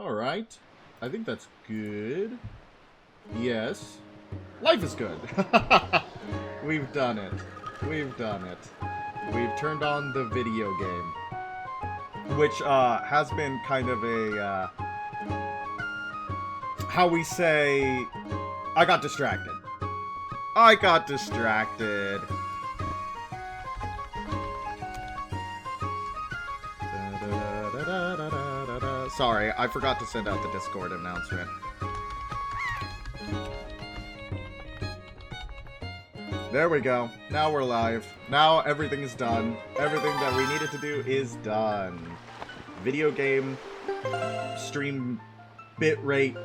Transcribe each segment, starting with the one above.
Alright. I think that's good. Yes. Life is good. We've done it. We've done it. We've turned on the video game. Which, has been kind of a, how we say... I got distracted. I got distracted. Sorry, I forgot to send out the Discord announcement. There we go. Now we're live. Now everything is done. Everything that we needed to do is done. Video game, stream, bitrate,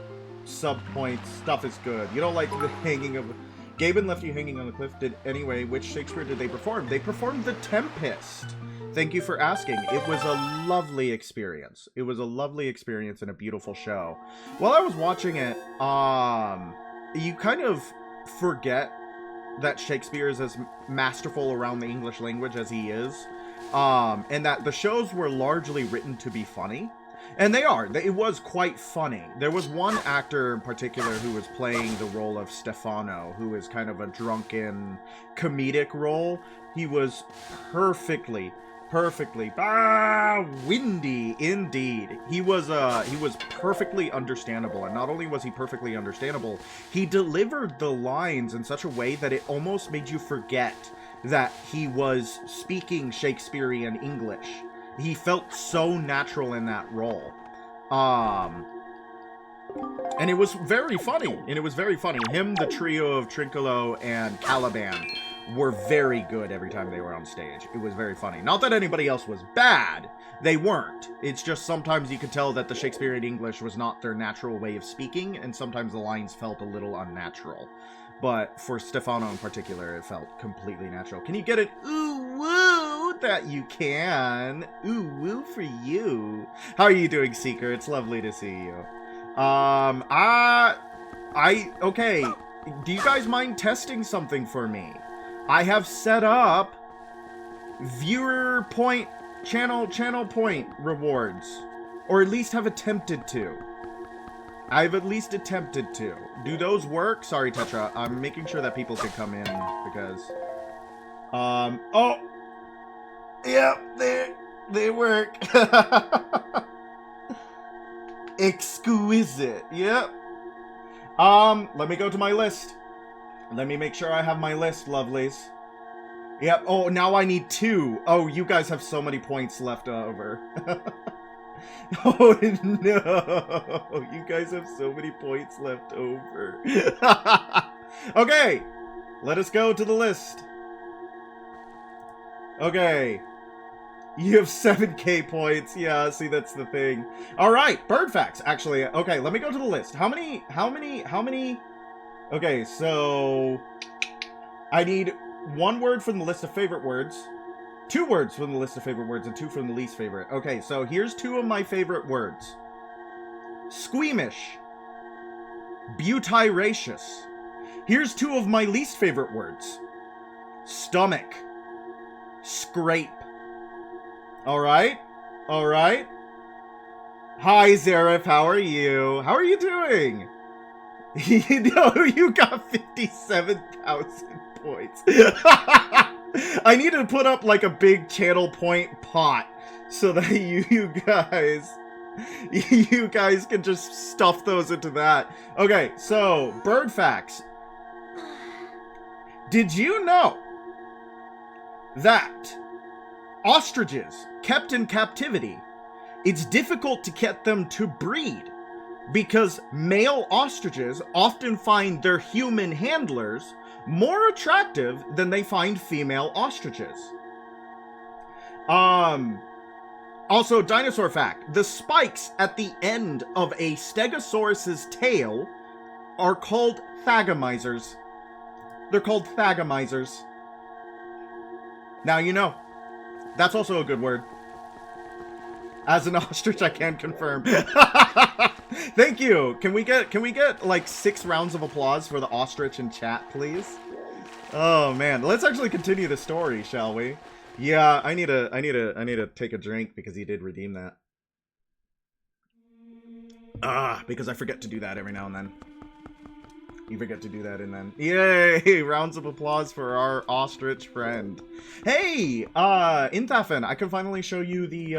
sub points, stuff is good. You don't like the hanging of... Gaben left you hanging on the cliff. Anyway, which Shakespeare did they perform? They performed The Tempest. Thank you for asking. It was a lovely experience. It was a lovely experience and a beautiful show. While I was watching it, you kind of forget that Shakespeare is as masterful around the English language as he is. And that the shows were largely written to be funny. And they are. It was quite funny. There was one actor in particular who was playing the role of Stefano, who is kind of a drunken comedic role. He was perfectly windy indeed. He was perfectly understandable, and not only was he perfectly understandable, he delivered the lines in such a way that it almost made you forget that he was speaking Shakespearean English. He felt so natural in that role. And it was very funny. Him, the trio of Trincolo, and Caliban were very good every time they were on stage. It was very funny. Not that anybody else was bad. They weren't. It's just sometimes you could tell that the Shakespearean English was not their natural way of speaking, and sometimes the lines felt a little unnatural. But for Stefano in particular, it felt completely natural. Can you get it? Ooh, woo! That you can. Ooh, woo for you. How are you doing, Seeker? It's lovely to see you. Okay. Do you guys mind testing something for me? I have set up viewer point, channel point rewards. Or at least have attempted to. I've at least attempted to. Do those work? Sorry, Tetra. I'm making sure that people can come in because... Oh! Yep, they work. Exquisite. Yep. Let me go to my list. Let me make sure I have my list, lovelies. Yep. Oh, now I need 2. Oh, you guys have so many points left over. Oh, no. You guys have so many points left over. Okay. Let us go to the list. Okay. You have 7k points. Yeah, see, that's the thing. All right. Bird facts. Actually, okay, let me go to the list. How many? Okay, so I need 1 word from the list of favorite words. 2 words from the list of favorite words and 2 from the least favorite. Okay, so here's 2 of my favorite words. Squeamish. Butyraceous. Here's 2 of my least favorite words. Stomach. Scrape. Alright? Alright? Hi, Zaref, how are you? How are you doing? You know, you got 57,000 points. I need to put up like a big channel point pot so that you guys can just stuff those into that. Okay, so bird facts. Did you know that ostriches kept in captivity, it's difficult to get them to breed because male ostriches often find their human handlers more attractive than they find female ostriches. Also, dinosaur fact. The spikes at the end of a stegosaurus's tail are called thagomizers. They're called thagomizers. Now you know. That's also a good word. As an ostrich, I can confirm. Thank you. Can we get like 6 rounds of applause for the ostrich in chat, please? Oh man, let's actually continue the story, shall we? Yeah, I need to take a drink because he did redeem that. Because I forget to do that every now and then. You forget to do that and then... Yay! Rounds of applause for our ostrich friend. Hey! Inthafen, I can finally show you the,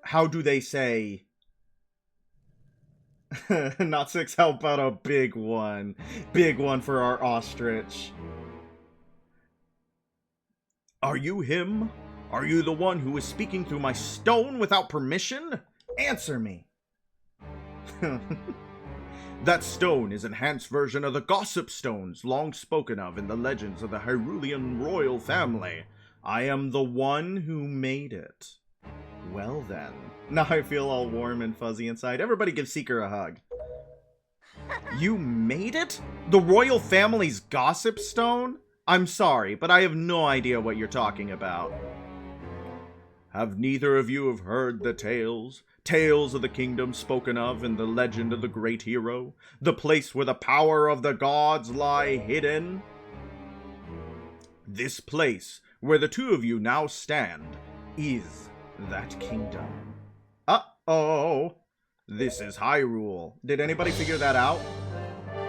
how do they say... Not 6, how about a big one? Big one for our ostrich. Are you him? Are you the one who is speaking through my stone without permission? Answer me. That stone is an enhanced version of the gossip stones long spoken of in the legends of the Hyrulean royal family. I am the one who made it. Well then. Now I feel all warm and fuzzy inside. Everybody give Seeker a hug. You made it? The royal family's gossip stone? I'm sorry, but I have no idea what you're talking about. Have neither of you have heard the tales? Tales of the kingdom spoken of in the legend of the great hero? The place where the power of the gods lie hidden? This place, where the two of you now stand, is that kingdom. Uh-oh! This is Hyrule. Did anybody figure that out?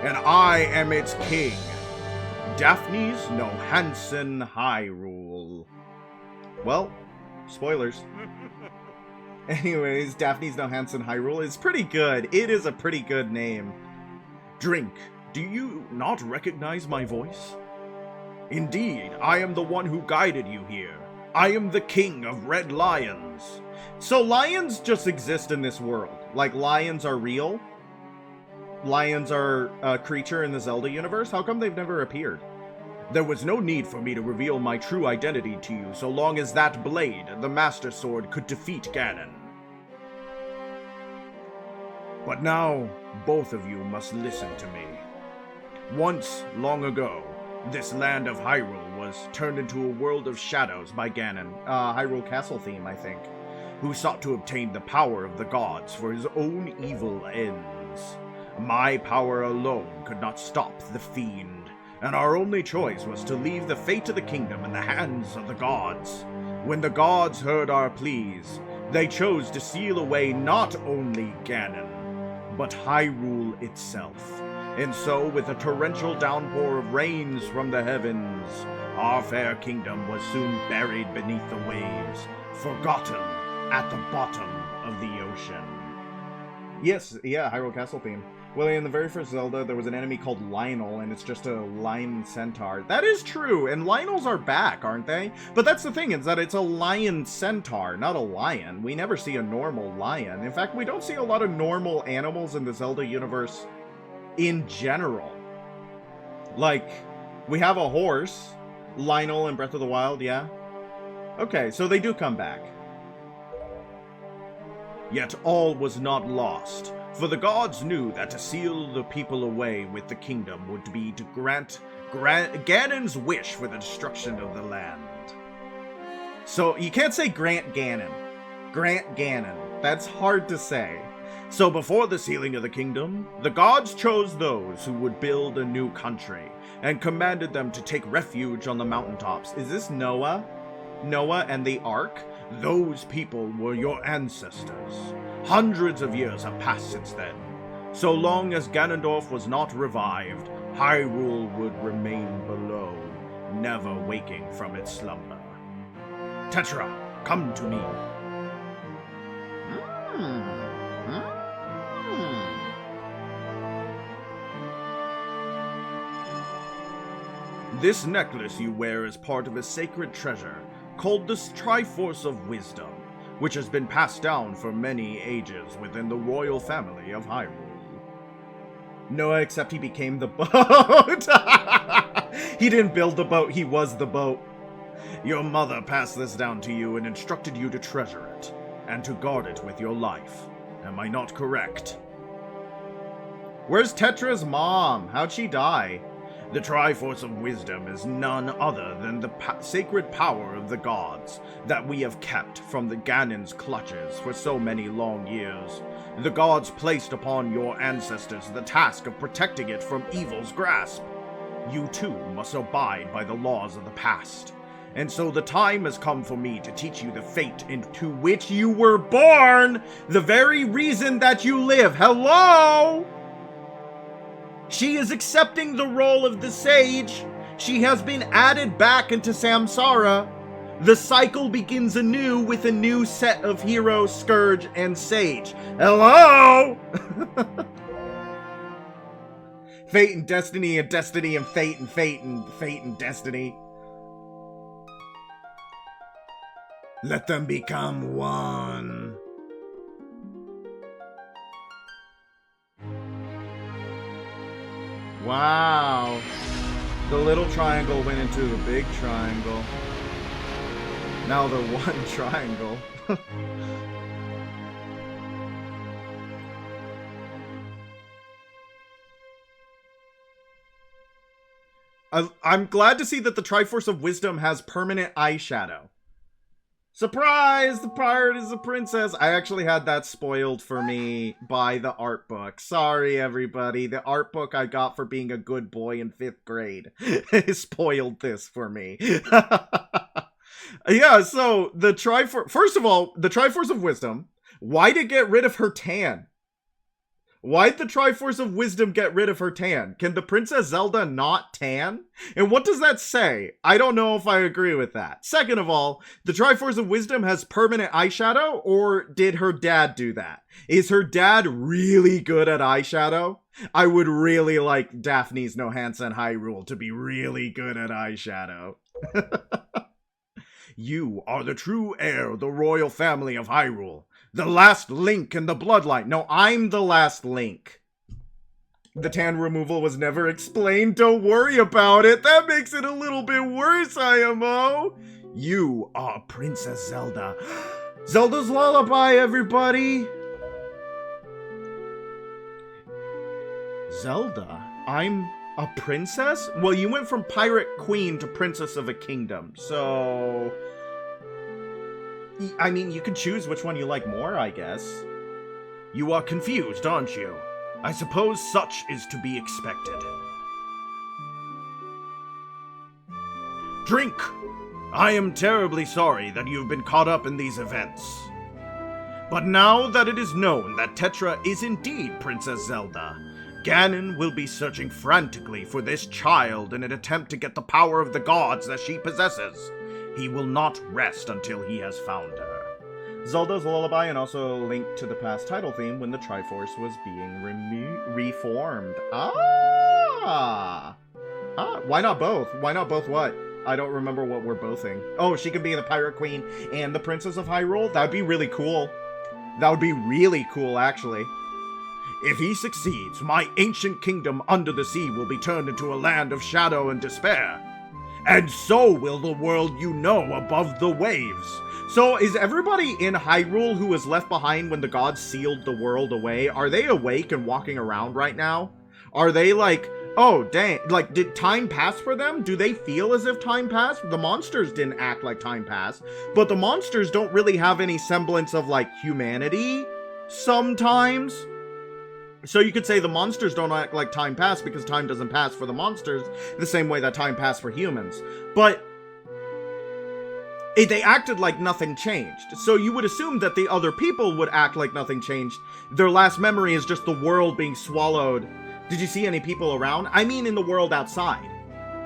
And I am its king. Daphne's no Hansen Hyrule. Well, spoilers. Anyways, Daphne's no Hansen Hyrule is pretty good. It is a pretty good name. Drink, do you not recognize my voice? Indeed, I am the one who guided you here. I am the king of red lions. So lions just exist in this world. Like, lions are real? Lions are a creature in the Zelda universe? How come they've never appeared? There was no need for me to reveal my true identity to you so long as that blade, the Master Sword, could defeat Ganon. But now, both of you must listen to me. Once, long ago, this land of Hyrule was turned into a world of shadows by Ganon, Hyrule Castle theme, I think, who sought to obtain the power of the gods for his own evil ends. My power alone could not stop the fiend, and our only choice was to leave the fate of the kingdom in the hands of the gods. When the gods heard our pleas, they chose to seal away not only Ganon, but Hyrule itself. And so, with a torrential downpour of rains from the heavens, our fair kingdom was soon buried beneath the waves, forgotten at the bottom of the ocean. Yes, yeah, Hyrule Castle theme. Well, in the very first Zelda, there was an enemy called Lionel, and it's just a lion centaur. That is true, and Lionels are back, aren't they? But that's the thing, is that it's a lion centaur, not a lion. We never see a normal lion. In fact, we don't see a lot of normal animals in the Zelda universe in general. Like, we have a horse, Lionel in Breath of the Wild, yeah? Okay, so they do come back. Yet all was not lost. For the gods knew that to seal the people away with the kingdom would be to grant Ganon's wish for the destruction of the land. So, you can't say grant Ganon. Grant Ganon. That's hard to say. So before the sealing of the kingdom, the gods chose those who would build a new country, and commanded them to take refuge on the mountaintops. Is this Noah? Noah and the Ark? Those people were your ancestors. Hundreds of years have passed since then. So long as Ganondorf was not revived, Hyrule would remain below, never waking from its slumber. Tetra, come to me. This necklace you wear is part of a sacred treasure called the Triforce of Wisdom, which has been passed down for many ages within the royal family of Hyrule. Noah, except he became the boat. He didn't build the boat, he was the boat. Your mother passed this down to you and instructed you to treasure it, and to guard it with your life. Am I not correct? Where's Tetra's mom? How'd she die? The Triforce of Wisdom is none other than the sacred power of the gods that we have kept from the Ganon's clutches for so many long years. The gods placed upon your ancestors the task of protecting it from evil's grasp. You too must abide by the laws of the past. And so the time has come for me to teach you the fate into which you were born, the very reason that you live. Hello? She is accepting the role of the sage. She has been added back into Samsara. The cycle begins anew with a new set of hero, scourge, and sage. Hello? Fate and destiny and destiny and fate and fate and fate and destiny. Let them become one. Wow. The little triangle went into the big triangle. Now they're one triangle. I'm glad to see that the Triforce of Wisdom has permanent eyeshadow. Surprise! The pirate is a princess. I actually had that spoiled for me by the art book. Sorry, everybody. The art book I got for being a good boy in 5th grade spoiled this for me. Yeah, so the Triforce... First of all, the Triforce of Wisdom. Why'd it get rid of her tan? Why'd the Triforce of Wisdom get rid of her tan? Can the Princess Zelda not tan? And what does that say? I don't know if I agree with that. Second of all, the Triforce of Wisdom has permanent eyeshadow, or did her dad do that? Is her dad really good at eyeshadow? I would really like Daphne's No Hansen Hyrule to be really good at eyeshadow. You are the true heir of the royal family of Hyrule. The last link in the bloodline. No, I'm the last link. The tan removal was never explained. Don't worry about it. That makes it a little bit worse, IMO. You are Princess Zelda. Zelda's lullaby, everybody. Zelda? I'm a princess? Well, you went from pirate queen to princess of a kingdom, so... I mean, you can choose which one you like more, I guess. You are confused, aren't you? I suppose such is to be expected. Drink! I am terribly sorry that you've been caught up in these events. But now that it is known that Tetra is indeed Princess Zelda, Ganon will be searching frantically for this child in an attempt to get the power of the gods that she possesses. He will not rest until he has found her. Zelda's Lullaby, and also linked to the past title theme when the Triforce was being reformed. Why not both? Why not both what? I don't remember what we're bothing. Oh, she could be the Pirate Queen and the Princess of Hyrule? That'd be really cool. That would be really cool, actually. If he succeeds, my ancient kingdom under the sea will be turned into a land of shadow and despair. And so will the world you know above the waves. So is everybody in Hyrule who was left behind when the gods sealed the world away, are they awake and walking around right now? Are they like, oh dang, like did time pass for them? Do they feel as if time passed? The monsters didn't act like time passed, but the monsters don't really have any semblance of like humanity sometimes. So you could say the monsters don't act like time passed because time doesn't pass for the monsters the same way that time passed for humans. But they acted like nothing changed. So you would assume that the other people would act like nothing changed. Their last memory is just the world being swallowed. Did you see any people around? I mean in the world outside.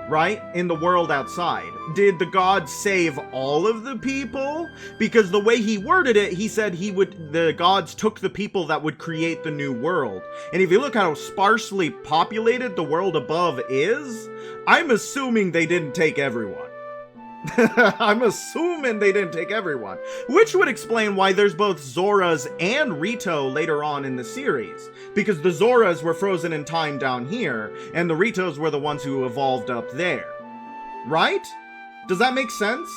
Right? In the world outside. Did the gods save all of the people? Because the way he worded it, he said the gods took the people that would create the new world. And if you look how sparsely populated the world above is, I'm assuming they didn't take everyone. I'm assuming they didn't take everyone. Which would explain why there's both Zoras and Rito later on in the series. Because the Zoras were frozen in time down here, and the Ritos were the ones who evolved up there. Right? Does that make sense?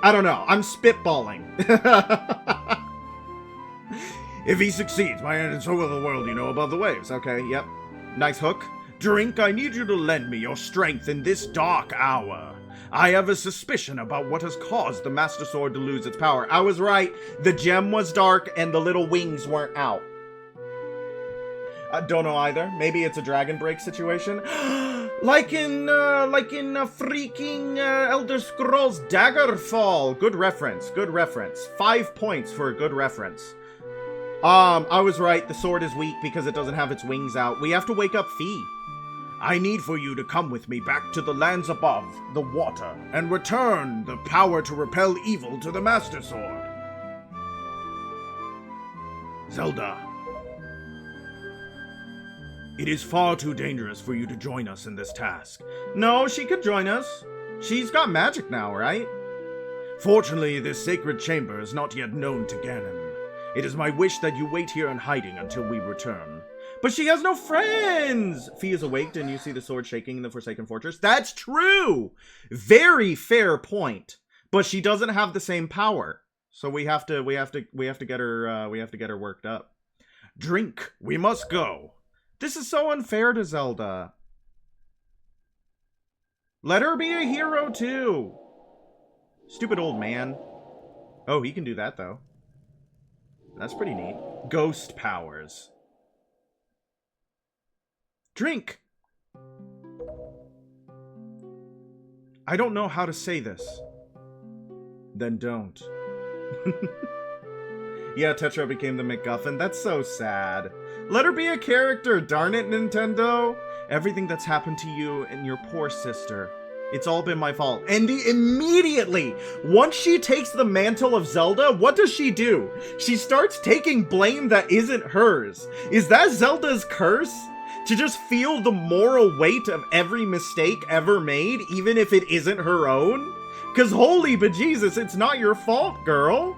I don't know. I'm spitballing. If he succeeds, my end, and so will the world you know above the waves. Okay, yep. Nice hook. Drink, I need you to lend me your strength in this dark hour. I have a suspicion about what has caused the Master Sword to lose its power. I was right. The gem was dark and the little wings weren't out. I don't know either. Maybe it's a Dragon Break situation. Like in freaking Elder Scrolls Daggerfall. Good reference, good reference. 5 points for a good reference. I was right, the sword is weak because it doesn't have its wings out. We have to wake up Fee. I need for you to come with me back to the lands above, the water, and return the power to repel evil to the Master Sword. Zelda. It is far too dangerous for you to join us in this task. No, she could join us. She's got magic now, right? Fortunately, this sacred chamber is not yet known to Ganon. It is my wish that you wait here in hiding until we return. But she has no friends! Fee is awaked and you see the sword shaking in the Forsaken Fortress. That's true! Very fair point. But she doesn't have the same power. So we have to get her worked up. Drink, we must go. This is so unfair to Zelda. Let her be a hero too. Stupid old man. Oh, he can do that though. That's pretty neat. Ghost powers. Drink! I don't know how to say this. Then don't. Yeah, Tetra became the MacGuffin. That's so sad. Let her be a character, darn it, Nintendo. Everything that's happened to you and your poor sister. It's all been my fault. And immediately, once she takes the mantle of Zelda, what does she do? She starts taking blame that isn't hers. Is that Zelda's curse? To just feel the moral weight of every mistake ever made, even if it isn't her own? Because holy bejesus, it's not your fault, girl.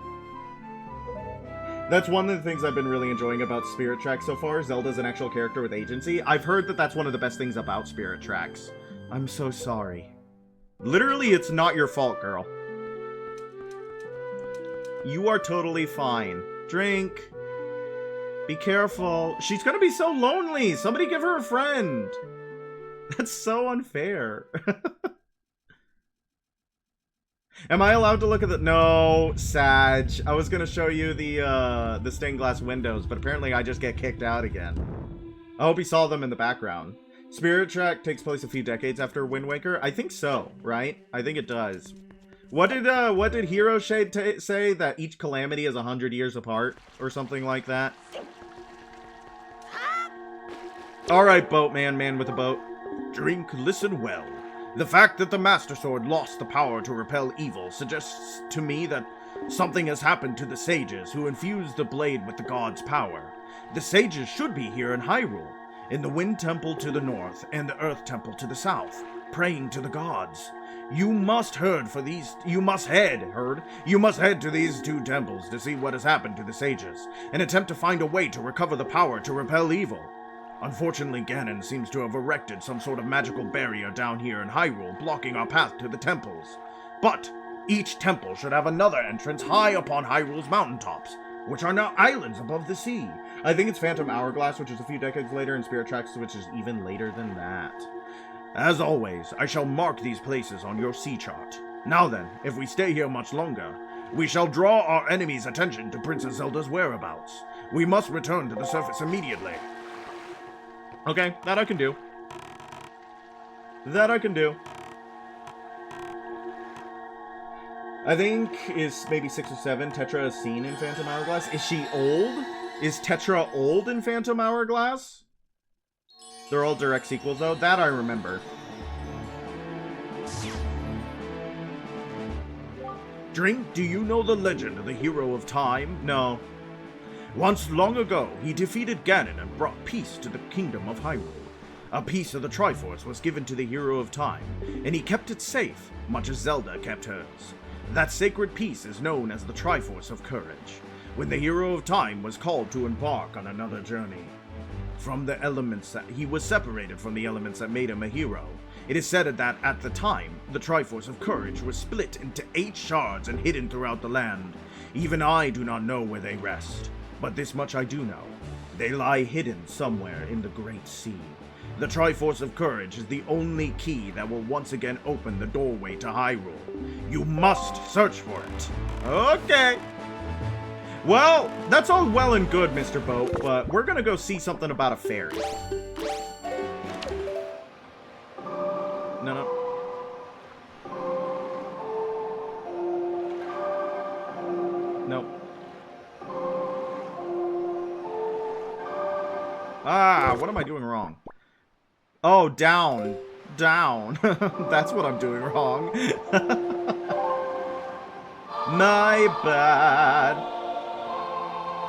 That's one of the things I've been really enjoying about Spirit Tracks so far. Zelda's an actual character with agency. I've heard that that's one of the best things about Spirit Tracks. I'm so sorry. Literally, it's not your fault, girl. You are totally fine. Drink. Be careful. She's gonna be so lonely. Somebody give her a friend. That's so unfair. Am I allowed to look at the... No, Sag. I was gonna show you the stained glass windows, but apparently I just get kicked out again. I hope you saw them in the background. Spirit Track takes place a few decades after Wind Waker? I think so, right? I think it does. What did Hero Shade say? That each calamity is 100 years apart? Or something like that? Alright, boatman, man with a boat. Drink, listen well. The fact that the Master Sword lost the power to repel evil suggests to me that something has happened to the sages who infused the blade with the god's power. The sages should be here in Hyrule, in the Wind Temple to the north and the Earth Temple to the south, praying to the gods. You must head to these two temples to see what has happened to the sages, and attempt to find a way to recover the power to repel evil. Unfortunately, Ganon seems to have erected some sort of magical barrier down here in Hyrule, blocking our path to the temples. But each temple should have another entrance high upon Hyrule's mountaintops, which are now islands above the sea. I think it's Phantom Hourglass, which is a few decades later, and Spirit Tracks, which is even later than that. As always, I shall mark these places on your sea chart. Now then, if we stay here much longer, we shall draw our enemy's attention to Princess Zelda's whereabouts. We must return to the surface immediately. Okay, that I can do. That I can do. I think is maybe 6 or 7. Tetra is seen in Phantom Hourglass. Is she old? Is Tetra old in Phantom Hourglass? They're all direct sequels though. That I remember. Drink, do you know the legend of the Hero of Time? No. Once long ago, he defeated Ganon and brought peace to the kingdom of Hyrule. A piece of the Triforce was given to the Hero of Time, and he kept it safe, much as Zelda kept hers. That sacred piece is known as the Triforce of Courage, when the Hero of Time was called to embark on another journey. He was separated from the elements that made him a hero. It is said that at the time, the Triforce of Courage was split into 8 shards and hidden throughout the land. Even I do not know where they rest. But this much I do know. They lie hidden somewhere in the Great Sea. The Triforce of Courage is the only key that will once again open the doorway to Hyrule. You must search for it. Okay. Well, that's all well and good, Mr. Boat, but we're gonna go see something about a fairy. No, no. Nope. Ah, what am I doing wrong? Oh, down. Down. That's what I'm doing wrong. My bad.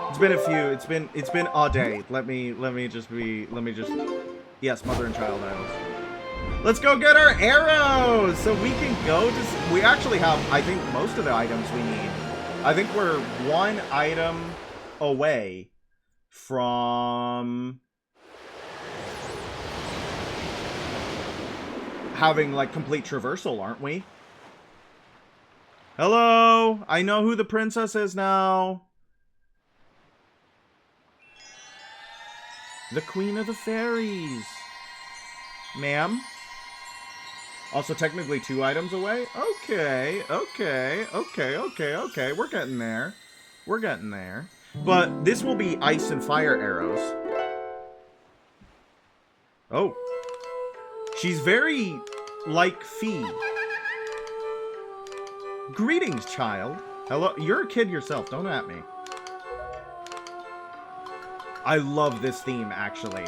It's been a few. It's been a day. Let me just. Yes, mother and child items. Let's go get our arrows so we can go to. We actually have, I think, most of the items we need. I think we're one item away from having, like, complete traversal, aren't we? Hello? I know who the princess is now. The Queen of the Fairies. Ma'am? Also, technically 2 items away? Okay. We're getting there. We're getting there. But this will be ice and fire arrows. Oh. She's very like Fee. Greetings, child. Hello. You're a kid yourself. Don't at me. I love this theme, actually.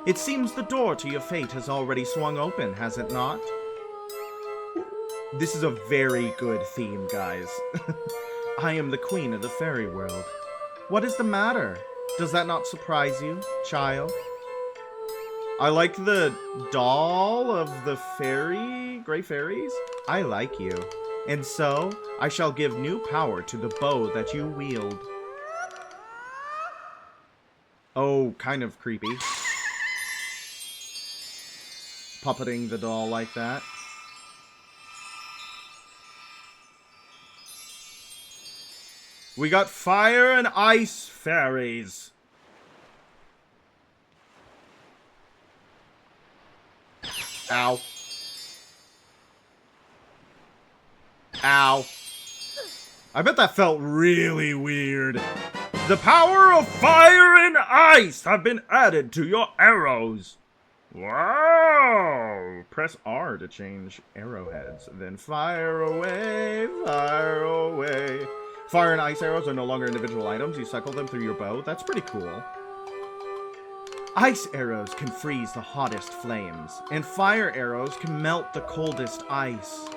It seems the door to your fate has already swung open, has it not? This is a very good theme, guys. I am the queen of the fairy world. What is the matter? Does that not surprise you, child? I like the doll of the great fairies. I like you. And so, I shall give new power to the bow that you wield. Oh, kind of creepy. Puppeting the doll like that. We got fire and ice fairies. Ow. Ow. I bet that felt really weird. The power of fire and ice have been added to your arrows. Wow! Press R to change arrowheads. Then fire away, fire away. Fire and ice arrows are no longer individual items. You cycle them through your bow. That's pretty cool. Ice arrows can freeze the hottest flames, and fire arrows can melt the coldest ice.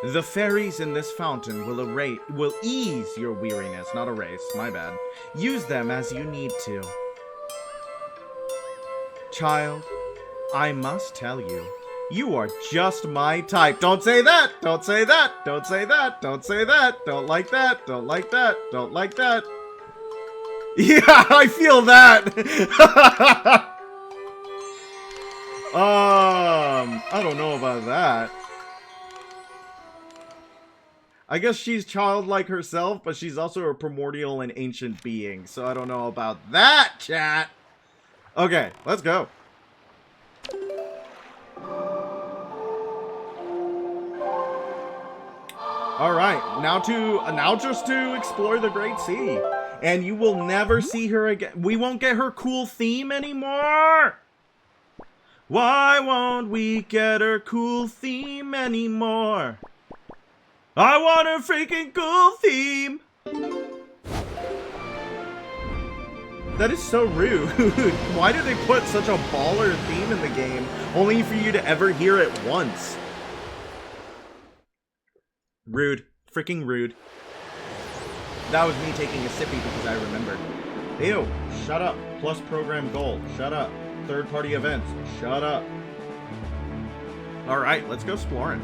The fairies in this fountain will ease your weariness, not erase, my bad. Use them as you need to. Child, I must tell you, you are just my type. Don't say that! Don't say that! Don't say that! Don't say that! Don't like that! Don't like that! Don't like that! Yeah, I feel that! I don't know about that. I guess she's childlike herself, but she's also a primordial and ancient being, so I don't know about that, chat! Okay, let's go. Alright, now just to explore the Great Sea. And you will never see her again. We won't get her cool theme anymore! Why won't we get her cool theme anymore? I want her freaking cool theme! That is so rude. Why did they put such a baller theme in the game, only for you to ever hear it once? Rude. Freaking rude. That was me taking a sippy because I remembered. Ew. Shut up. Plus program goal. Shut up. Third-party events. Shut up. Alright, let's go exploring.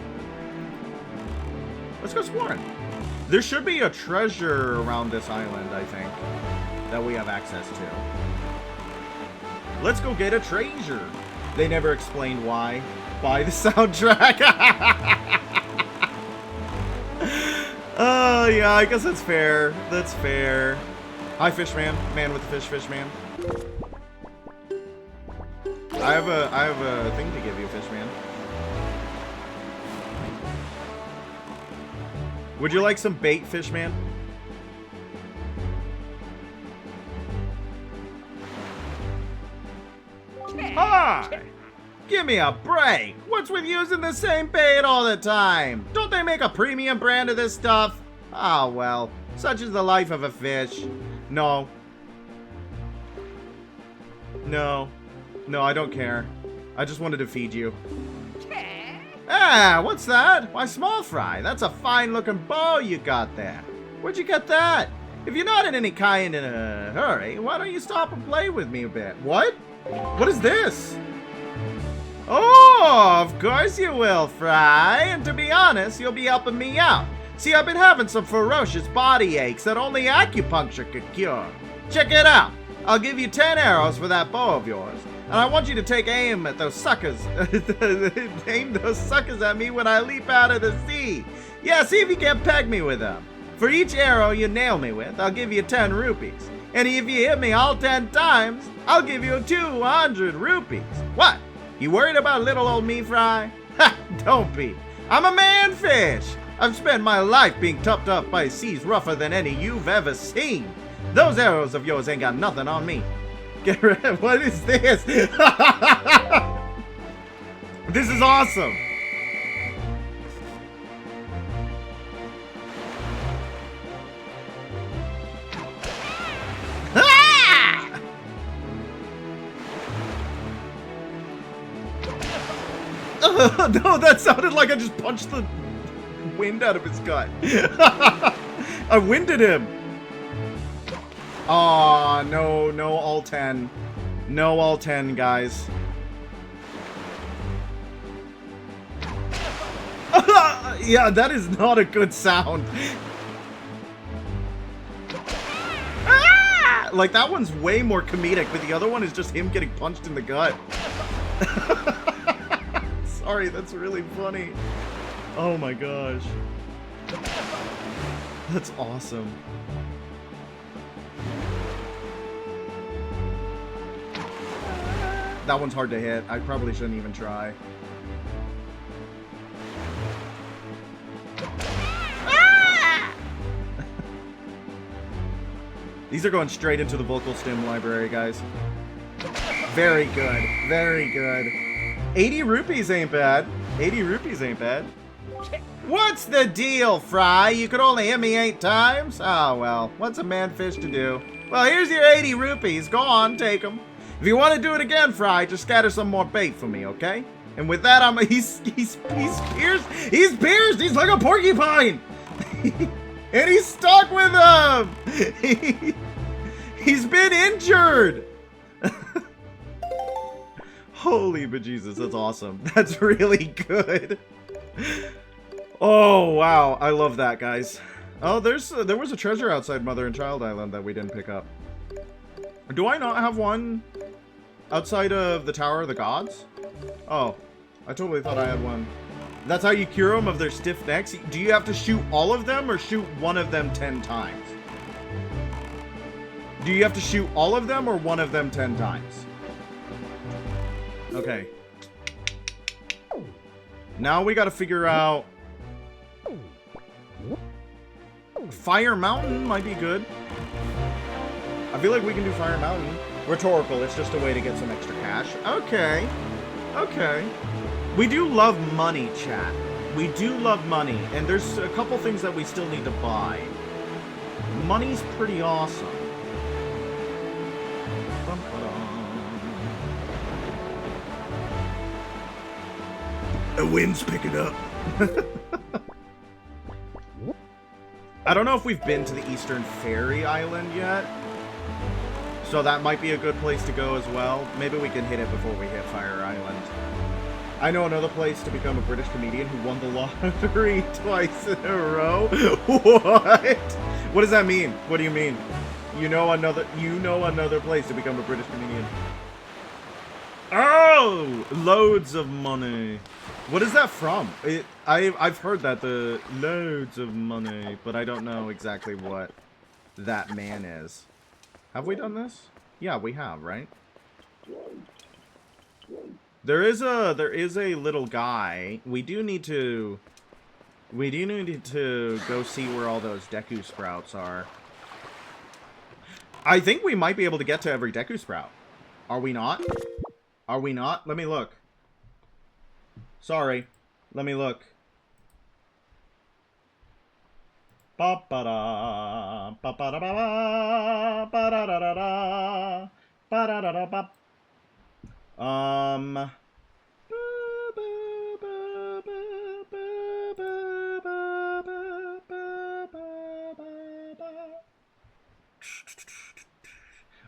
Let's go exploring. There should be a treasure around this island, I think, that we have access to. Let's go get a treasure. They never explained why. Buy the soundtrack. Oh, yeah, I guess that's fair. That's fair. Hi, Fishman. Man with the fish, Fishman. I have a thing to give you, Fishman. Would you like some bait, Fishman? Hi! Give me a break. What's with using the same bait all the time? Don't they make a premium brand of this stuff? Ah, well, such is the life of a fish. No. No. No, I don't care. I just wanted to feed you. Ah, what's that? Why, small fry, that's a fine-looking bow you got there. Where'd you get that? If you're not in any kind in a hurry, why don't you stop and play with me a bit? What? What is this? Oh, of course you will, Fry. And to be honest, you'll be helping me out. See, I've been having some ferocious body aches that only acupuncture could cure. Check it out. I'll give you 10 arrows for that bow of yours. And I want you to take aim at those suckers. Aim those suckers at me when I leap out of the sea. Yeah, see if you can peg me with them. For each arrow you nail me with, I'll give you 10 rupees. And if you hit me all 10 times, I'll give you 200 rupees. What? You worried about little old me, Fry? Ha! Don't be. I'm a man-fish. I've spent my life being topped up by seas rougher than any you've ever seen. Those arrows of yours ain't got nothing on me. Get rid of, what is this? This is awesome. Ah! No, that sounded like I just punched the wind out of his gut. I winded him. Aw, no, no all 10. No all 10, guys. Yeah, that is not a good sound. Ah! Like, that one's way more comedic, but the other one is just him getting punched in the gut. Sorry, that's really funny. Oh my gosh. That's awesome. That one's hard to hit. I probably shouldn't even try. Ah! These are going straight into the vocal stim library, guys. Very good. Very good. 80 rupees ain't bad. 80 rupees ain't bad. What's the deal, Fry? You could only hit me 8 times? Oh, well. What's a man-fish to do? Well, here's your 80 rupees. Go on, take them. If you want to do it again, Fry, just scatter some more bait for me, okay? And with that, he's pierced. He's pierced. He's like a porcupine. And he's stuck with him. He's been injured. Holy bejesus, that's awesome. That's really good. Oh, wow. I love that, guys. Oh, there was a treasure outside Mother and Child Island that we didn't pick up. Do I not have one outside of the Tower of the Gods? Oh, I totally thought I had one. That's how you cure them of their stiff necks? Do you have to shoot all of them or shoot one of them 10 times? Do you have to shoot all of them or one of them 10 times? Okay. Now we gotta figure out... Fire Mountain might be good. I feel like we can do Fire Mountain. Rhetorical, it's just a way to get some extra cash. Okay. Okay. We do love money, chat. We do love money. And there's a couple things that we still need to buy. Money's pretty awesome. The wind's picking up. I don't know if we've been to the Eastern Fairy Island yet. So that might be a good place to go as well. Maybe we can hit it before we hit Fire Island. I know another place to become a British comedian who won the lottery twice in a row. What? What does that mean? What do you mean? You know another place to become a British comedian. Oh! Loads of money. What is that from? I've heard that, the loads of money, but I don't know exactly what that man is. Have we done this? Yeah, we have, right? There is a little guy. We do need to go see where all those Deku Sprouts are. I think we might be able to get to every Deku Sprout. Are we not? Are we not? Let me look. Sorry. Let me look. Ba ba da ba ba da ba ba da da da da ba da da da ba.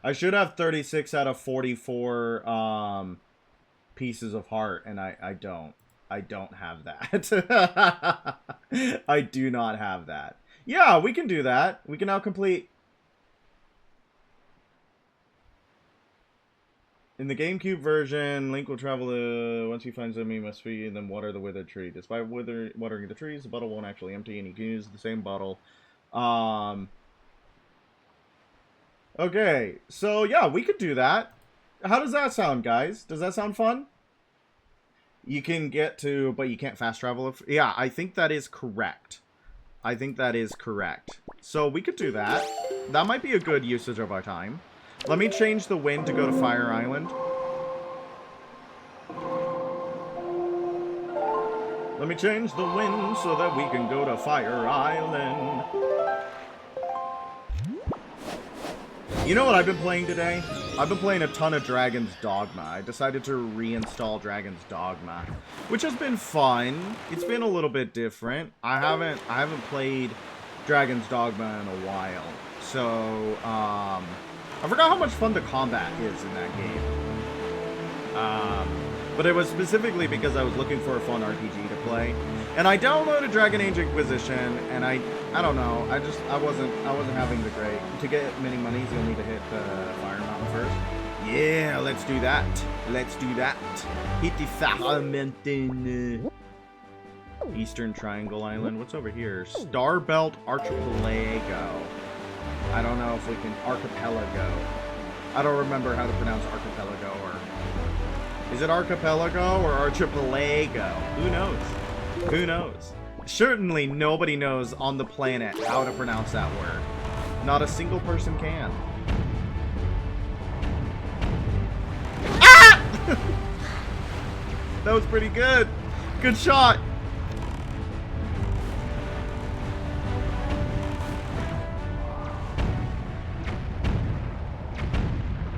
I should have 36 out of 44 pieces of heart, and I don't. I don't have that. I do not have that. Yeah, we can do that. We can now complete. In the GameCube version, Link will travel once he finds them, he must feed them water the withered tree. Despite watering the trees, the bottle won't actually empty, and you can use the same bottle. Okay, so yeah, we could do that. How does that sound, guys? Does that sound fun? You can get to, but you can't fast travel. Yeah, I think that is correct. I think that is correct. So we could do that. That might be a good usage of our time. Let me change the wind to go to Fire Island. Let me change the wind so that we can go to Fire Island. You know what I've been playing today? I've been playing a ton of Dragon's Dogma. I decided to reinstall Dragon's Dogma, which has been fun. It's been a little bit different. I haven't played Dragon's Dogma in a while. So, I forgot how much fun the combat is in that game. But it was specifically because I was looking for a fun RPG to play. And I downloaded Dragon Age Inquisition, and I don't know, I wasn't having the great. To get many monies, you'll need to hit Fire Mountain first. Yeah, let's do that. Let's do that. Hit the Fire Mountain. Eastern Triangle Island. What's over here? Starbelt Archipelago. I don't know if we can... Archipelago. I don't remember how to pronounce archipelago, or... Is it archipelago or archipelago? Who knows? Who knows? Certainly nobody knows on the planet how to pronounce that word. Not a single person can. Ah! That was pretty good. Good shot.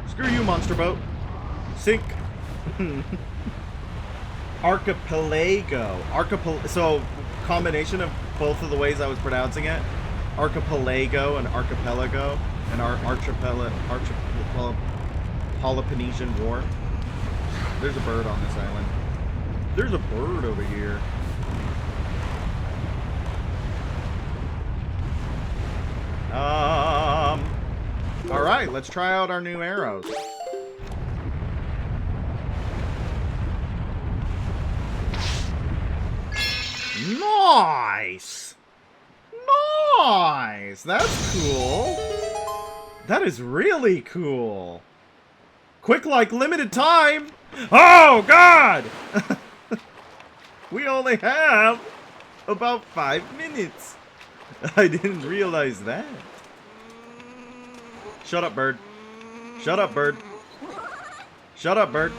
Screw you, monster boat. Sink. Archipelago. So, combination of both of the ways I was pronouncing it. Archipelago and archipelago. And our Peloponnesian War. There's a bird on this island. There's a bird over here. Alright, let's try out our new arrows. Nice! Nice! That's cool. That is really cool. Quick, like, limited time. Oh, God! We only have about 5 minutes. I didn't realize that. Shut up, bird. Shut up, bird. Shut up, bird.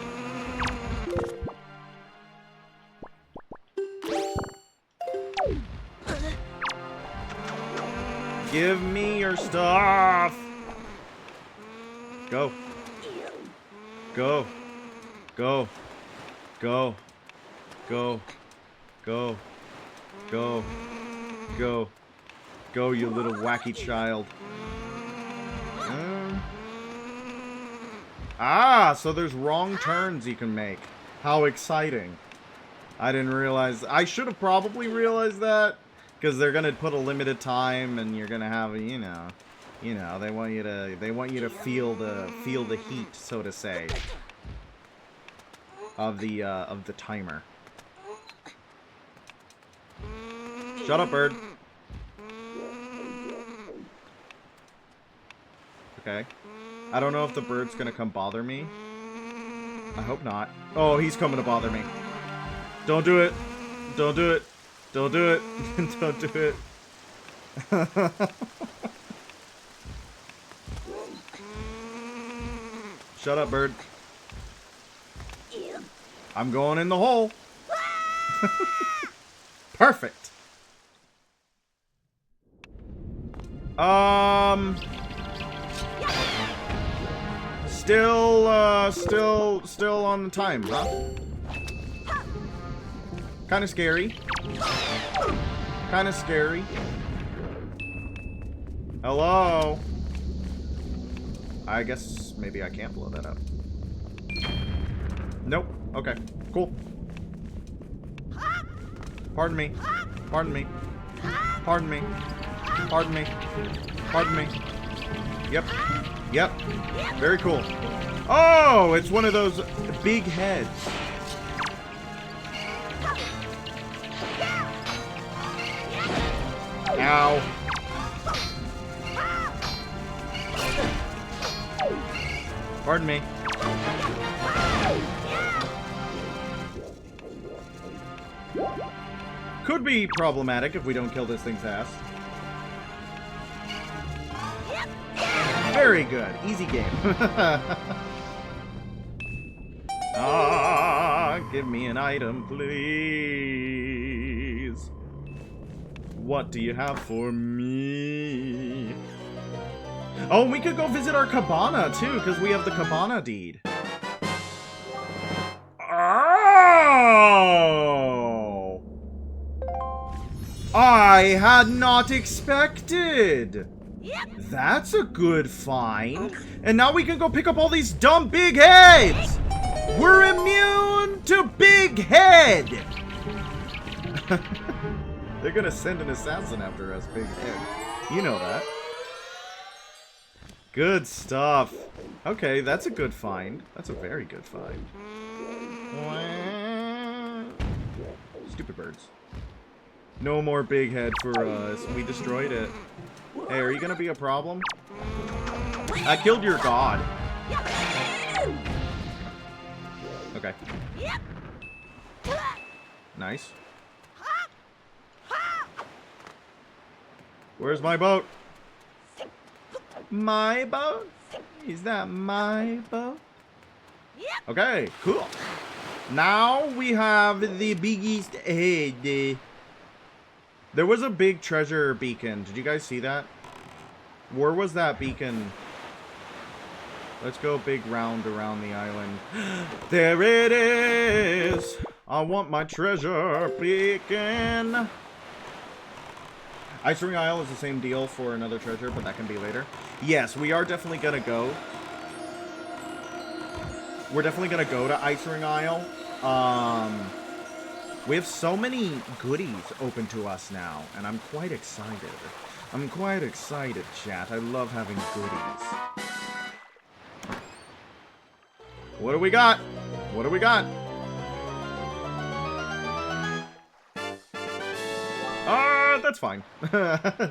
Give me your stuff. Go. Go. Go. Go. Go. Go. Go. Go. Go, you little wacky child. So there's wrong turns you can make. How exciting. I didn't realize. I should have probably realized that. Because they're gonna put a limited time, and you're gonna have, you know, they want you to feel the heat, so to say, of the timer. Shut up, bird. Okay. I don't know if the bird's gonna come bother me. I hope not. Oh, he's coming to bother me. Don't do it. Don't do it. Don't do it. Don't do it. Shut up, bird. I'm going in the hole. Perfect. Still on the time, huh? Kind of scary. Kind of scary. Hello? I guess maybe I can't blow that up. Nope. Okay. Cool. Pardon me. Pardon me. Pardon me. Pardon me. Pardon me. Yep. Yep. Very cool. Oh, it's one of those big heads. Ow. Pardon me. Could be problematic if we don't kill this thing's ass. Very good. Easy game. Give me an item, please. What do you have for me? Oh, we could go visit our cabana, too, because we have the cabana deed. Oh! I had not expected. That's a good find. And now we can go pick up all these dumb big heads. We're immune to big head. They're gonna send an assassin after us, big head. You know that. Good stuff. Okay, that's a good find. That's a very good find. Stupid birds. No more big head for us. We destroyed it. Hey, are you gonna be a problem? I killed your god. Okay. Nice. Where's my boat? My boat? Is that my boat? Okay, cool. Now we have the biggest head. There was a big treasure beacon. Did you guys see that? Where was that beacon? Let's go big round around the island. There it is. I want my treasure beacon. Ice Ring Isle is the same deal for another treasure, but that can be later. Yes, we are definitely gonna go. We're definitely gonna go to Ice Ring Isle. We have so many goodies open to us now, and I'm quite excited. I'm quite excited, chat. I love having goodies. What do we got? What do we got? That's fine.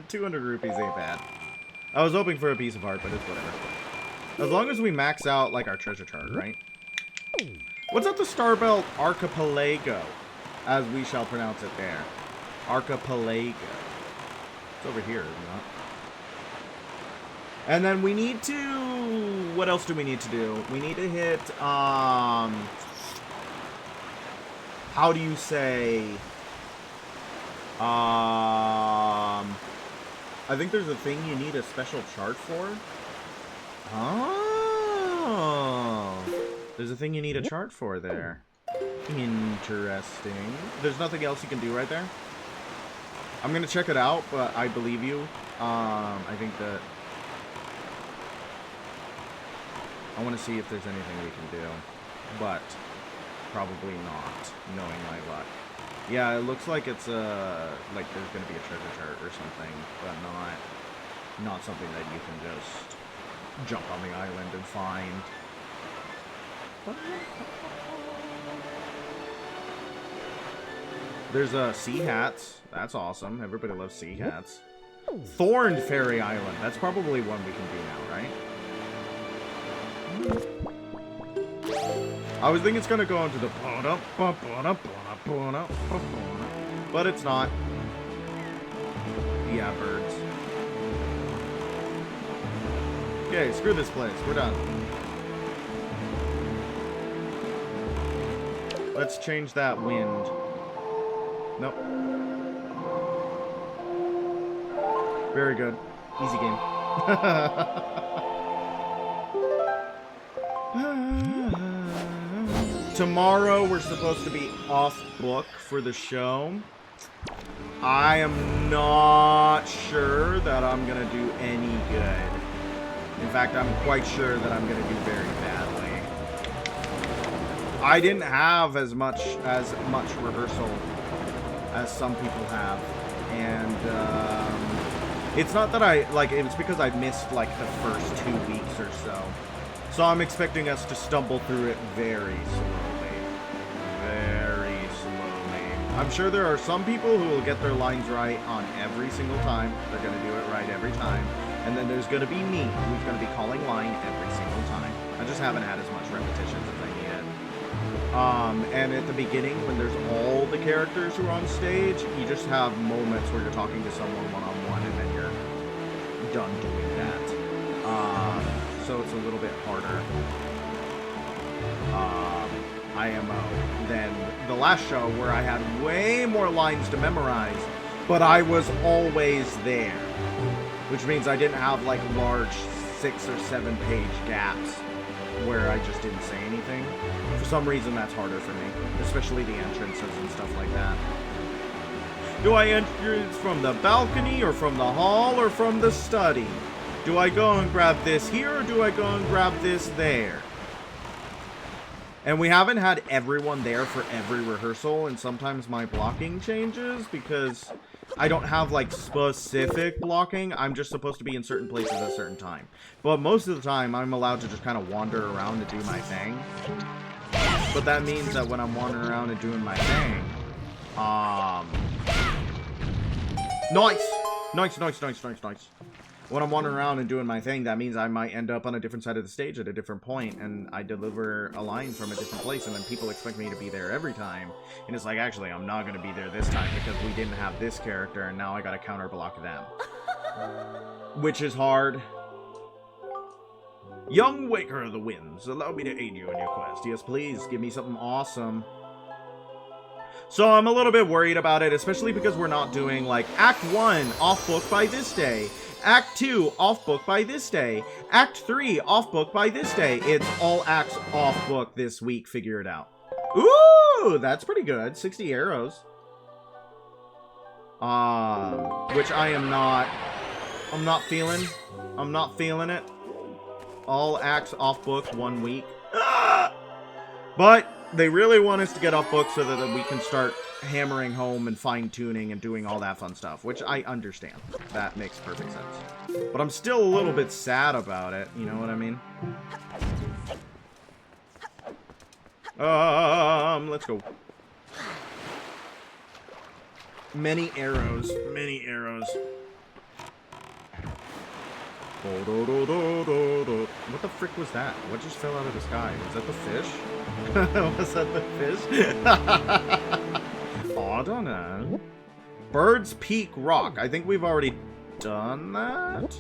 200 rupees ain't bad. I was hoping for a piece of art, but it's whatever. As long as we max out, like, our treasure chart, right? What's up the Starbelt Archipelago? As we shall pronounce it there. Archipelago. It's over here, isn't it? And then we need to... What else do we need to do? We need to hit, how do you say... I think there's a thing you need a special chart for. Oh. There's a thing you need a chart for there. Interesting. There's nothing else you can do right there? I'm gonna check it out, but I believe you. I think that... I want to see if there's anything we can do. But probably not, knowing my luck. Yeah, it looks like it's like there's gonna be a treasure chart or something, but not something that you can just jump on the island and find. There's sea hats. That's awesome. Everybody loves sea hats. Thorned Fairy Island. That's probably one we can do now, right? I was thinking it's gonna go into the but it's not. Yeah, birds. Okay, screw this place. We're done. Let's change that wind. Nope. Very good. Easy game. Tomorrow we're supposed to be off book for the show. I am not sure that I'm gonna do any good. In fact, I'm quite sure that I'm gonna do very badly. I didn't have as much rehearsal as some people have, and it's not that it's because I missed like the first 2 weeks or so. So I'm expecting us to stumble through it very slowly. Very slowly. I'm sure there are some people who will get their lines right on every single time. They're going to do it right every time. And then there's going to be me, who's going to be calling line every single time. I just haven't had as much repetitions as I needed. And at the beginning, when there's all the characters who are on stage, you just have moments where you're talking to someone one-on-one and then you're done doing that. So it's a little bit harder IMO than the last show where I had way more lines to memorize, but I was always there, which means I didn't have like large 6 or 7 page gaps where I just didn't say anything. For some reason that's harder for me, especially the entrances and stuff like that. Do I enter from the balcony or from the hall or from the study? Do I go and grab this here, or do I go and grab this there? And we haven't had everyone there for every rehearsal, and sometimes my blocking changes because I don't have, like, specific blocking. I'm just supposed to be in certain places at a certain time. But most of the time, I'm allowed to just kind of wander around and do my thing. But that means that when I'm wandering around and doing my thing, Nice! When I'm wandering around and doing my thing, that means I might end up on a different side of the stage at a different point, and I deliver a line from a different place, and then people expect me to be there every time. And it's like, actually, I'm not going to be there this time because we didn't have this character, and now I got to counter block them. Which is hard. Young Waker of the Winds, allow me to aid you in your quest. Yes, please, give me something awesome. So I'm a little bit worried about it, especially because we're not doing, like, Act 1, off book by this day. Act 2, off book by this day. Act 3, off book by this day. It's all acts off book this week, figure it out. Ooh, that's pretty good. 60 arrows. Which I'm not feeling. I'm not feeling it. All acts off book 1 week. But they really want us to get off book so that we can start hammering home and fine-tuning and doing all that fun stuff, which I understand. That makes perfect sense. But I'm still a little bit sad about it, you know what I mean? Let's go. Many arrows, many arrows. What the frick was that? What just fell out of the sky? Was that the fish? Was that the fish? I don't know. Bird's Peak Rock. I think we've already done that.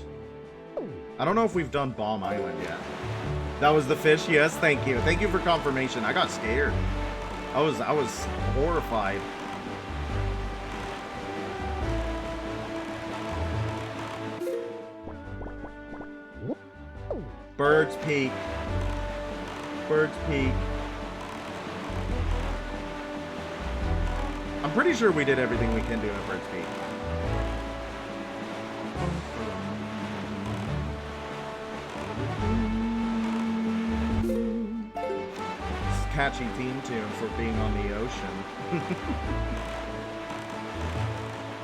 I don't know if we've done Bomb Island yet. That was the fish? Yes, thank you. Thank you for confirmation. I got scared. I was horrified. Bird's Peak. Bird's Peak. I'm pretty sure we did everything we can do at Bird's Peak. It's a catchy theme tune for being on the ocean.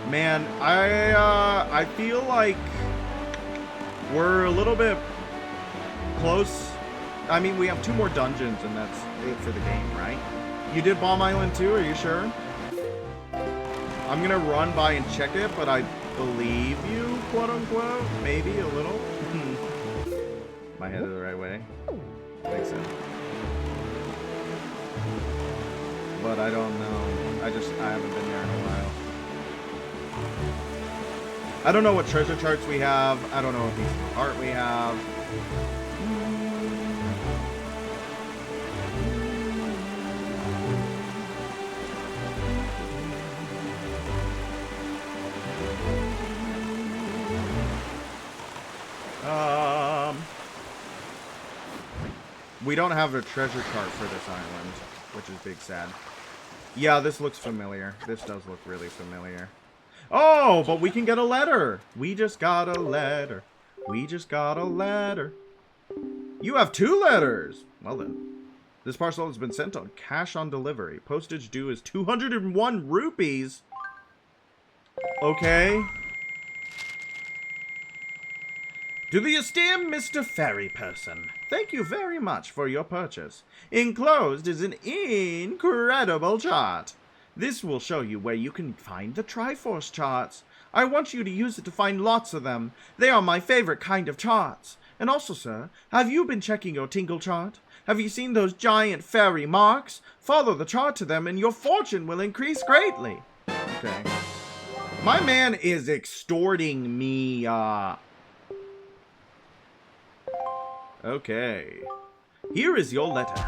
Man, I feel like we're a little bit close. I mean, we have 2 more dungeons and that's it for the game, right? You did Bomb Island too, are you sure? I'm gonna run by and check it, but I believe you, quote unquote. Maybe a little. Am I headed the right way? I think so. But I don't know. I haven't been there in a while. I don't know what treasure charts we have. I don't know what pieces of art we have. We don't have a treasure cart for this island, which is big sad. Yeah, this looks familiar. This does look really familiar. Oh, but we can get a letter. We just got a letter. We just got a letter. You have 2 letters. Well then. This parcel has been sent on cash on delivery. Postage due is 201 rupees. Okay. To the esteemed Mr. Ferry Person, thank you very much for your purchase. Enclosed is an incredible chart. This will show you where you can find the Triforce charts. I want you to use it to find lots of them. They are my favorite kind of charts. And also, sir, have you been checking your Tingle chart? Have you seen those giant fairy marks? Follow the chart to them and your fortune will increase greatly. Okay. My man is extorting me, Okay. Here is your letter.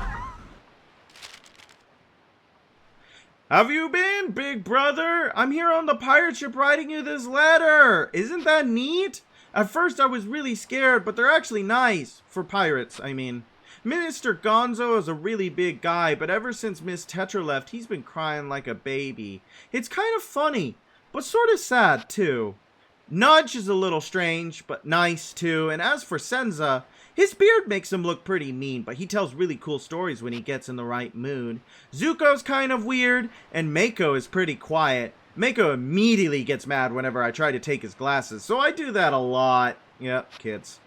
Have you been, big brother? I'm here on the pirate ship writing you this letter. Isn't that neat? At first I was really scared, but they're actually nice. For pirates, I mean. Mr. Gonzo is a really big guy, but ever since Miss Tetra left, he's been crying like a baby. It's kind of funny, but sort of sad, too. Nudge is a little strange, but nice, too. And as for Senza, his beard makes him look pretty mean, but he tells really cool stories when he gets in the right mood. Zuko's kind of weird, and Mako is pretty quiet. Mako immediately gets mad whenever I try to take his glasses, so I do that a lot. Yep, kids.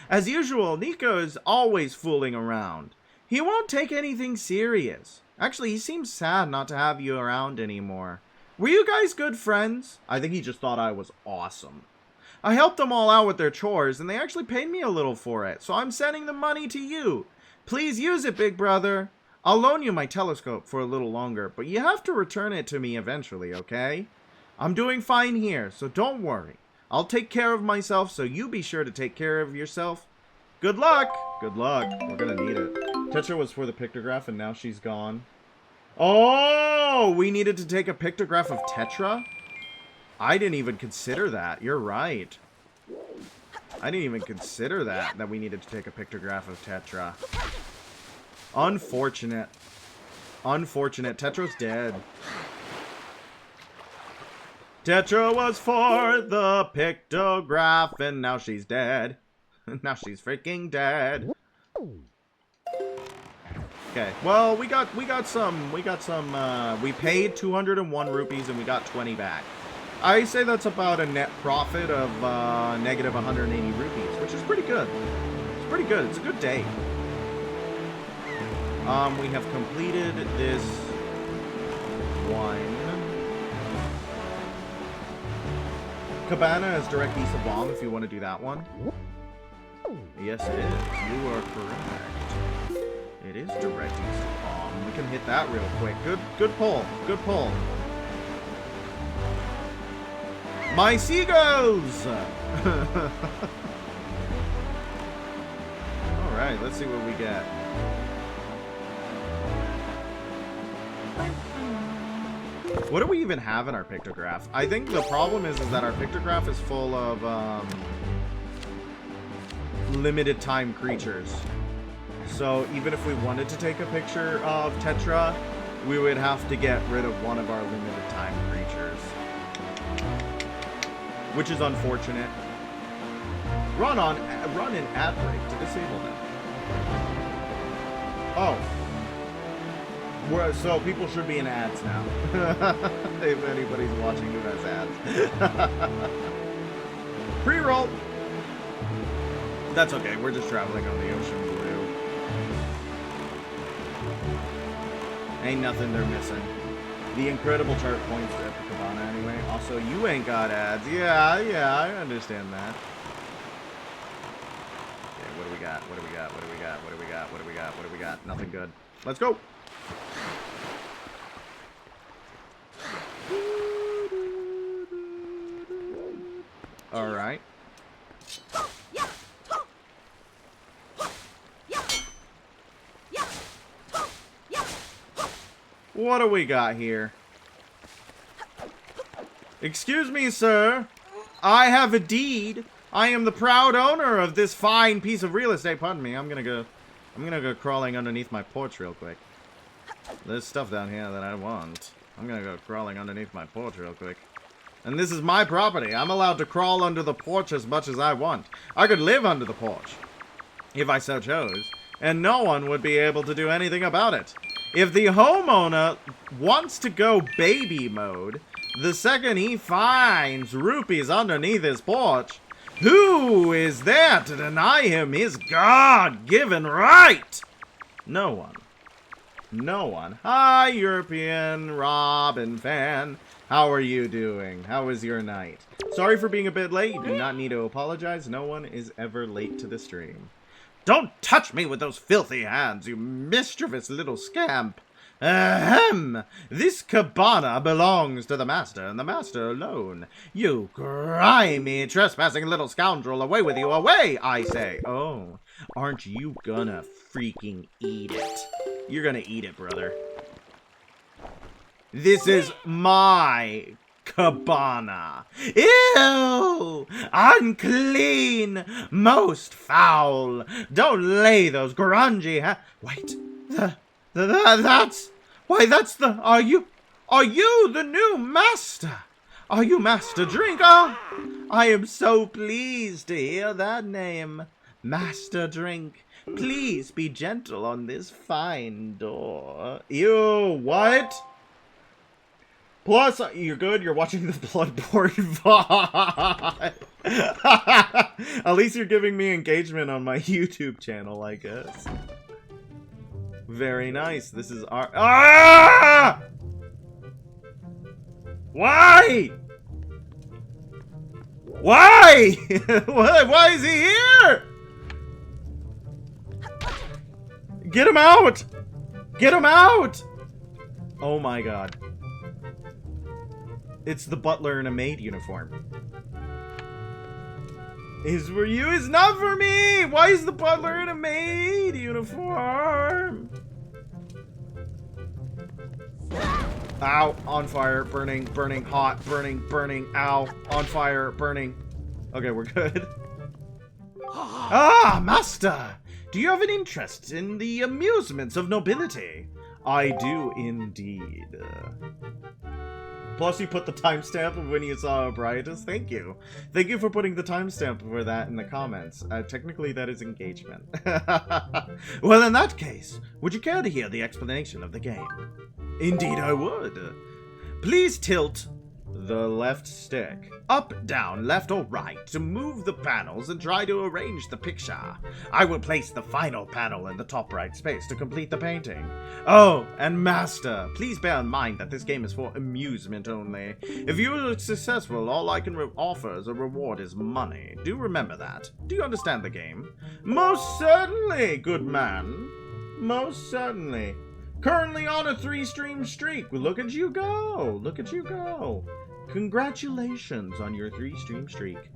As usual, Nico is always fooling around. He won't take anything serious. Actually, he seems sad not to have you around anymore. Were you guys good friends? I think he just thought I was awesome. I helped them all out with their chores, and they actually paid me a little for it, so I'm sending the money to you. Please use it, big brother. I'll loan you my telescope for a little longer, but you have to return it to me eventually, okay? I'm doing fine here, so don't worry. I'll take care of myself, so you be sure to take care of yourself. Good luck! Good luck. We're gonna need it. Tetra was for the pictograph, and now she's gone. Oh! We needed to take a pictograph of Tetra? I didn't even consider that. You're right. I didn't even consider that we needed to take a pictograph of Tetra. Unfortunate. Unfortunate. Tetra's dead. Tetra was for the pictograph, and now she's dead. Now she's freaking dead. Okay, well, we paid 201 rupees and we got 20 back. I say that's about a net profit of negative 180 rupees, which is pretty good. It's pretty good. It's a good day. We have completed this one. Cabana is direct east of Bomb if you want to do that one. Yes, it is. You are correct. It is direct east of Bomb. We can hit that real quick. Good pull. Good pull. My seagulls! Alright, let's see what we get. What do we even have in our pictograph? I think the problem is that our pictograph is full of limited time creatures. So even if we wanted to take a picture of Tetra, we would have to get rid of one of our limited time creatures. Which is unfortunate. Run an ad break to disable them. Oh. So people should be in ads now. If anybody's watching who has ads. Pre-roll. That's okay. We're just traveling on the ocean blue. Ain't nothing they're missing. The incredible chart points at the Cabana anyway. Also, you ain't got ads. Yeah, I understand that. Okay, what do we got? What do we got? What do we got? What do we got? What do we got? What do we got? Nothing good. Let's go. All right. What do we got here? Excuse me, sir. I have a deed. I am the proud owner of this fine piece of real estate. Pardon me. I'm gonna go crawling underneath my porch real quick. There's stuff down here that I want. I'm gonna go crawling underneath my porch real quick. And this is my property. I'm allowed to crawl under the porch as much as I want. I could live under the porch, if I so chose, and no one would be able to do anything about it. If the homeowner wants to go baby mode, the second he finds rupees underneath his porch, who is there to deny him his God-given right? No one. No one. Hi, European Robin fan. How are you doing? How was your night? Sorry for being a bit late. You do not need to apologize. No one is ever late to the stream. Don't touch me with those filthy hands, you mischievous little scamp. Ahem! This cabana belongs to the master, and the master alone. You grimy, trespassing little scoundrel, away with you, away, I say. Oh, aren't you gonna freaking eat it? You're gonna eat it, brother. This is my cabana. Ew! Unclean! Most foul! Don't lay those grungy Wait, that's... Why, that's the... Are you the new master? Are you Master Drinker? I am so pleased to hear that name. Master Drink. Please be gentle on this fine door. Ew, what? Plus, you're good, you're watching the Bloodborne VOD. At least you're giving me engagement on my YouTube channel, I guess. Very nice. This is our... Ah! Why? Why? Why is he here? Get him out! Get him out! Oh my god. It's the butler in a maid uniform. Is for you, is not for me! Why is the butler in a maid uniform? Ow, on fire, burning, burning, hot, burning, burning, ow, on fire, burning. Okay, we're good. Ah, master! Do you have an interest in the amusements of nobility? I do indeed. Plus, you put the timestamp of when you saw Brightus. Thank you. Thank you for putting the timestamp for that in the comments. Technically, that is engagement. Well, in that case, would you care to hear the explanation of the game? Indeed, I would. Please tilt the left stick up, down, left, or right to move the panels and try to arrange the picture. I will place the final panel in the top right space to complete the painting. Oh, and master, please bear in mind that this game is for amusement only. If you are successful, all I can offer as a reward is money. Do remember that. Do you understand the game? Most certainly, good man. Most certainly. Currently on a 3-stream streak. Look at you go. Look at you go. Congratulations on your 3-stream streak.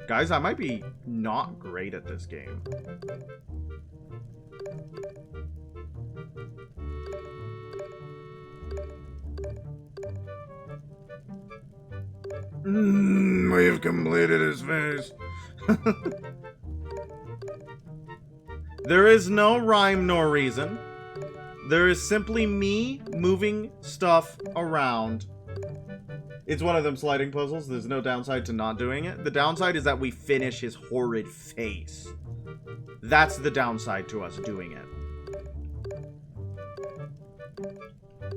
Guys, I might be not great at this game. We've completed his face. There is no rhyme nor reason. There is simply me moving stuff around. It's one of them sliding puzzles. There's no downside to not doing it. The downside is that we finish his horrid face. That's the downside to us doing it.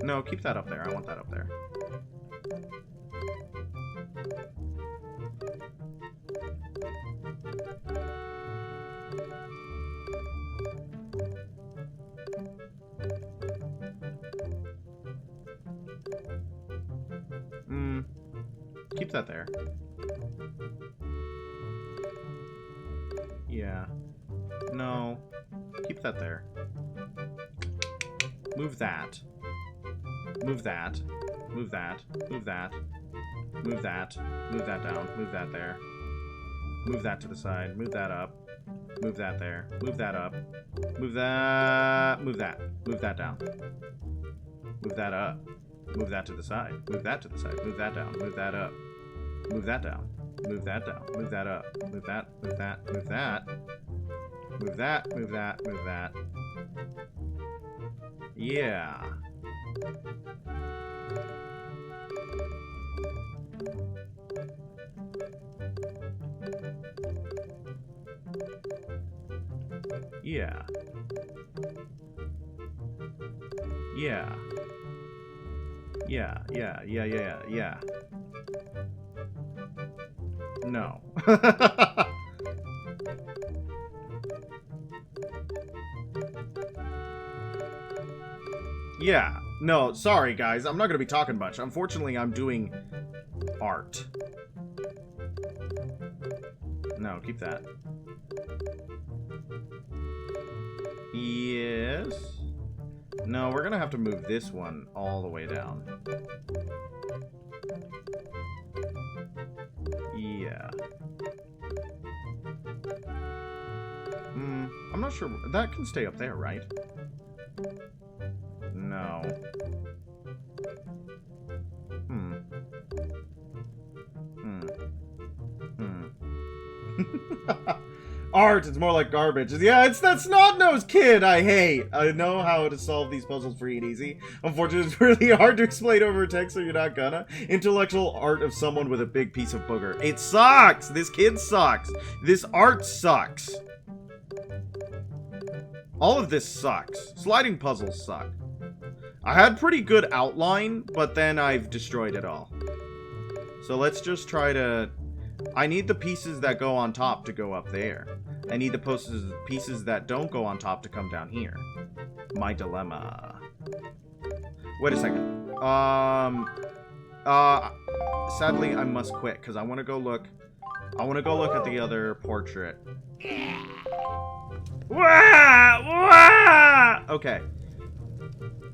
No, keep that up there. I want that up there. Keep that there. Yeah. No. Keep that there. Move that. Move that. Move that. Move that. Move that. Move that down. Move that there. Move that to the side. Move that up. Move that there. Move that up. Move that. Move that. Move that down. Move that up. Move that to the side. Move that to the side. Move that down. Move that up. Move that down. Move that down. Move that up. Move that. Move that. Move that. Move that. Move that. Move that. Yeah. Yeah. Yeah. Yeah, yeah, yeah, yeah, yeah. No. Yeah. No, sorry, guys. I'm not going to be talking much. Unfortunately, I'm doing art. No, keep that. Yes. No, we're going to have to move this one all the way down. Yeah. I'm not sure. That can stay up there, right? No. Art, it's more like garbage. Yeah, it's that snot-nosed kid I hate. I know how to solve these puzzles free and easy. Unfortunately, it's really hard to explain over text, so you're not gonna. Intellectual art of someone with a big piece of booger. It sucks! This kid sucks! This art sucks! All of this sucks. Sliding puzzles suck. I had pretty good outline, but then I've destroyed it all. So let's just try to... I need the pieces that go on top to go up there. I need the pieces that don't go on top to come down here. My dilemma. Wait a second. Sadly, I must quit, because I want to go look... I want to go look at the other portrait. Wah! Wah! Okay.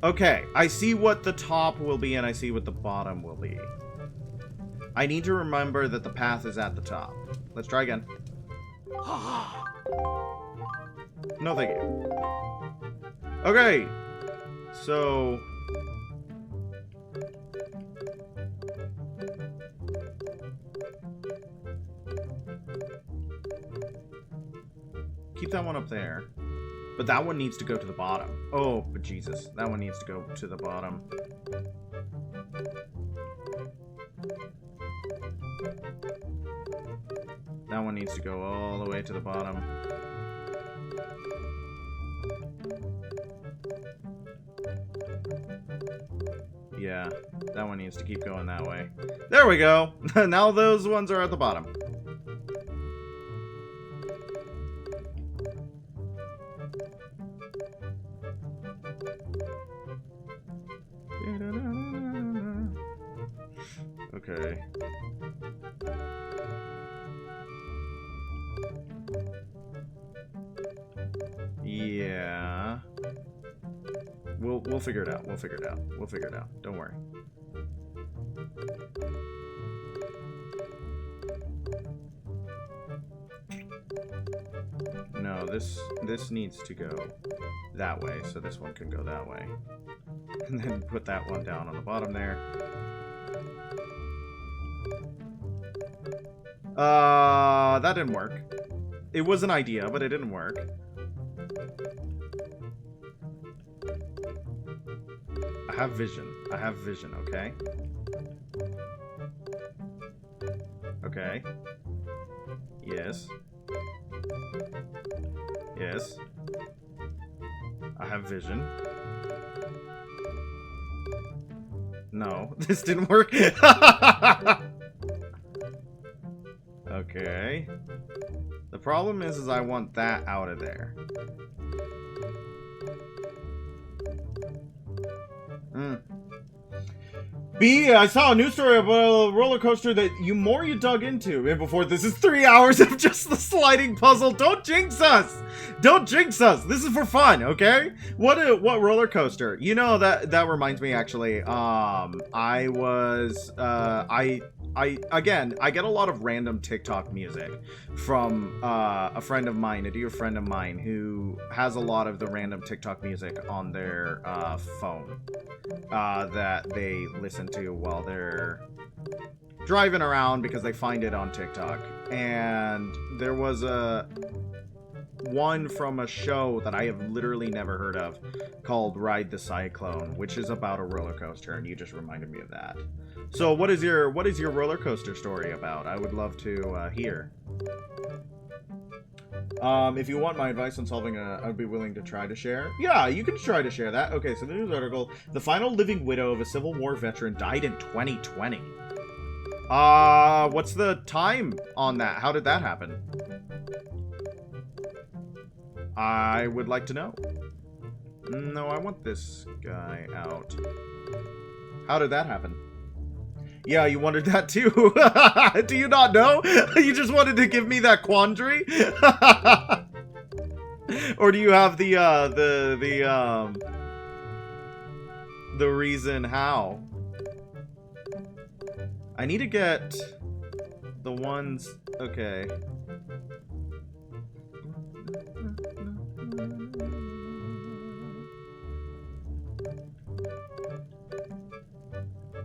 Okay, I see what the top will be, and I see what the bottom will be. I need to remember that the path is at the top. Let's try again. No, thank you. Okay. So... keep that one up there. But that one needs to go to the bottom. Oh, but Jesus. That one needs to go to the bottom. That one needs to go all the way to the bottom. Yeah, that one needs to keep going that way. There we go! Now those ones are at the bottom. Okay. Yeah. We'll figure it out. We'll figure it out. We'll figure it out. Don't worry. No, this needs to go that way, so this one can go that way. And then put that one down on the bottom there. That didn't work. It was an idea, but it didn't work. I have vision. I have vision, okay? Okay. Yes. Yes. I have vision. No, this didn't work. Okay. The problem is I want that out of there. B, I saw a news story about a roller coaster that you dug into. And before this is 3 hours of just the sliding puzzle. Don't jinx us! Don't jinx us! This is for fun, okay? What roller coaster? You know, that reminds me, actually. I I get a lot of random TikTok music from a friend of mine, a dear friend of mine, who has a lot of the random TikTok music on their phone that they listen to while they're driving around because they find it on TikTok. And there was one from a show that I have literally never heard of called Ride the Cyclone, which is about a roller coaster, and you just reminded me of that. So what is your roller coaster story about? I would love to hear. If you want my advice on solving I'd be willing to try to share. Yeah, you can try to share that. Okay, so the news article, the final living widow of a Civil War veteran died in 2020. What's the time on that? How did that happen? I would like to know. No, I want this guy out. How did that happen? Yeah, you wondered that too. Do you not know? You just wanted to give me that quandary? Or do you have the reason how? I need to get the ones... Okay.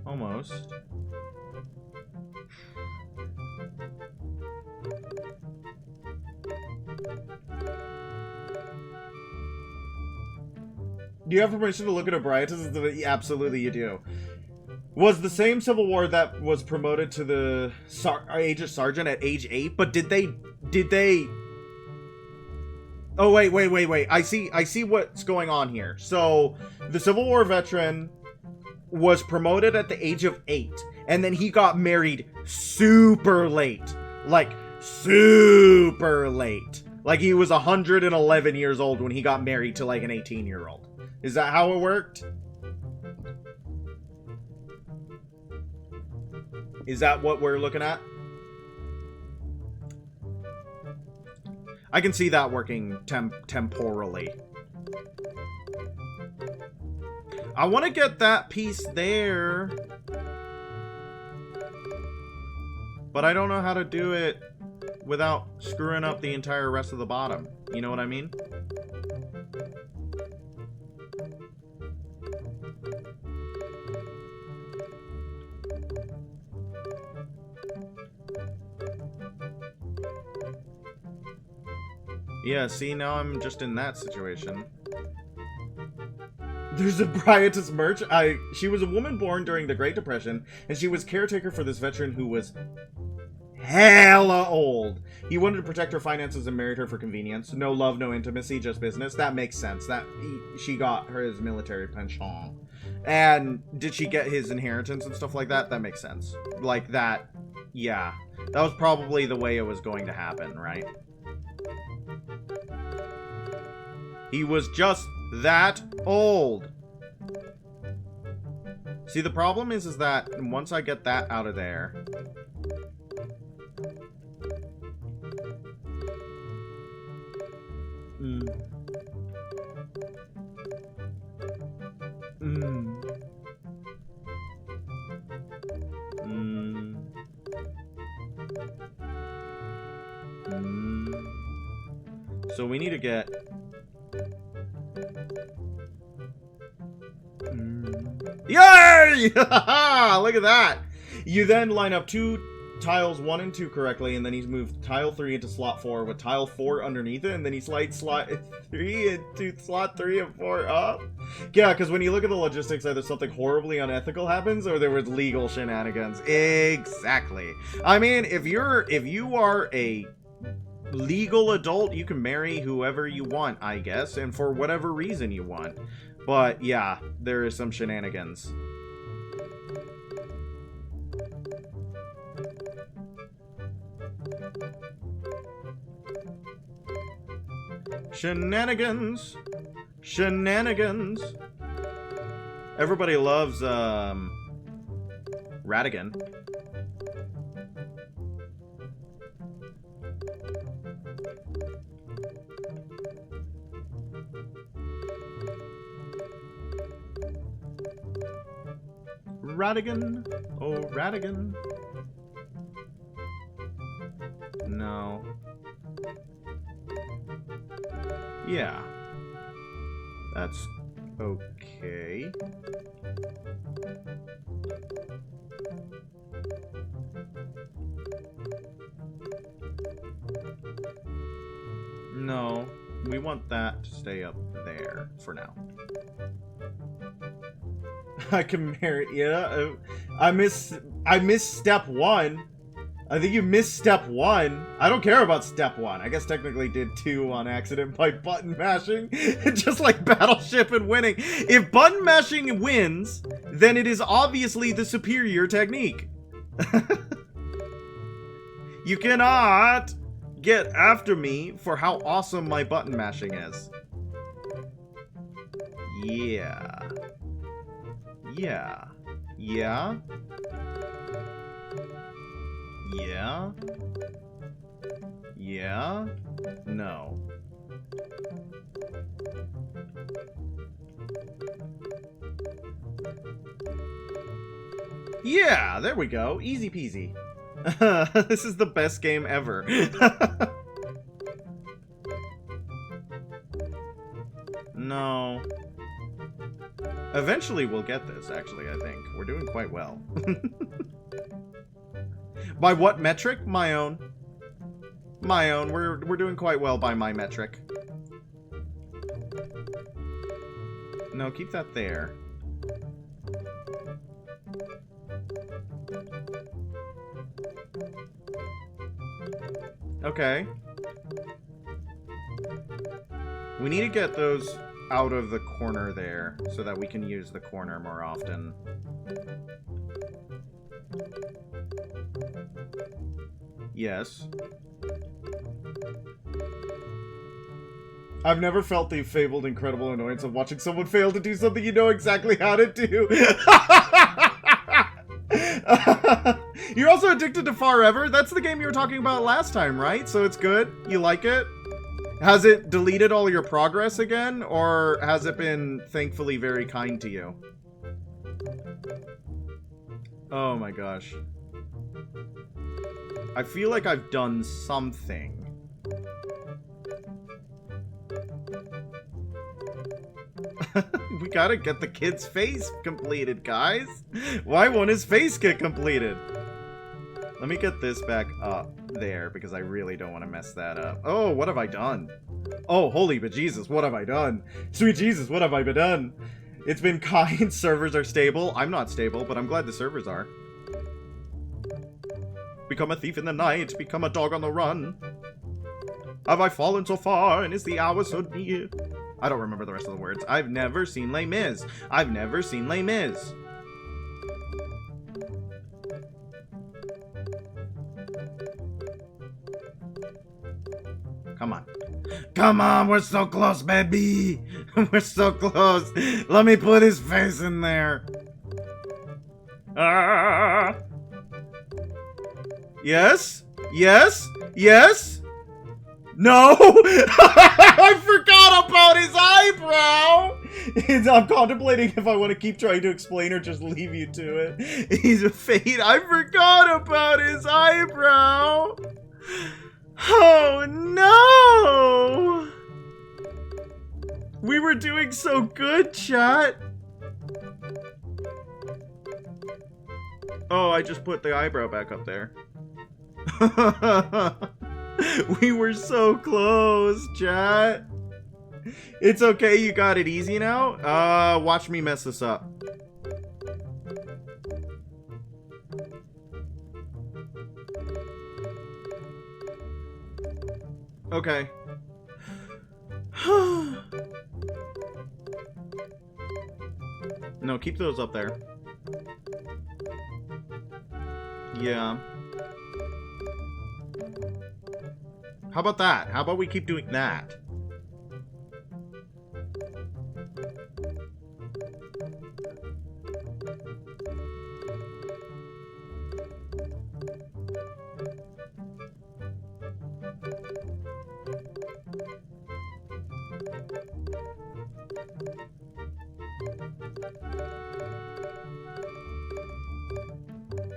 Almost. Do you have permission to look at O'Brien's? Absolutely you do. Was the same Civil War that was promoted to the age of sergeant at age 8, but did they... Oh, wait. I see what's going on here. So, the Civil War veteran was promoted at the age of 8, and then he got married super late. Like, super late. Like, he was 111 years old when he got married to, like, an 18-year-old. Is that how it worked? Is that what we're looking at? I can see that working temporally. I want to get that piece there. But I don't know how to do it without screwing up the entire rest of the bottom. You know what I mean? Yeah, see, now I'm just in that situation. There's a Briatus merch. She was a woman born during the Great Depression, and she was caretaker for this veteran who was hella old. He wanted to protect her finances and married her for convenience. No love, no intimacy, just business. That makes sense. She got his military pension. And did she get his inheritance and stuff like that? That makes sense. Like that, yeah. That was probably the way it was going to happen, right? He was just that old. See, the problem is that once I get that out of there... So we need to get... Yay! Look at that! You then line up two tiles 1 and 2 correctly, and then he's moved tile 3 into slot 4 with tile 4 underneath it, and then he slides slot 3 into slot 3 and 4 up. Yeah, because when you look at the logistics, either something horribly unethical happens or there was legal shenanigans. Exactly. I mean, if you are a legal adult, you can marry whoever you want, I guess, and for whatever reason you want. But yeah, there is some shenanigans. Shenanigans. Shenanigans. Everybody loves, Radigan. Radigan. Oh, Radigan. No. Yeah. That's okay. No, we want that to stay up there for now. I can marry. Yeah, I missed step 1. I think you missed step 1. I don't care about step 1. I guess technically did 2 on accident by button mashing. Just like Battleship and winning. If button mashing wins, then it is obviously the superior technique. You cannot get after me for how awesome my button mashing is. Yeah. Yeah. Yeah. Yeah. Yeah. No. Yeah, there we go. Easy peasy. This is the best game ever. No. Eventually we'll get this, actually, I think. We're doing quite well. By what metric? My own. My own. We're doing quite well by my metric. No, keep that there. Okay. We need to get those out of the corner there so that we can use the corner more often. Yes. I've never felt the fabled incredible annoyance of watching someone fail to do something you know exactly how to do. You're also addicted to Forever? That's the game you were talking about last time, right? So it's good? You like it? Has it deleted all your progress again? Or has it been thankfully very kind to you? Oh my gosh. I feel like I've done something. We gotta get the kid's face completed, guys. Why won't his face get completed? Let me get this back up there, because I really don't want to mess that up. Oh, what have I done? Oh, holy bejesus, what have I done? Sweet Jesus, what have I done? It's been kind. Servers are stable. I'm not stable, but I'm glad the servers are. Become a thief in the night, become a dog on the run. Have I fallen so far, and is the hour so near? I don't remember the rest of the words. I've never seen Les Mis. I've never seen Les Mis. Come on. Come on, we're so close, baby. We're so close. Let me put his face in there. Ah. Yes? Yes? Yes? No! I forgot about his eyebrow! I'm contemplating if I want to keep trying to explain or just leave you to it. He's a fade. I forgot about his eyebrow! Oh no! We were doing so good, chat! Oh, I just put the eyebrow back up there. We were so close, chat. It's okay, you got it easy now? Watch me mess this up. Okay. No, keep those up there. Yeah. How about that? How about we keep doing that?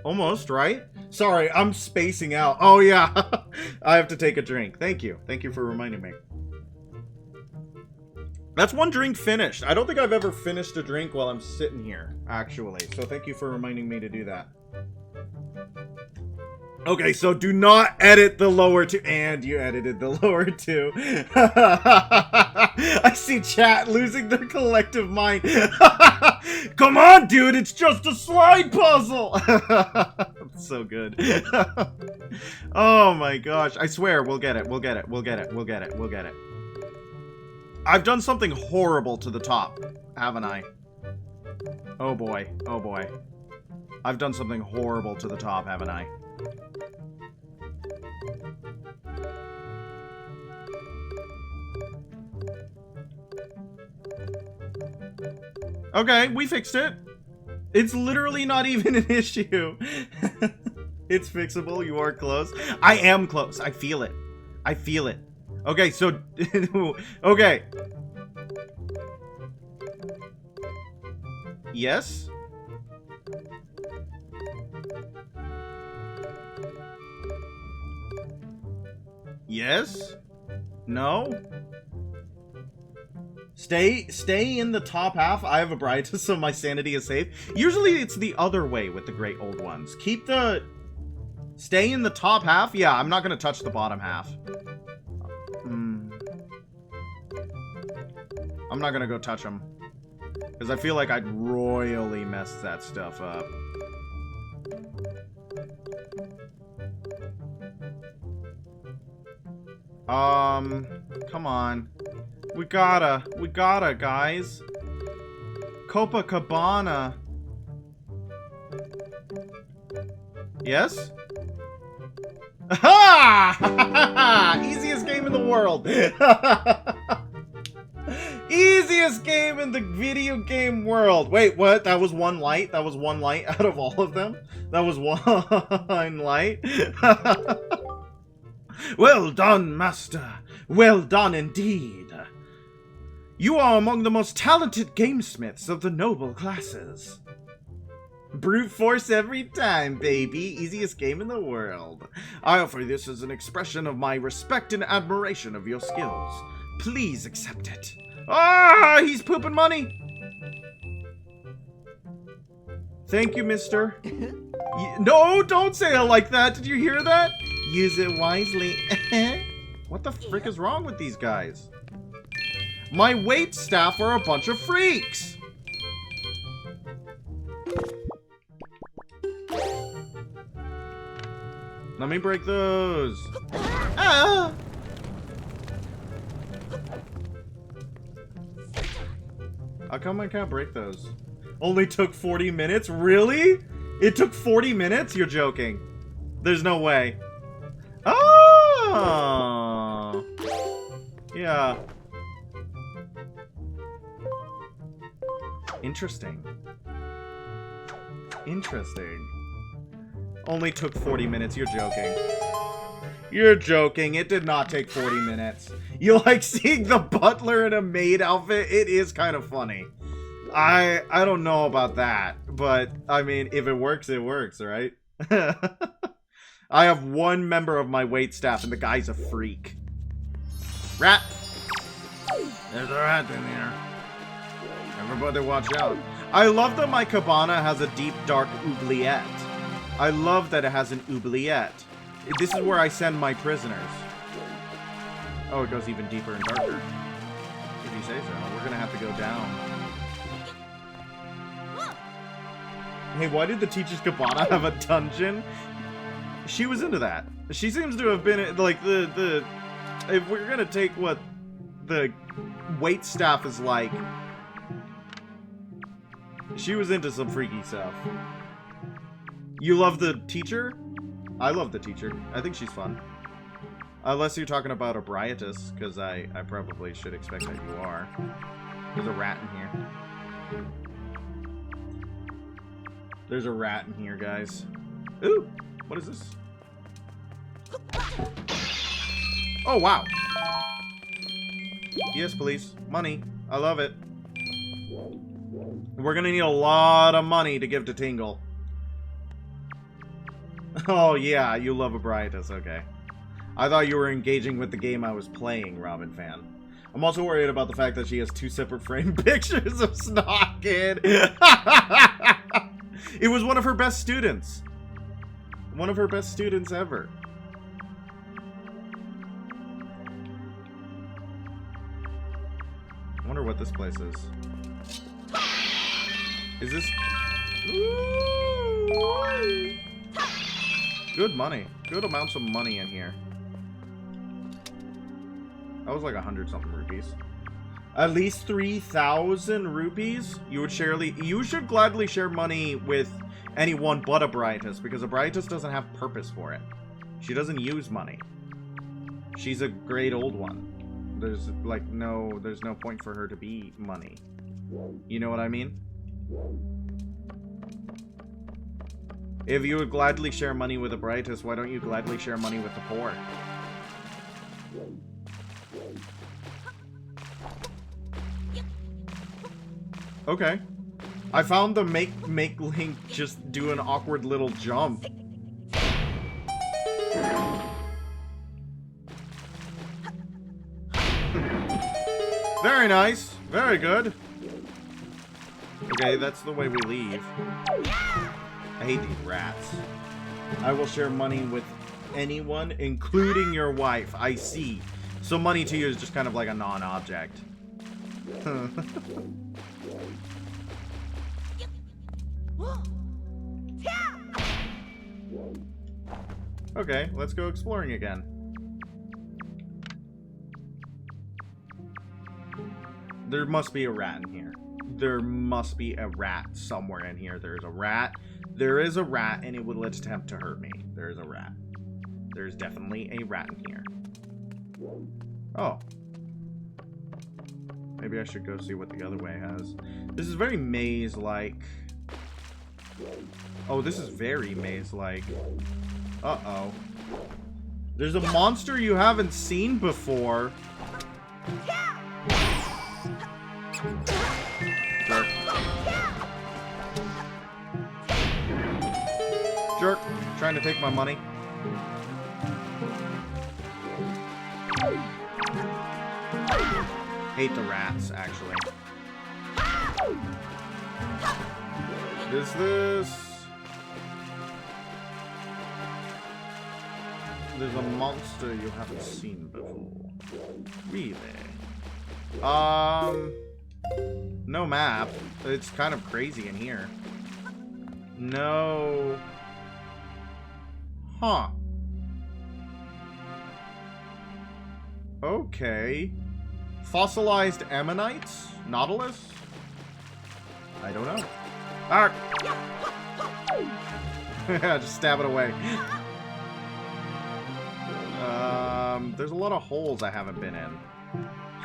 Almost, right? Sorry, I'm spacing out. Oh, yeah. I have to take a drink. Thank you. Thank you for reminding me. That's one drink finished. I don't think I've ever finished a drink while I'm sitting here, actually. So thank you for reminding me to do that. Okay, so do not edit the lower two. And you edited the lower two. I see chat losing their collective mind. Come on, dude, it's just a slide puzzle. That's so good. Oh my gosh. I swear, we'll get it. We'll get it. We'll get it. We'll get it. We'll get it. I've done something horrible to the top, haven't I? Oh boy. Oh boy. I've done something horrible to the top, haven't I? Okay, we fixed it. It's literally not even an issue. It's fixable. You are close. I am close. I feel it. I feel it. Okay, so... okay. Yes? Yes? No? Stay in the top half. I have a Brightus, so my sanity is safe. Usually it's the other way with the great old ones. Keep the... Stay in the top half? Yeah, I'm not going to touch the bottom half. I'm not going to go touch them. Because I feel like I'd royally mess that stuff up. Come on. We gotta, guys. Copacabana. Yes? Ha! Easiest game in the world. Easiest game in the video game world. Wait, what? That was one light? That was one light out of all of them? That was one light? Well done, master. Well done indeed. You are among the most talented gamesmiths of the noble classes. Brute force every time, baby. Easiest game in the world. I offer this as an expression of my respect and admiration of your skills. Please accept it. Ah, he's pooping money. Thank you, mister. No, don't say it like that. Did you hear that? Use it wisely. What the frick is wrong with these guys? My wait staff are a bunch of freaks. Let me break those. Ah! How come I can't break those? Only took 40 minutes? Really? It took 40 minutes? You're joking. There's no way. Oh! Yeah. Interesting. Interesting. Only took 40 minutes. You're joking. You're joking. It did not take 40 minutes. You like seeing the butler in a maid outfit? It is kind of funny. I don't know about that, but I mean, if it works, it works, right? I have one member of my wait staff, and the guy's a freak. Rat! There's a rat in here. Everybody watch out. I love that my cabana has a deep, dark oubliette. I love that it has an oubliette. This is where I send my prisoners. Oh, it goes even deeper and darker. If you say so. We're gonna have to go down. Hey, why did the teacher's cabana have a dungeon? She was into that. She seems to have been, like, if we're gonna take what the wait staff is like, she was into some freaky stuff. You love the teacher? I love the teacher. I think she's fun. Unless you're talking about a Brightus, because I probably should expect that you are. There's a rat in here. There's a rat in here, guys. Ooh! What is this? Oh, wow! Yes, please. Money. I love it. We're gonna need a lot of money to give to Tingle. Oh, yeah, you love a Briatus, okay. I thought you were engaging with the game I was playing, Robin fan. I'm also worried about the fact that she has 2 separate frame pictures of Snockid. It was one of her best students. One of her best students ever. I wonder what this place is. Is this... Ooh. Good money. Good amounts of money in here. That was like 100-something rupees. At least 3,000 rupees? You should gladly share money with anyone but a Briatus, because a Briatus doesn't have purpose for it. She doesn't use money. She's a great old one. There's like there's no point for her to be money. You know what I mean? If you would gladly share money with a Briatus, why don't you gladly share money with the poor? Okay. I found the make Link just do an awkward little jump. Very nice. Very good. Okay, that's the way we leave. I hate these rats. I will share money with anyone, including your wife. I see. So money to you is just kind of like a non-object. Okay, let's go exploring again. There must be a rat in here. There must be a rat somewhere in here. There's a rat. There is a rat, and it will attempt to hurt me. There is a rat. There's definitely a rat in here. Oh. Maybe I should go see what the other way has. This is very maze-like. Oh, this is very maze-like. Uh-oh. There's a monster you haven't seen before. Jerk. Jerk. Trying to take my money. Hate the rats, actually. Is this... There's a monster you haven't seen before. Really? No map. It's kind of crazy in here. No. Huh. Okay. Fossilized ammonites? Nautilus? I don't know. Arr! Just stab it away. There's a lot of holes I haven't been in.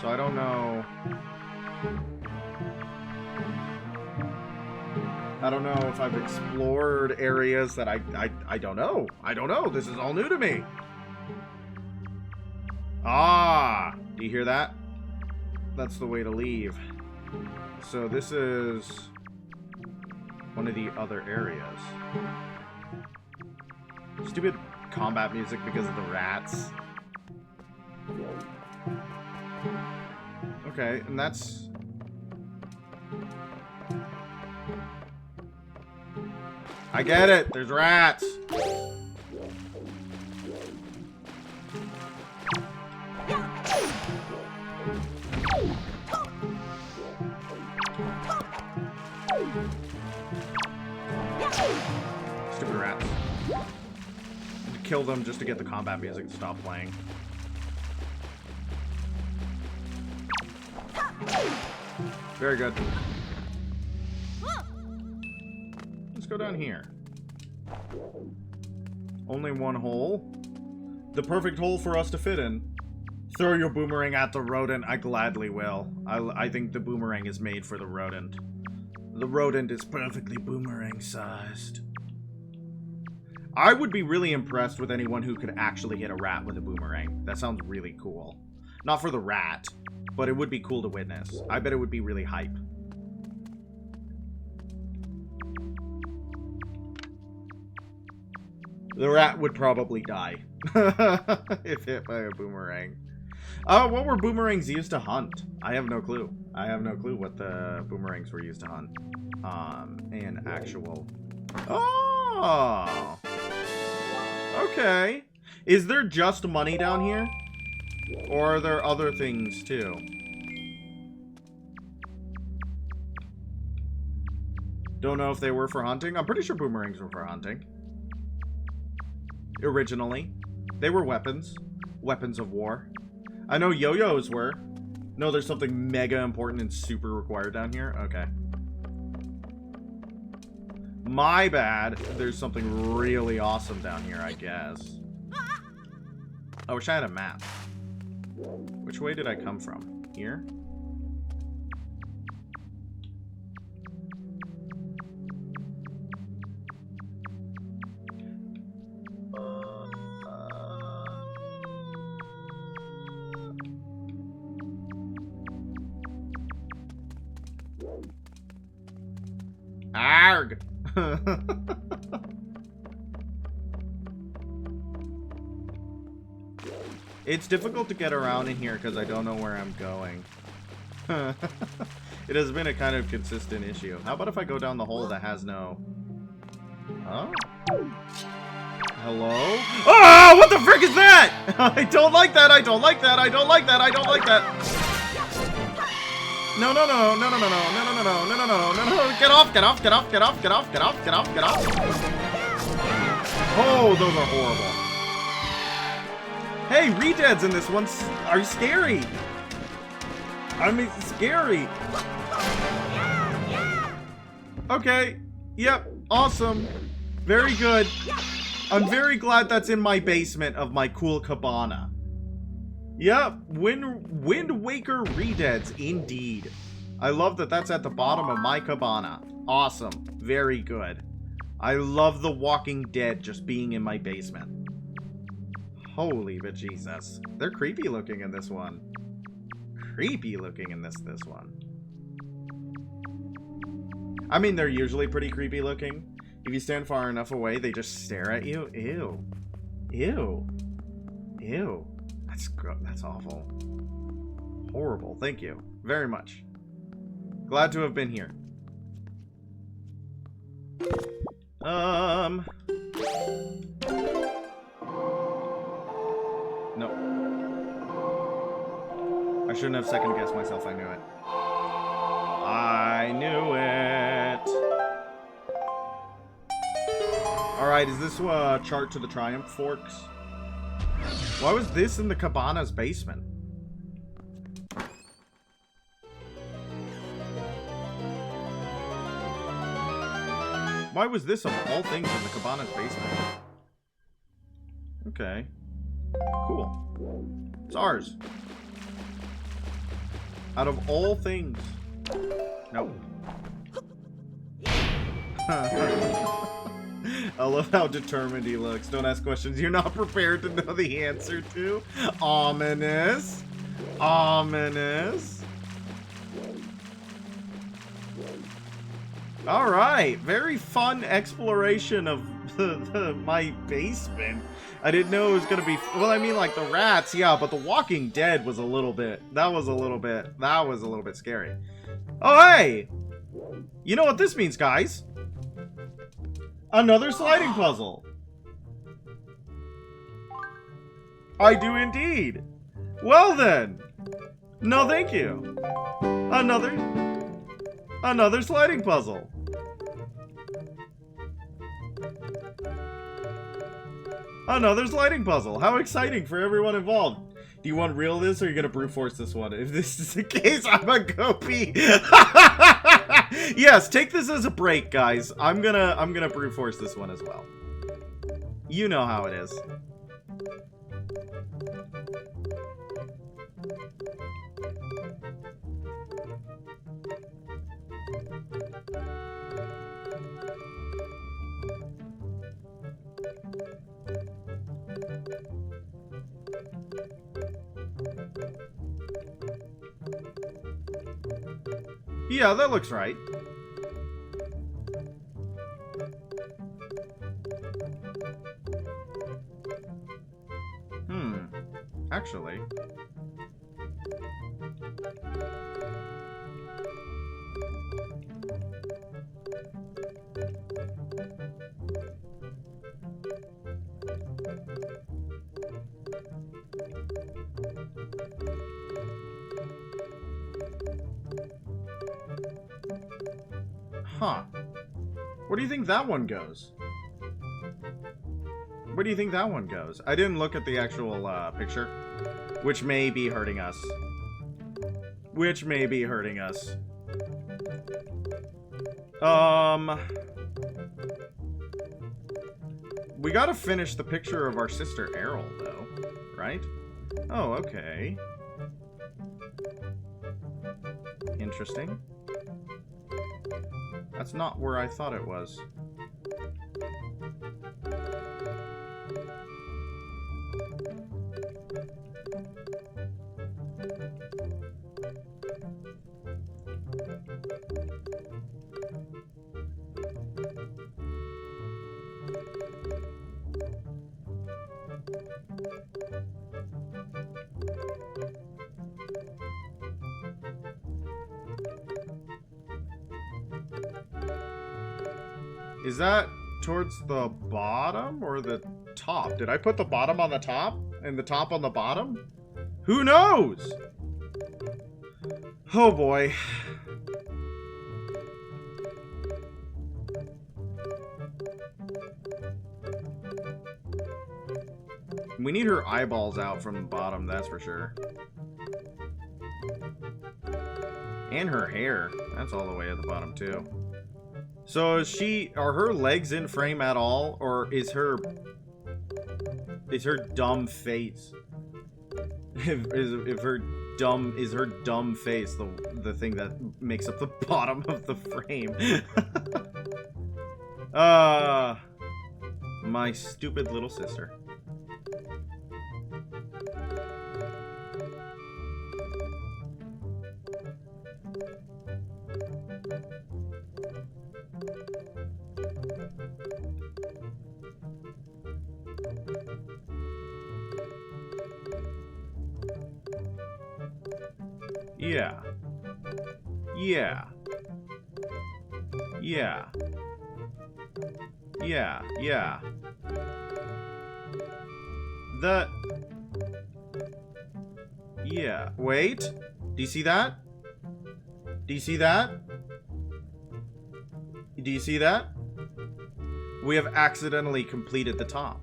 So I don't know. I don't know if I've explored areas that I don't know. I don't know. This is all new to me. Ah! Do you hear that? That's the way to leave. So this is one of the other areas. Stupid combat music because of the rats. Okay, and that's... I get it! There's rats! Stupid rats. Kill them just to get the combat music to stop playing. Very good. Let's go down here. Only one hole. The perfect hole for us to fit in. Throw your boomerang at the rodent. I gladly will. I think the boomerang is made for the rodent. The rodent is perfectly boomerang-sized. I would be really impressed with anyone who could actually hit a rat with a boomerang. That sounds really cool. Not for the rat, but it would be cool to witness. I bet it would be really hype. The rat would probably die if hit by a boomerang. Oh, what were boomerangs used to hunt? I have no clue. I have no clue what the boomerangs were used to hunt. An actual... Oh! Okay. Is there just money down here? Or are there other things too? Don't know if they were for hunting. I'm pretty sure boomerangs were for hunting. Originally. They were weapons. Weapons of war. I know yo-yos were. No, there's something mega important and super required down here? Okay. My bad. There's something really awesome down here, I guess. I wish I had a map. Which way did I come from? Here? Arg! It's difficult to get around in here because I don't know where I'm going. It has been a kind of consistent issue. How about if I go down the hole that has no... Oh? Hello? Oh, what the frick is that? I don't like that, I don't like that, I don't like that, I don't like that. No, no, no, no, no, no, no, no, no, no, no, no, no, no, no, get off, get off, get off, get off, get off, get off, get off, get off. Oh, those are horrible. Hey, redeads in this one are scary. I mean, scary. Okay. Yep. Awesome. Very good. I'm very glad that's in my basement of my cool cabana. Yep. Wind Waker redeads, indeed. I love that that's at the bottom of my cabana. Awesome. Very good. I love The Walking Dead just being in my basement. Holy bejesus. They're creepy looking in this one. Creepy looking in this one. I mean, they're usually pretty creepy looking. If you stand far enough away, they just stare at you. Ew. Ew. Ew. That's awful. Horrible. Thank you very much. Glad to have been here. No. I shouldn't have second guessed myself. I knew it. I knew it. Alright, is this a chart to the Triumph Forks? Why was this in the cabana's basement? Why was this of all things in the cabana's basement? Okay. Cool. It's ours. Out of all things. Nope. I love how determined he looks. Don't ask questions you're not prepared to know the answer to. Ominous. Ominous. Alright. Very fun exploration of my basement. I didn't know it was gonna be... Well, I mean, like, the rats, yeah, but The Walking Dead was a little bit... That was a little bit scary. Oh, hey! You know what this means, guys? Another sliding puzzle. I do indeed. Well, then. No, thank you. Another sliding puzzle. Another sliding puzzle. How exciting for everyone involved. Do you want real this, or are you gonna brute force this one? If this is the case, I'm a go pee. Yes, take this as a break, guys. I'm gonna brute force this one as well. You know how it is. Yeah, that looks right. actually. Huh. Where do you think that one goes? Where do you think that one goes? I didn't look at the actual picture, which may be hurting us. Which may be hurting us. We gotta finish the picture of our sister Errol, though, right? Oh, okay. Interesting. That's not where I thought it was. Is that towards the bottom or the top? Did I put the bottom on the top and the top on the bottom? Who knows? Oh boy. We need her eyeballs out from the bottom, that's for sure. And her hair. That's all the way at the bottom too. So are her legs in frame at all, or is her dumb face is her dumb face the thing that makes up the bottom of the frame? My stupid little sister. Yeah. Yeah. Yeah. Yeah. Yeah. Yeah. Wait. Do you see that? Do you see that? Do you see that? We have accidentally completed the top.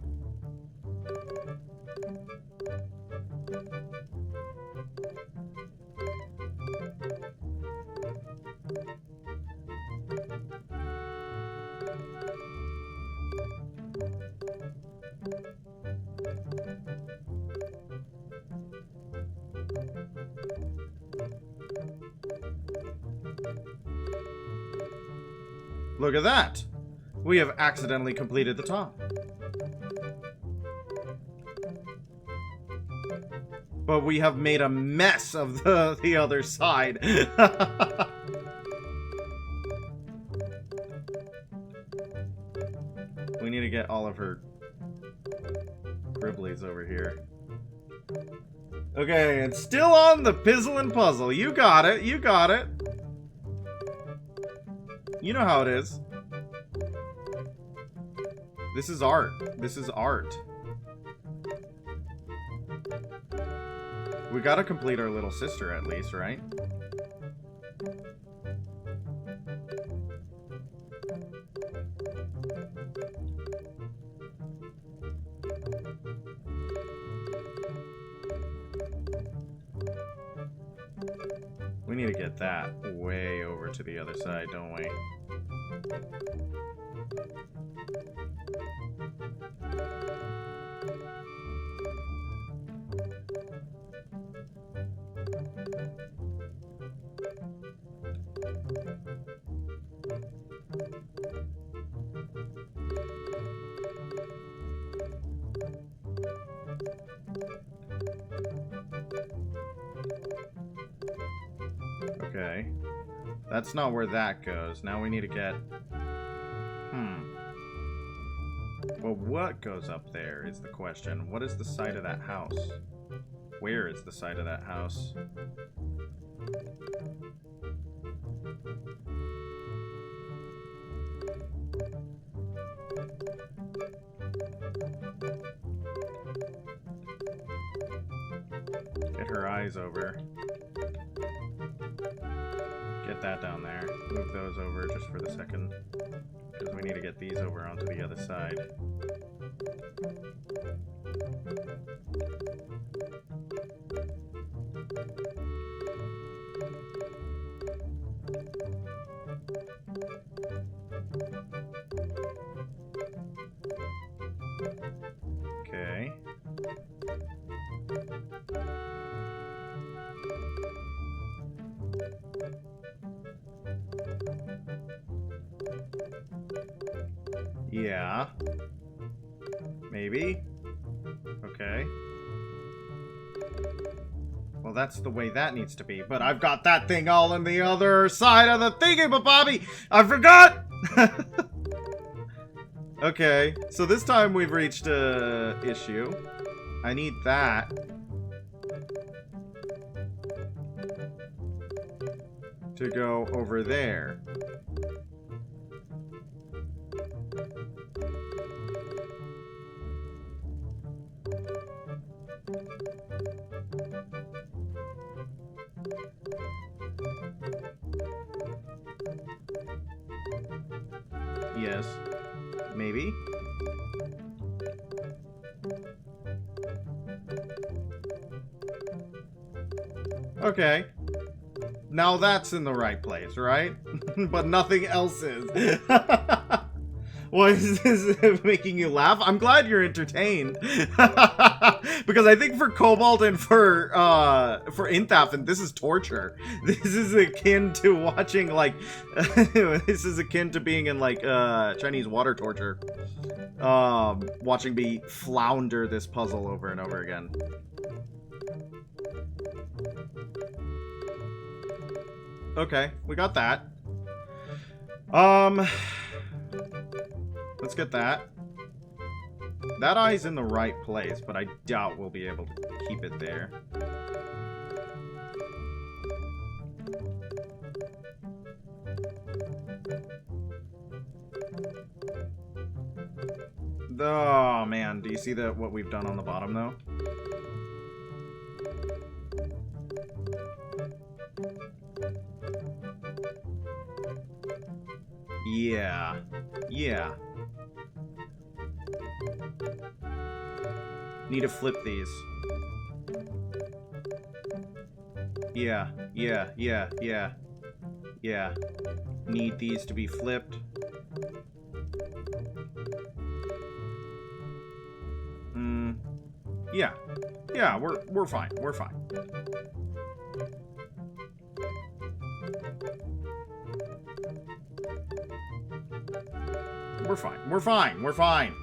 Look at that! We have accidentally completed the top. But we have made a mess of the other side. We need to get all of her gribblies over here. Okay, and still on the pizzle and puzzle. You got it, you got it. You know how it is. This is art. This is art. We gotta complete our little sister at least, right? We need to get that way over to the other side, don't we? Okay. That's not where that goes. Now we need to get... Well, what goes up there is the question. What is the side of that house? Where is the side of that house? Get her eyes over. Get that down there. Move those over just for the second. Because we need to get these over onto the other side. Okay. Yeah. Maybe. Okay. Well, that's the way that needs to be. But I've got that thing all on the other side of the thingy, but Bobby, I forgot! Okay, so this time we've reached a issue. I need that. To go over there. Yes. Maybe. Okay. Now that's in the right place, right? But nothing else is. What is this making you laugh? I'm glad you're entertained. Because I think for Cobalt and for Inthafen, this is torture. This is akin to watching, like, this is akin to being in, like, Chinese water torture. Watching me flounder this puzzle over and over again. Okay, we got that. Let's get that. That eye's in the right place, but I doubt we'll be able to keep it there. Oh, man. Do you see what we've done on the bottom, though? Yeah. Yeah. Need to flip these. Yeah. Yeah. Yeah. Yeah. Yeah. Need these to be flipped. Yeah. Yeah, we're fine. We're fine. We're fine. We're fine. We're fine.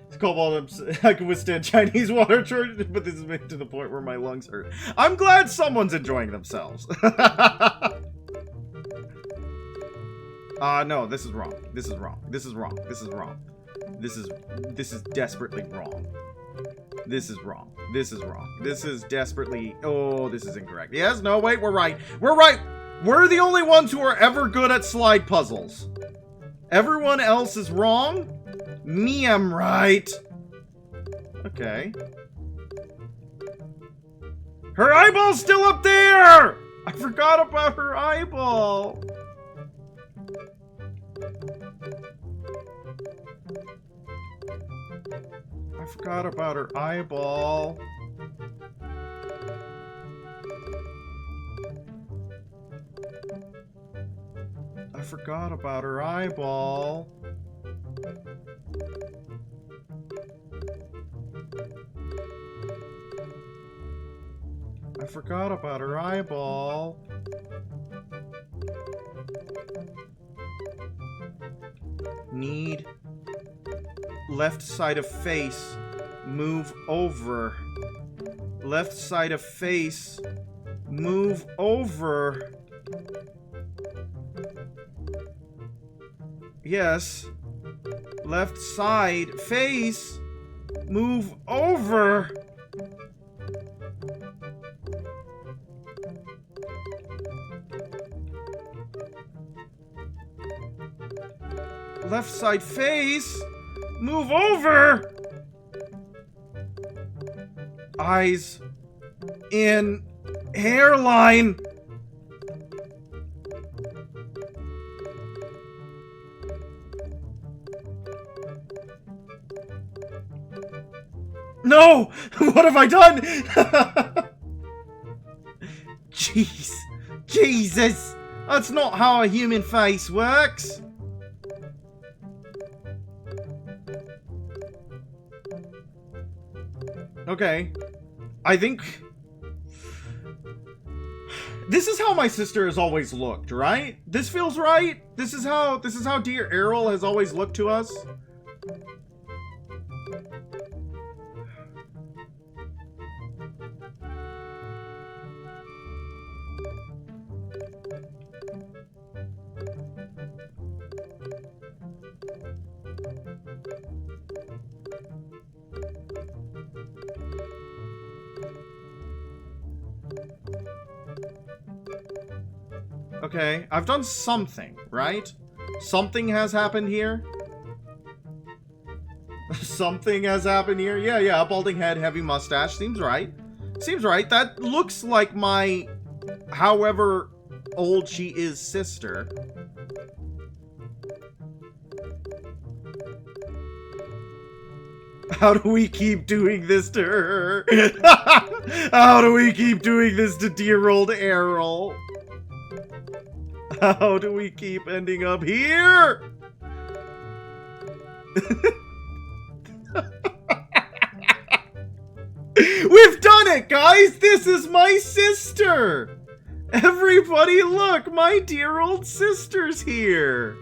It's Cobalt. I can withstand Chinese water torture, but this is made to the point where my lungs hurt. I'm glad someone's enjoying themselves. No, this is wrong. This is wrong. This is wrong. This is wrong. This is desperately wrong. This is wrong. This is wrong. This is desperately... Oh, this is incorrect. Yes, no, wait, we're right. We're right! We're the only ones who are ever good at slide puzzles. Everyone else is wrong? Me, I'm right. Okay. Her eyeball's still up there! I forgot about her eyeball. I forgot about her eyeball. I forgot about her eyeball. I forgot about her eyeball. Need left side of face, move over. Left side of face, move over. Yes. Left side face, move over. Left side face. Move over. Eyes. In. Hairline. No! What have I done? Jeez. Jesus! That's not how a human face works. Okay. I think... This is how my sister has always looked, right? This feels right? This is how dear Errol has always looked to us? Okay, I've done something, right? Something has happened here. Something has happened here. Yeah, balding head, heavy mustache. Seems right. Seems right. That looks like my, however old she is, sister. How do we keep doing this to her? How do we keep doing this to dear old Errol? How do we keep ending up here? We've done it, guys! This is my sister! Everybody look, my dear old sister's here!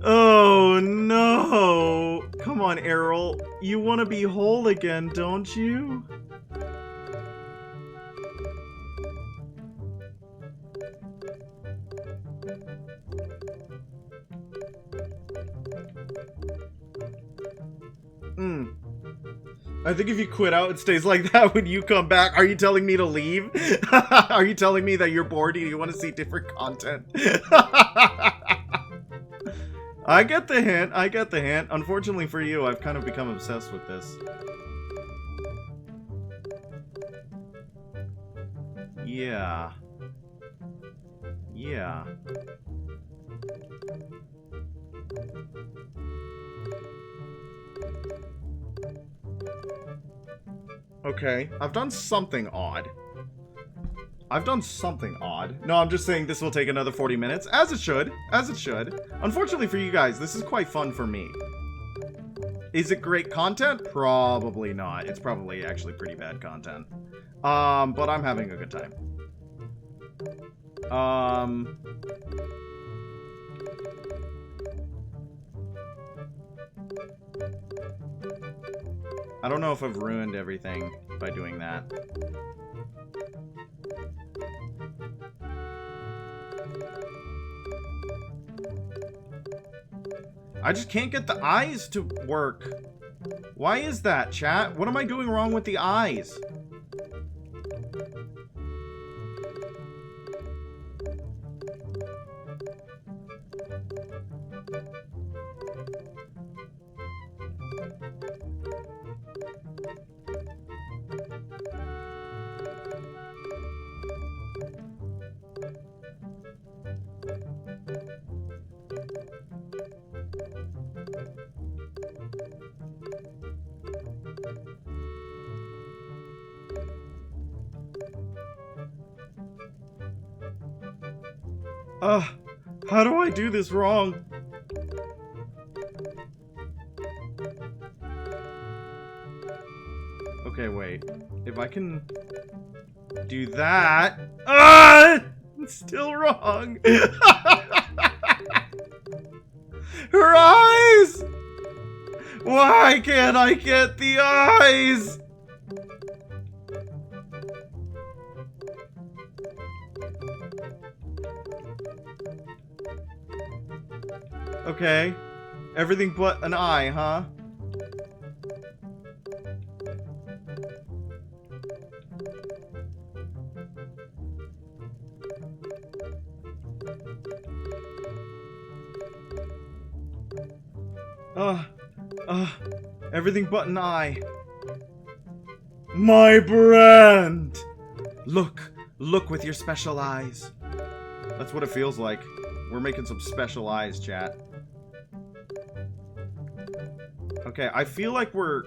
Oh no! Come on, Errol. You want to be whole again, don't you? I think if you quit out, it stays like that when you come back. Are you telling me to leave? Are you telling me that you're bored and you want to see different content? I get the hint. I get the hint. Unfortunately for you, I've kind of become obsessed with this. Yeah. Yeah. Okay, I've done something odd. I've done something odd. No, I'm just saying this will take another 40 minutes. As it should. As it should. Unfortunately for you guys, this is quite fun for me. Is it great content? Probably not. It's probably actually pretty bad content. But I'm having a good time. I don't know if I've ruined everything by doing that. I just can't get the eyes to work. Why is that, chat? What am I doing wrong with the eyes? How do I do this wrong? Okay, wait. If I can do that... Ah! It's still wrong. Her eyes! Why can't I get the eyes? Okay. Everything but an eye, huh? Everything but an eye. My brand! Look with your special eyes. That's what it feels like. We're making some special eyes, chat. Okay, I feel like we're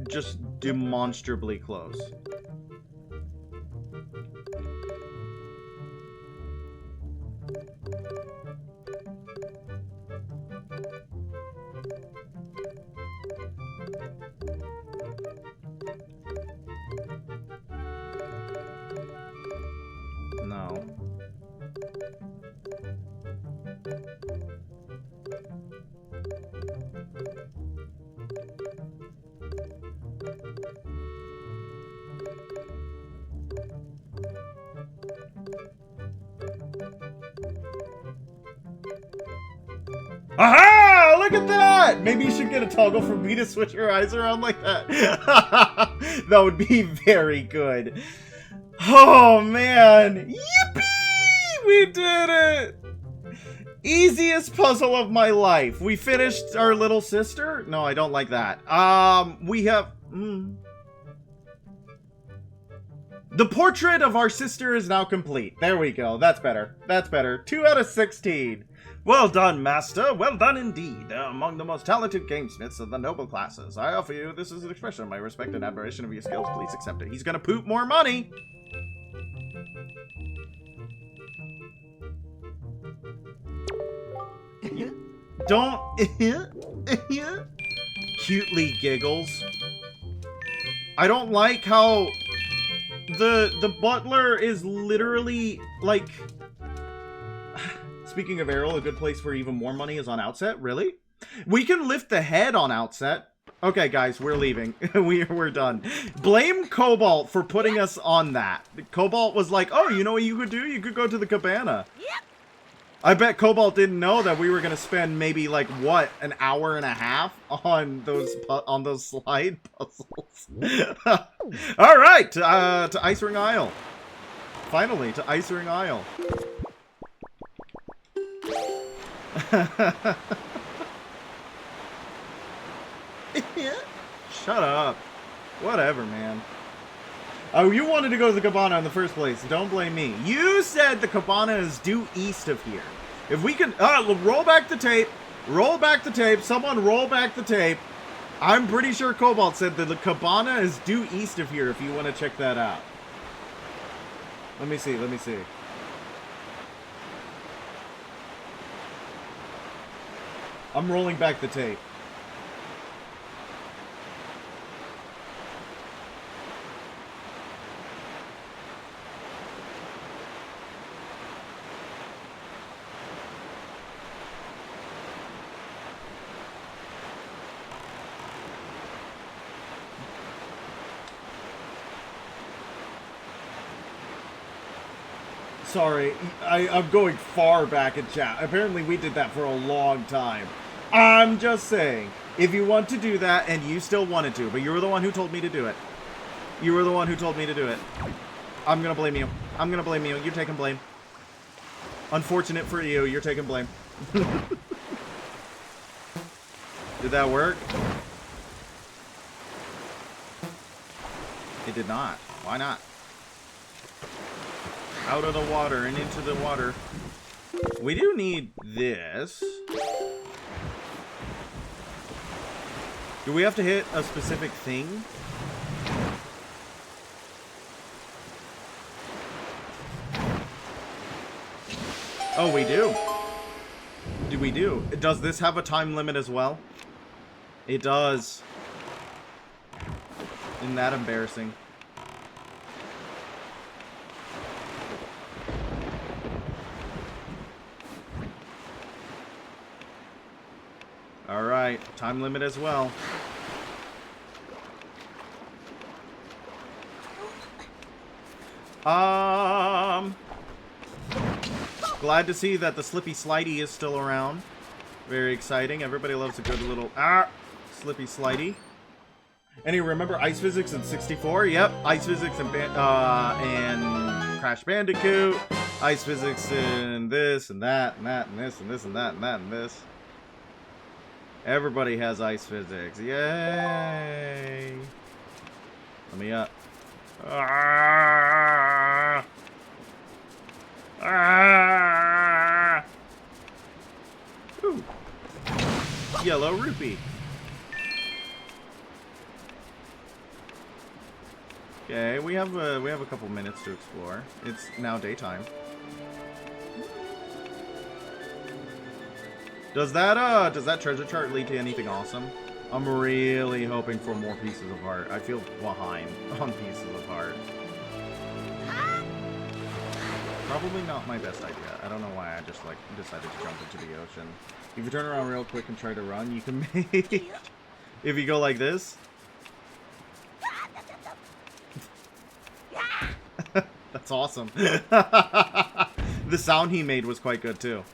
just demonstrably close. No. Aha! Look at that! Maybe you should get a toggle for me to switch her eyes around like that. That would be very good. Oh, man. Yippee! We did it! Easiest puzzle of my life. We finished our little sister? No, I don't like that. We have... The portrait of our sister is now complete. There we go. That's better. That's better. 2 out of 16. Well done, master. Well done indeed. Among the most talented gamesmiths of the noble classes, I offer you this as an expression of my respect and admiration of your skills. Please accept it. He's gonna poop more money. Don't... Cutely giggles. I don't like how the butler is literally like... Speaking of Errol, a good place for even more money is on Outset. Really? We can lift the head on Outset. Okay, guys, we're leaving. We're done. Blame Cobalt for putting us on that. Cobalt was like, oh, you know what you could do? You could go to the cabana. Yep. I bet Cobalt didn't know that we were going to spend maybe, like, what, an hour and a half on those slide puzzles. All right, to Ice Ring Isle. Finally, to Ice Ring Isle. Shut up. Whatever, man. Oh, you wanted to go to the cabana in the first place. Don't blame me. You said the cabana is due east of here. If we can... roll back the tape. Roll back the tape. Someone roll back the tape. I'm pretty sure Cobalt said that the cabana is due east of here if you want to check that out. Let me see. Let me see. I'm rolling back the tape. Sorry, I'm going far back in chat. Apparently we did that for a long time. I'm just saying, if you want to do that and you still wanted to, but you were the one who told me to do it. You were the one who told me to do it. I'm gonna blame you. I'm gonna blame you. You're taking blame. Unfortunate for you, you're taking blame. Did that work? It did not. Why not? Out of the water and into the water. We do need this. Do we have to hit a specific thing? Oh, we do. Do we do? Does this have a time limit as well? It does. Isn't that embarrassing? Alright, time limit as well. Glad to see that the Slippy Slidey is still around. Very exciting. Everybody loves a good little Slippy Slidey. And you remember Ice Physics in 64? Yep, Ice Physics and Crash Bandicoot. Ice Physics in this and that and that and this and this and that and that and this. Everybody has ice physics. Yay! Let me up. Ah! Ah! Ooh. Yellow rupee. Okay, we have a couple minutes to explore. It's now daytime. Does that treasure chart lead to anything awesome? I'm really hoping for more pieces of heart. I feel behind on pieces of heart. Probably not my best idea. I don't know why I just like decided to jump into the ocean. If you turn around real quick and try to run, you can make if you go like this. That's awesome. The sound he made was quite good too.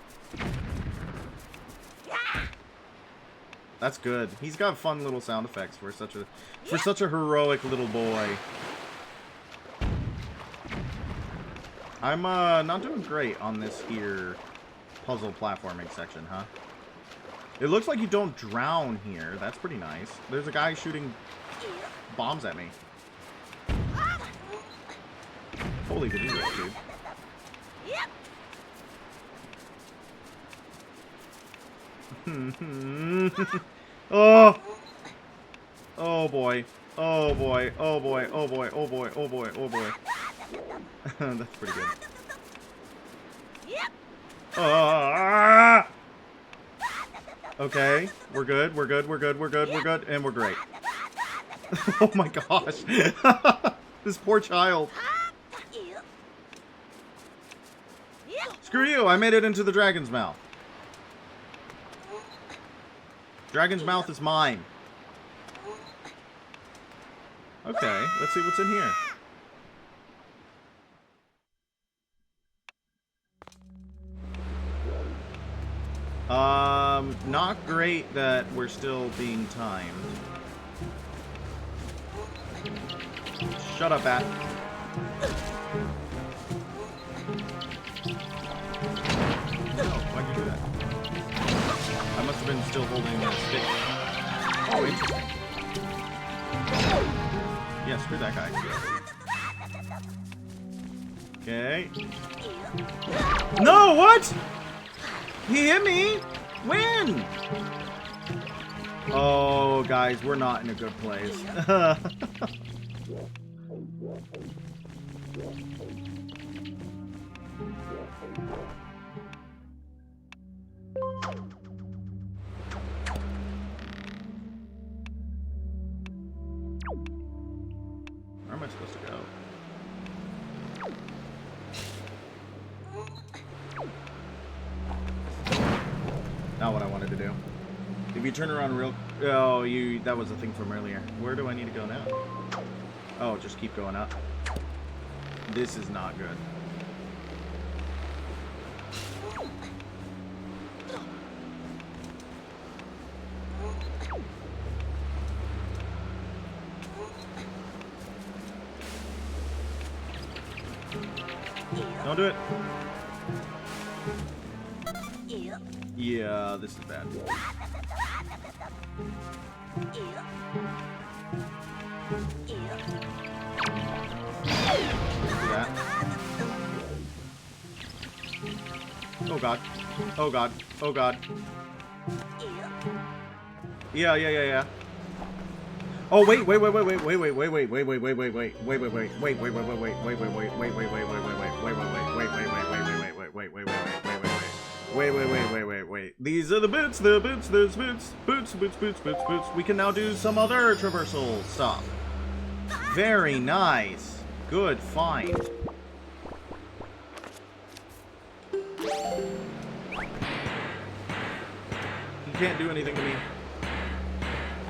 That's good. He's got fun little sound effects for such a heroic little boy. I'm not doing great on this here puzzle platforming section, huh? It looks like you don't drown here. That's pretty nice. There's a guy shooting bombs at me. Holy video, dude. Oh! Oh boy. Oh boy. Oh boy. Oh boy. Oh boy. Oh boy. Oh boy. That's pretty good. Okay. We're good. We're good. We're good. We're good. We're good. And we're great. Oh my gosh. This poor child. Screw you. I made it into the dragon's mouth. Dragon's mouth is mine. Okay, let's see what's in here. Not great that we're still being timed. Shut up, bat. No, why'd you do that? I must have been still holding the stick. Oh, interesting. Yeah, screw that guy. Okay. No, what? He hit me? When? Oh, guys, we're not in a good place. Where am I supposed to go? Not what I wanted to do. If you turn around real... Oh, that was a thing from earlier. Where do I need to go now? Oh, just keep going up. This is not good. Don't do it. Yeah, this is bad. Do that. Oh god. Oh god. Oh god. Yeah. Oh wait. These are the boots, there's boots. We can now do some other traversal stuff. Very nice. Good find. You can't do anything to me.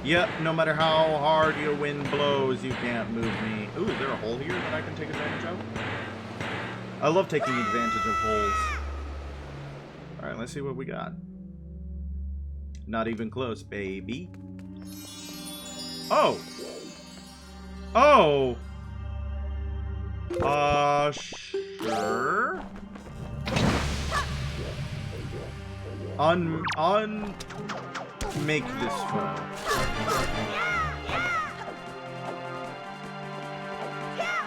Yep, no matter how hard your wind blows, you can't move me. Ooh, is there a hole here that I can take advantage of? I love taking advantage of holes. Alright, let's see what we got. Not even close, baby. Oh! Oh! Sure. make this foe.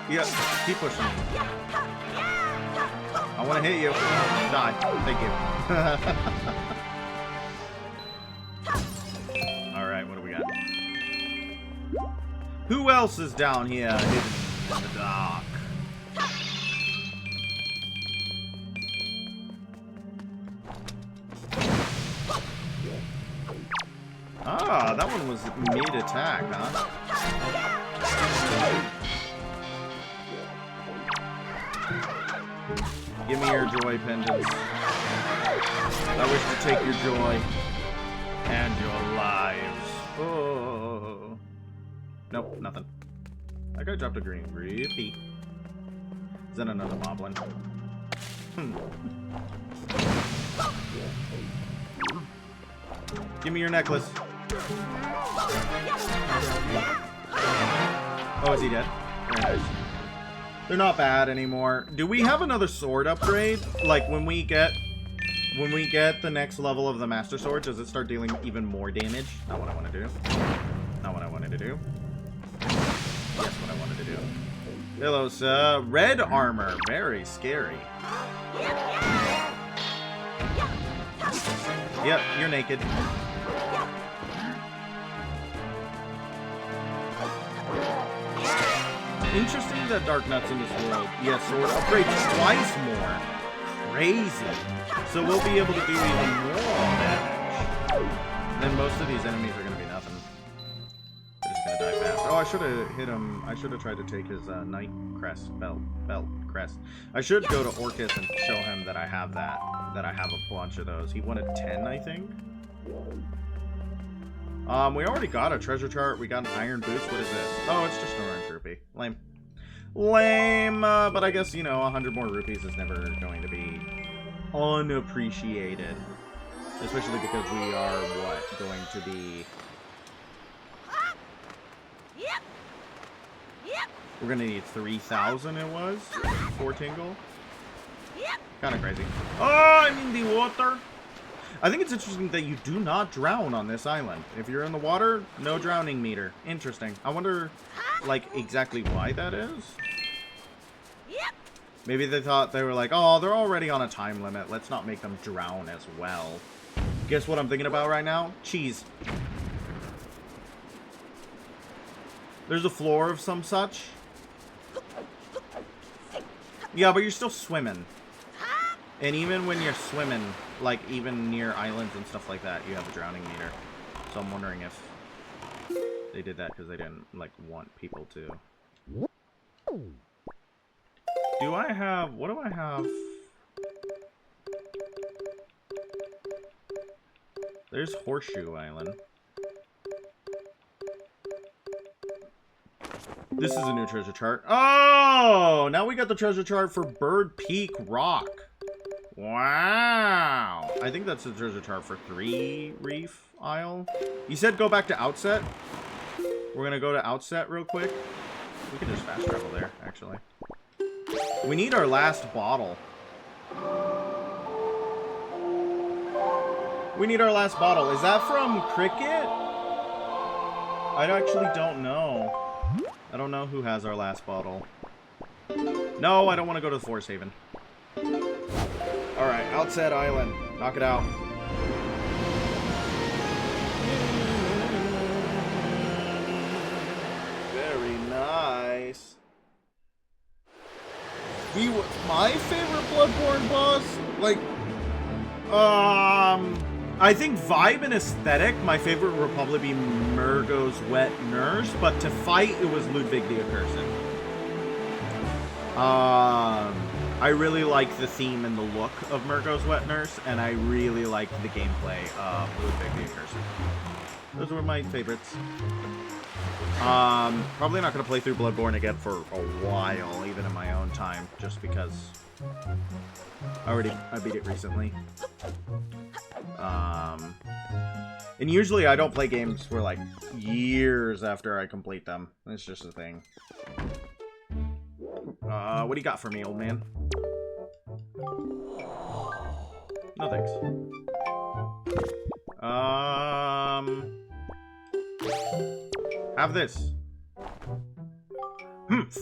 Yeah, keep pushing. I want to hit you. Die. Thank you. Alright, what do we got? Who else is down here hidden in the dark? Ah, that one was mid-attack, huh? Give me your joy pendants. I wish to take your joy and your lives. Oh. Nope, nothing. I guy dropped a green rupee. Is that another moblin? Give me your necklace. Oh, is he dead? Very nice. They're not bad anymore. Do we have another sword upgrade? Like when we get the next level of the Master Sword, does it start dealing even more damage? Not what I want to do. Not what I wanted to do. Yes, what I wanted to do. Hello, sir. Red armor. Very scary. Yep, you're naked. Interesting that Dark Nuts in this world, yes, sword upgrades twice more. Crazy. So we'll be able to do even more damage. And then most of these enemies are going to be nothing. They're just going to die fast. Oh, I should have hit him. I should have tried to take his Knight crest, belt crest. I should go to Orcus and show him that I have that. That I have a bunch of those. He wanted 10, I think. We already got a treasure chart. We got an iron boots. What is this? Oh, it's just an orange rupee. Lame. Lame, but I guess, you know, 100 more rupees is never going to be unappreciated. Especially because we are, what, going to be... We're going to need 3,000 it was for Tingle. Kind of crazy. Oh, I'm in the water. I think it's interesting that you do not drown on this island. If you're in the water, no drowning meter. Interesting. I wonder, like, exactly why that is. Maybe they thought they were like, oh, they're already on a time limit. Let's not make them drown as well. Guess what I'm thinking about right now? Cheese. There's a floor of some such. Yeah, but you're still swimming. And even when you're swimming, like, even near islands and stuff like that, you have a drowning meter. So I'm wondering if they did that because they didn't, like, want people to. Do I have... What do I have? There's Horseshoe Island. This is a new treasure chart. Oh! Now we got the treasure chart for Bird Peak Rock. Wow. I think that's the treasure chart for 3 Reef Isle. You said go back to Outset? We're going to go to Outset real quick. We can just fast travel there, actually. We need our last bottle. We need our last bottle. Is that from Cricket? I actually don't know. I don't know who has our last bottle. No, I don't want to go to the Forest Haven. Alright, Outset Island. Knock it out. Very nice. My favorite Bloodborne boss? Like, I think vibe and aesthetic, my favorite would probably be Murgo's Wet Nurse, but to fight, it was Ludwig the Accursed. I really like the theme and the look of Murgo's Wet Nurse, and I really like the gameplay of Ludwig the Accursed. Those were my favorites. Probably not going to play through Bloodborne again for a while, even in my own time, just because I beat it recently. And usually I don't play games for like years after I complete them. It's just a thing. What do you got for me, old man? No thanks. have this. Humph.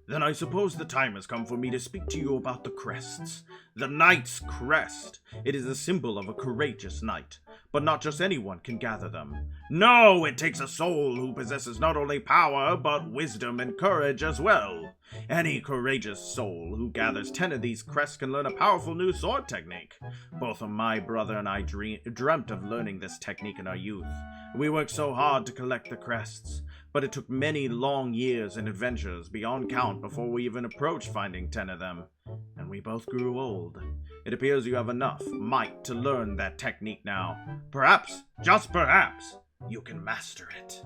Then I suppose the time has come for me to speak to you about the crests. The Knight's Crest. It is a symbol of a courageous knight, but not just anyone can gather them. No, it takes a soul who possesses not only power, but wisdom and courage as well. Any courageous soul who gathers 10 of these crests can learn a powerful new sword technique. Both my brother and I dreamt of learning this technique in our youth. We worked so hard to collect the crests, but it took many long years and adventures beyond count before we even approached finding 10 of them. And we both grew old. It appears you have enough might to learn that technique now. Perhaps, just perhaps, you can master it.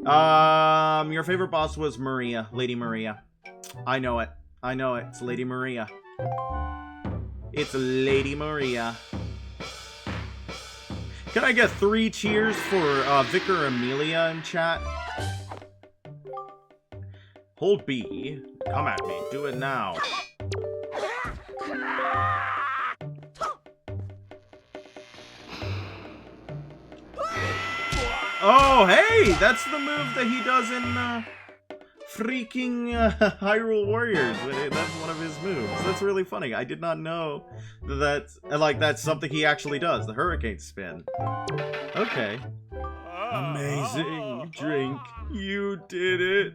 Your favorite boss was Maria, Lady Maria. I know it. I know it. It's Lady Maria. It's Lady Maria. Can I get 3 cheers for Vicar Amelia in chat? Hold B. Come at me. Do it now. Oh, hey! That's the move that he does in freaking Hyrule Warriors. That's one of his moves. That's really funny. I did not know that, like, that's something he actually does. The Hurricane Spin. Okay. Amazing. Drink. You did it.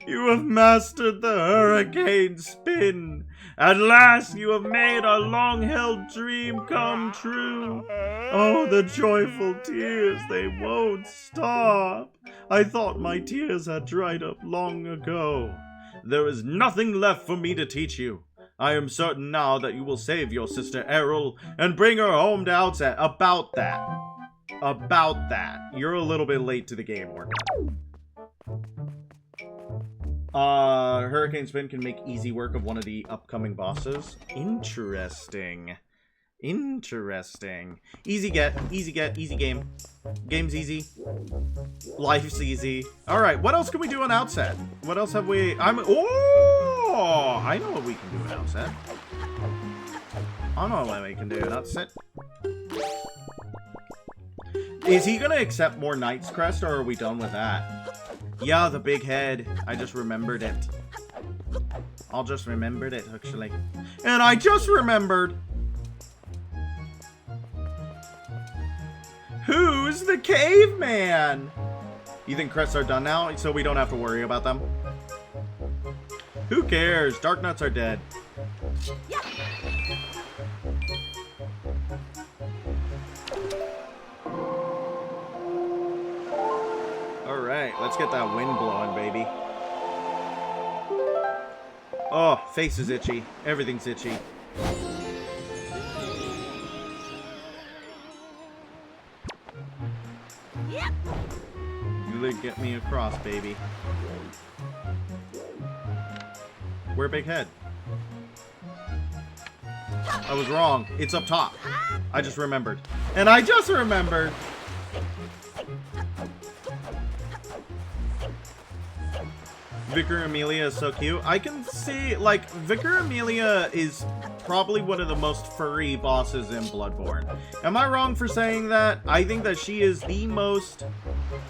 You have mastered the Hurricane Spin. At last you have made our long-held dream come true. Oh, the joyful tears, they won't stop. I thought my tears had dried up long ago. There is nothing left for me to teach you. I am certain now that you will save your sister Errol and bring her home to Outset. About that. You're a little bit late to the game, Orca. Hurricane Spin can make easy work of one of the upcoming bosses. Interesting. Easy get, easy game. Game's easy. Life's easy. Alright, what else can we do on Outset? What else have we... Oh! I know what we can do on Outset. I know what we can do on Outset. Is he gonna accept more Knight's Crest, or are we done with that? Yeah, the big head. I just remembered it. I just remembered it, actually. And I just remembered... Who's the caveman? You think crests are done now, so we don't have to worry about them? Who cares? Dark Nuts are dead. Alright, let's get that wind blowing, baby. Oh, face is itchy. Everything's itchy. You get me across, baby. Where big head? I was wrong. It's up top. I just remembered. And I just remembered. Vicar Amelia is so cute. I can see, like, Vicar Amelia is probably one of the most furry bosses in Bloodborne. Am I wrong for saying that? I think that she is the most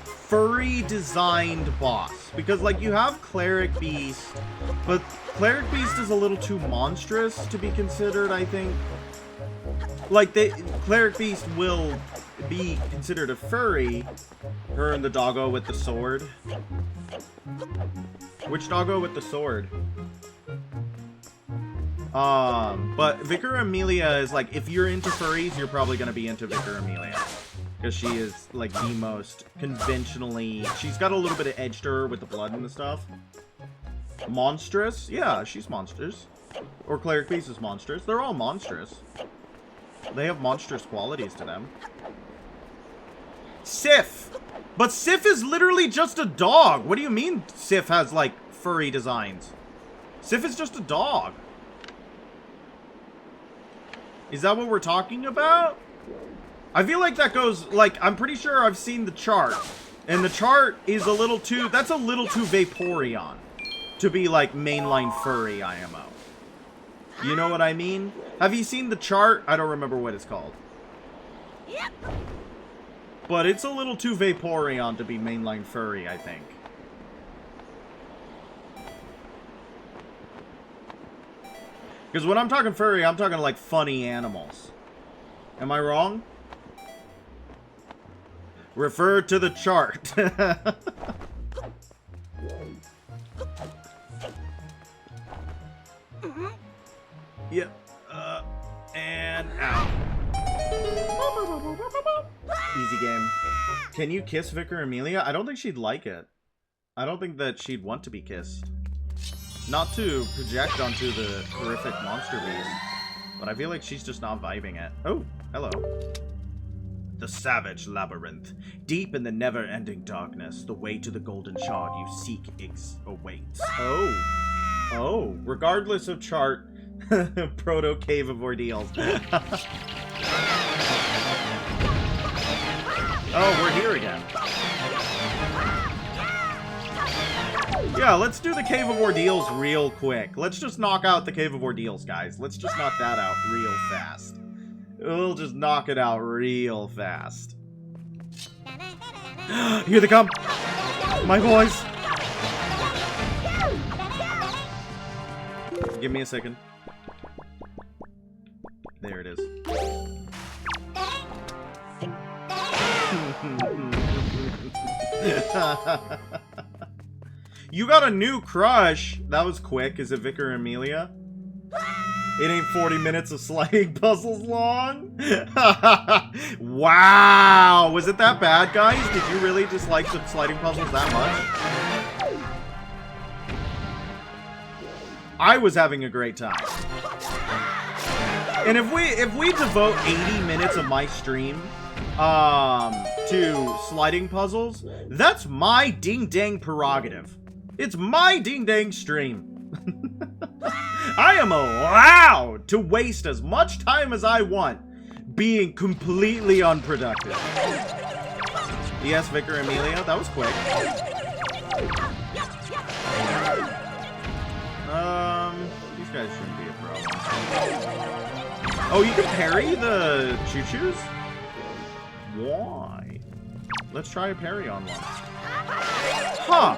furry designed boss. Because, like, you have Cleric Beast, but Cleric Beast is a little too monstrous to be considered, I think. Like, Cleric Beast will be considered a furry. Her and the doggo with the sword. Which doggo with the sword? But Vicar Amelia is like, if you're into furries, you're probably gonna be into Vicar Amelia. Because she is, like, the most conventionally... She's got a little bit of edge to her with the blood and the stuff. Monstrous? Yeah, she's monstrous. Or Cleric Beast is monstrous. They're all monstrous. They have monstrous qualities to them. Sif! But Sif is literally just a dog. What do you mean Sif has, like, furry designs? Sif is just a dog. Is that what we're talking about? I feel like that goes, like, I'm pretty sure I've seen the chart. And the chart is a little too, that's a little too Vaporeon to be, like, mainline furry IMO. You know what I mean? Have you seen the chart? I don't remember what it's called. Yep. But it's a little too Vaporeon to be mainline furry, I think. Because when I'm talking furry, I'm talking like funny animals. Am I wrong? Refer to the chart. Yep. And out. Easy game. Can you kiss Vicar Amelia? I don't think she'd like it. I don't think that she'd want to be kissed. Not to project onto the horrific monster beast, but I feel like she's just not vibing it. Oh, hello. The Savage Labyrinth. Deep in the never-ending darkness, the way to the golden shard you seek awaits. Oh. Oh. Regardless of chart, Proto Cave of Ordeals. Oh, we're here again. Yeah, let's do the Cave of Ordeals real quick. Let's just knock out the Cave of Ordeals, guys. Let's just knock that out real fast. We'll just knock it out real fast. Here they come! My boys! Give me a second. There it is. You got a new crush! That was quick. Is it Vicar Amelia? It ain't 40 minutes of sliding puzzles long? Wow! Was it that bad, guys? Did you really dislike the sliding puzzles that much? I was having a great time. And if we devote 80 minutes of my stream to sliding puzzles, that's my ding-dang prerogative. It's my ding-dang stream. I am allowed to waste as much time as I want being completely unproductive. Yes, Vicar Amelia, that was quick. These guys shouldn't be a problem. Oh, you can parry the choo-choos? Why? Let's try a parry on one. Huh.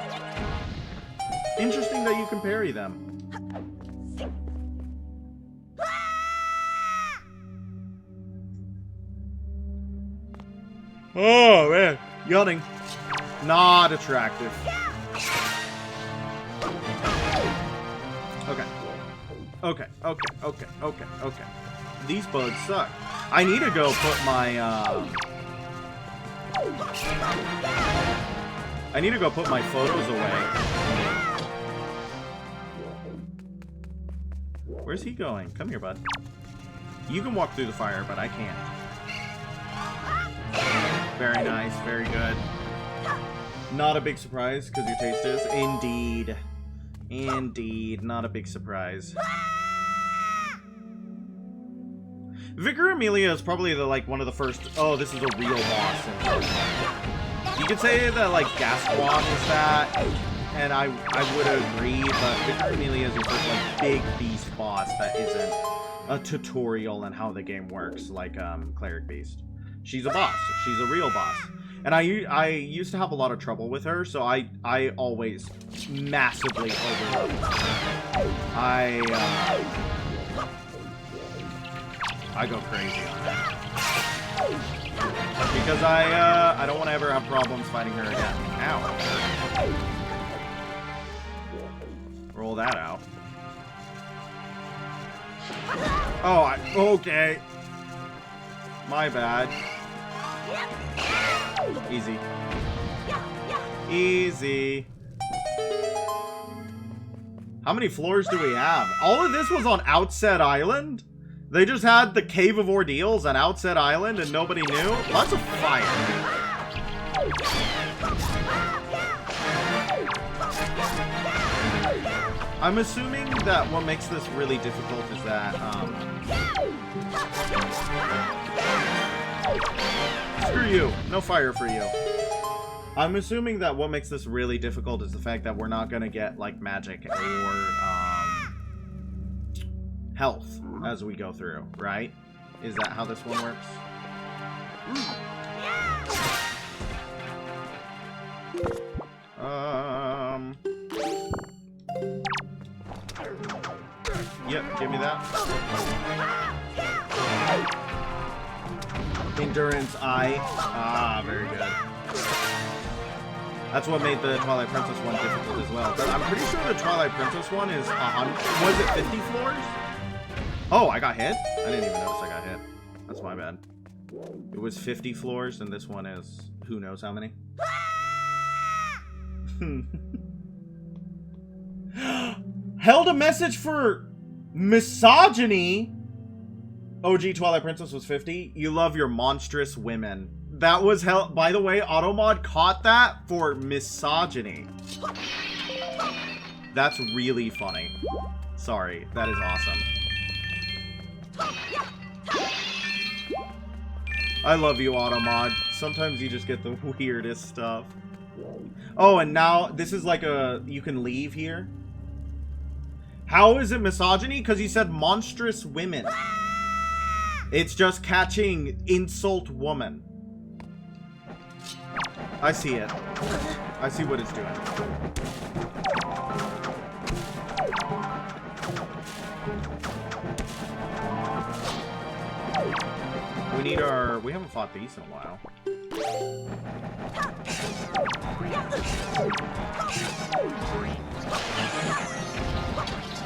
Interesting that you can parry them. Oh, man. Yawning. Not attractive. Okay. Okay, okay, okay, okay, okay. These bugs suck. I need to go put my, I need to go put my photos away. Where's he going? Come here, bud. You can walk through the fire, but I can't. Very nice, very good. Not a big surprise, because your taste is. Indeed. Indeed, not a big surprise. Vicar Amelia is probably the, like, one of the first... Oh, this is a real boss. You could say that, like, Gasquad is that, and I would agree, but Vicar Amelia is your first, like, big beast boss that isn't a tutorial on how the game works, like, Cleric Beast. She's a boss. She's a real boss. And I used to have a lot of trouble with her, so I always massively overlooked her. I go crazy on that. Because I don't want to ever have problems fighting her again. Ow. Roll that out. Oh, okay. My bad. Easy. Easy. How many floors do we have? All of this was on Outset Island? They just had the Cave of Ordeals on Outset Island and nobody knew? Lots of fire. I'm assuming that what makes this really difficult is that, screw you. No fire for you. I'm assuming that what makes this really difficult is the fact that we're not going to get, like, magic or, health as we go through, right? Is that how this one works? Yep, give me that. Endurance I. Ah, very good. That's what made the Twilight Princess one difficult as well. But I'm pretty sure the Twilight Princess one is 100. Was it 50 floors? Oh, I got hit? I didn't even notice I got hit. That's my bad. It was 50 floors, and this one is who knows how many. Held a message for misogyny. OG Twilight Princess was 50. You love your monstrous women. That was hell. By the way, Automod caught that for misogyny. That's really funny. Sorry, that is awesome. I love you, Automod. Sometimes you just get the weirdest stuff. Oh, and now this is like a... You can leave here. How is it misogyny? Because he said monstrous women. It's just catching insult woman. I see it. I see what it's doing. We need our... We haven't fought these in a while.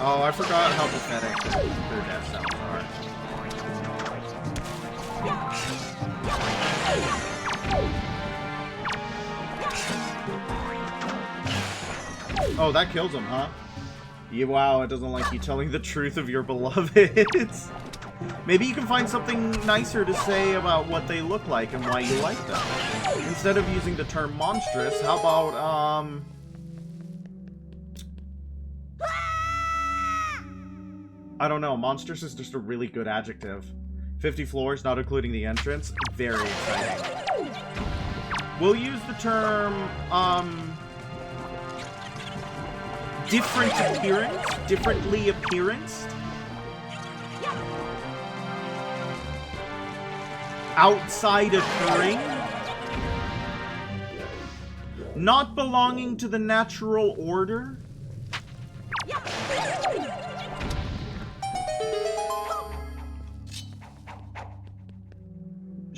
Oh, I forgot how pathetic their death sounds are. Oh, that kills him, huh? Yeah, wow, it doesn't like you telling the truth of your beloveds. Maybe you can find something nicer to say about what they look like and why you like them. Instead of using the term monstrous, how about, I don't know, monstrous is just a really good adjective. 50 floors, not including the entrance. Very exciting. We'll use the term, different appearance? Differently appearanced? Outside occurring? Not belonging to the natural order?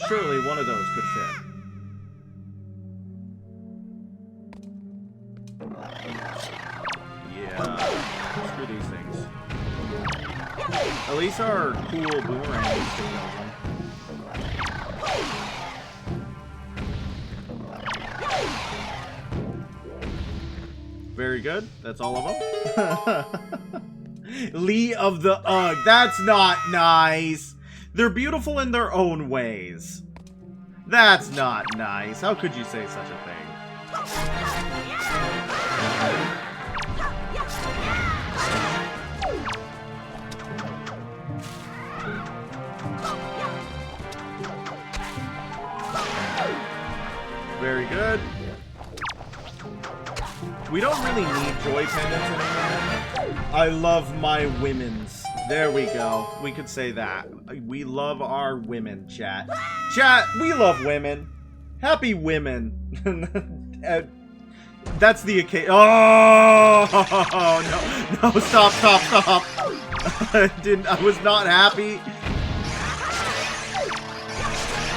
Surely one of those could fit. Yeah, screw these things. At least our cool boomerang is still going. Very good. That's all of them. Lee of the Ugg. That's not nice. They're beautiful in their own ways. That's not nice. How could you say such a thing? Very good. We don't really need joy pendants anymore. I love my women's. There we go. We could say that. We love our women, chat. Chat, we love women. Happy women. That's the occasion. Oh, no, no, stop. I was not happy.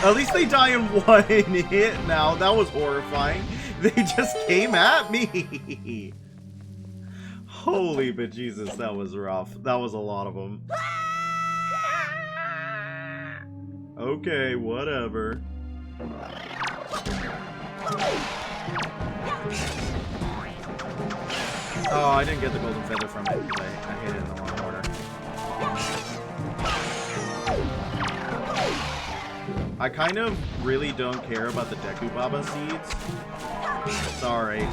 At least they die in one hit now. That was horrifying. They just came at me. Holy bejesus, that was rough. That was a lot of them. Okay, whatever. Oh, I didn't get the golden feather from it because I hit it in the wrong order. I kind of really don't care about the Deku Baba seeds. Sorry.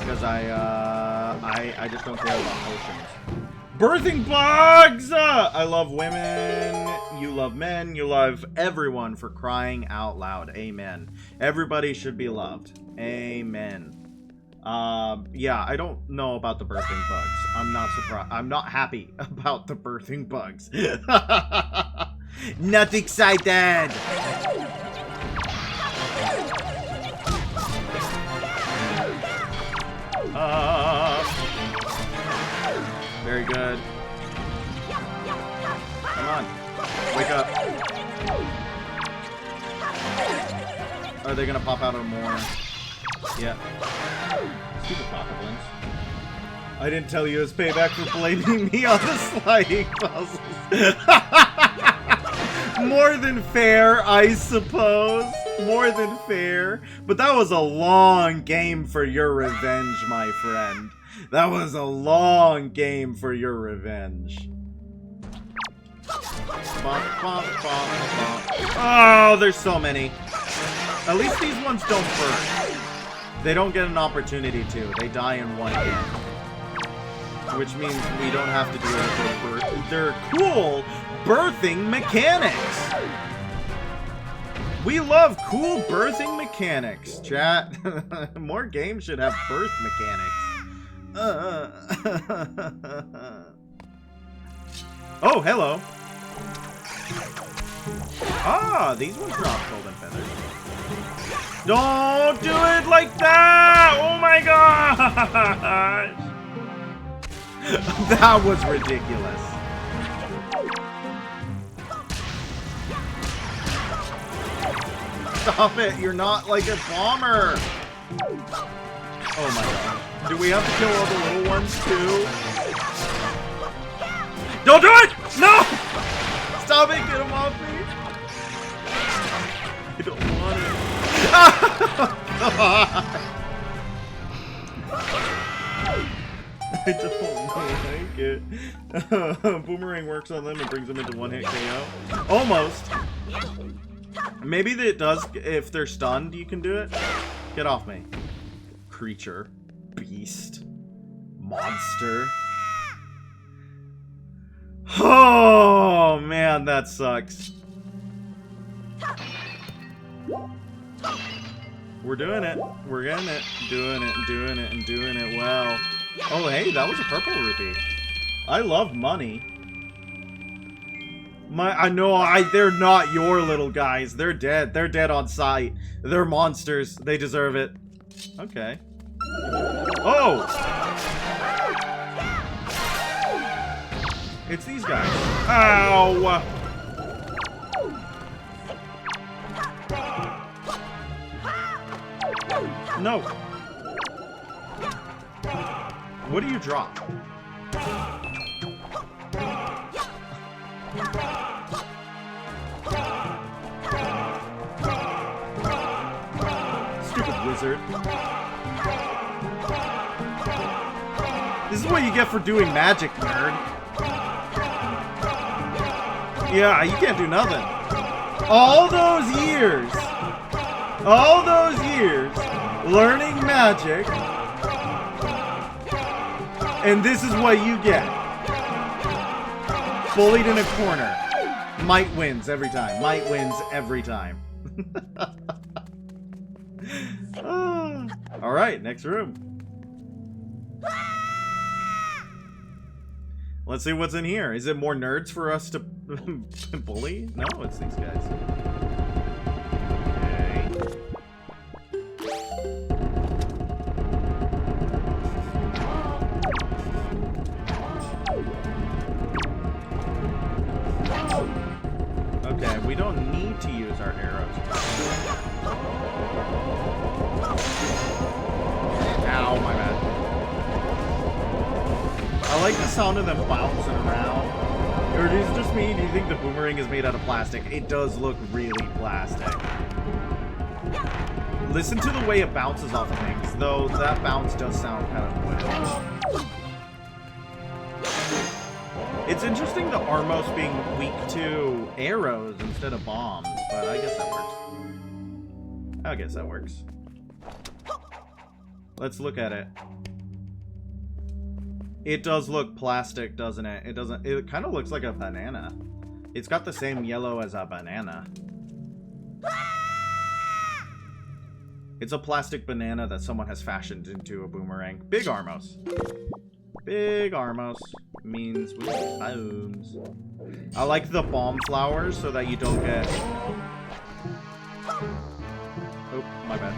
Because I just don't care about potions. Birthing bugs! I love women. You love men. You love everyone, for crying out loud. Amen. Everybody should be loved. Amen. Yeah, I don't know about the birthing bugs. I'm not surprised. I'm not happy about the birthing bugs. Not excited! good. Come on. Wake up. Are they gonna pop out of more? Yeah. Stupid goblins. I didn't tell you it was payback for blaming me on the sliding puzzles. More than fair, I suppose. More than fair. But that was a long game for your revenge, my friend. That was a long game for your revenge. Oh, there's so many. At least these ones don't burn. They don't get an opportunity to. They die in one hit. Which means we don't have to do it with their cool birthing mechanics. We love cool birthing mechanics, chat. More games should have birth mechanics. Oh, hello. Ah, these ones drop golden feathers. Don't do it like that! Oh my gosh! That was ridiculous. Stop it! You're not like a bomber! Oh my god. Do we have to kill all the little ones too? Don't do it! No! Stop it! Get him off me! I don't want it. I don't like it. Boomerang works on them and brings them into one-hit KO. Almost. Maybe it does if they're stunned. You can do it. Get off me, creature, beast, monster. Oh man, that sucks. We're doing it. We're getting it. Doing it and doing it and doing it well. Oh, hey, that was a purple rupee. I love money. I know they're not your little guys. They're dead. They're dead on sight. They're monsters. They deserve it. Okay. Oh! It's these guys. Ow! No. What do you drop? Stupid wizard. This is what you get for doing magic, nerd. Yeah, you can't do nothing. All those years learning magic, and this is what you get. Bullied in a corner. Might wins every time. Might wins every time. Alright, next room. Let's see what's in here. Is it more nerds for us to bully? No, it's these guys. Okay, we don't need to use our arrows. Ow, my bad. I like the sound of them bouncing around. Or is it just me? Do you think the boomerang is made out of plastic? It does look really plastic. Listen to the way it bounces off things, though that bounce does sound kind of weird. It's interesting the Armos being weak to arrows instead of bombs, but I guess that works. I guess that works. Let's look at it. It does look plastic, doesn't it? It doesn't. It kind of looks like a banana. It's got the same yellow as a banana. It's a plastic banana that someone has fashioned into a boomerang. Big Armos. Big Armos means we get bombs. I like the bomb flowers so that you don't get... Oh, my bad.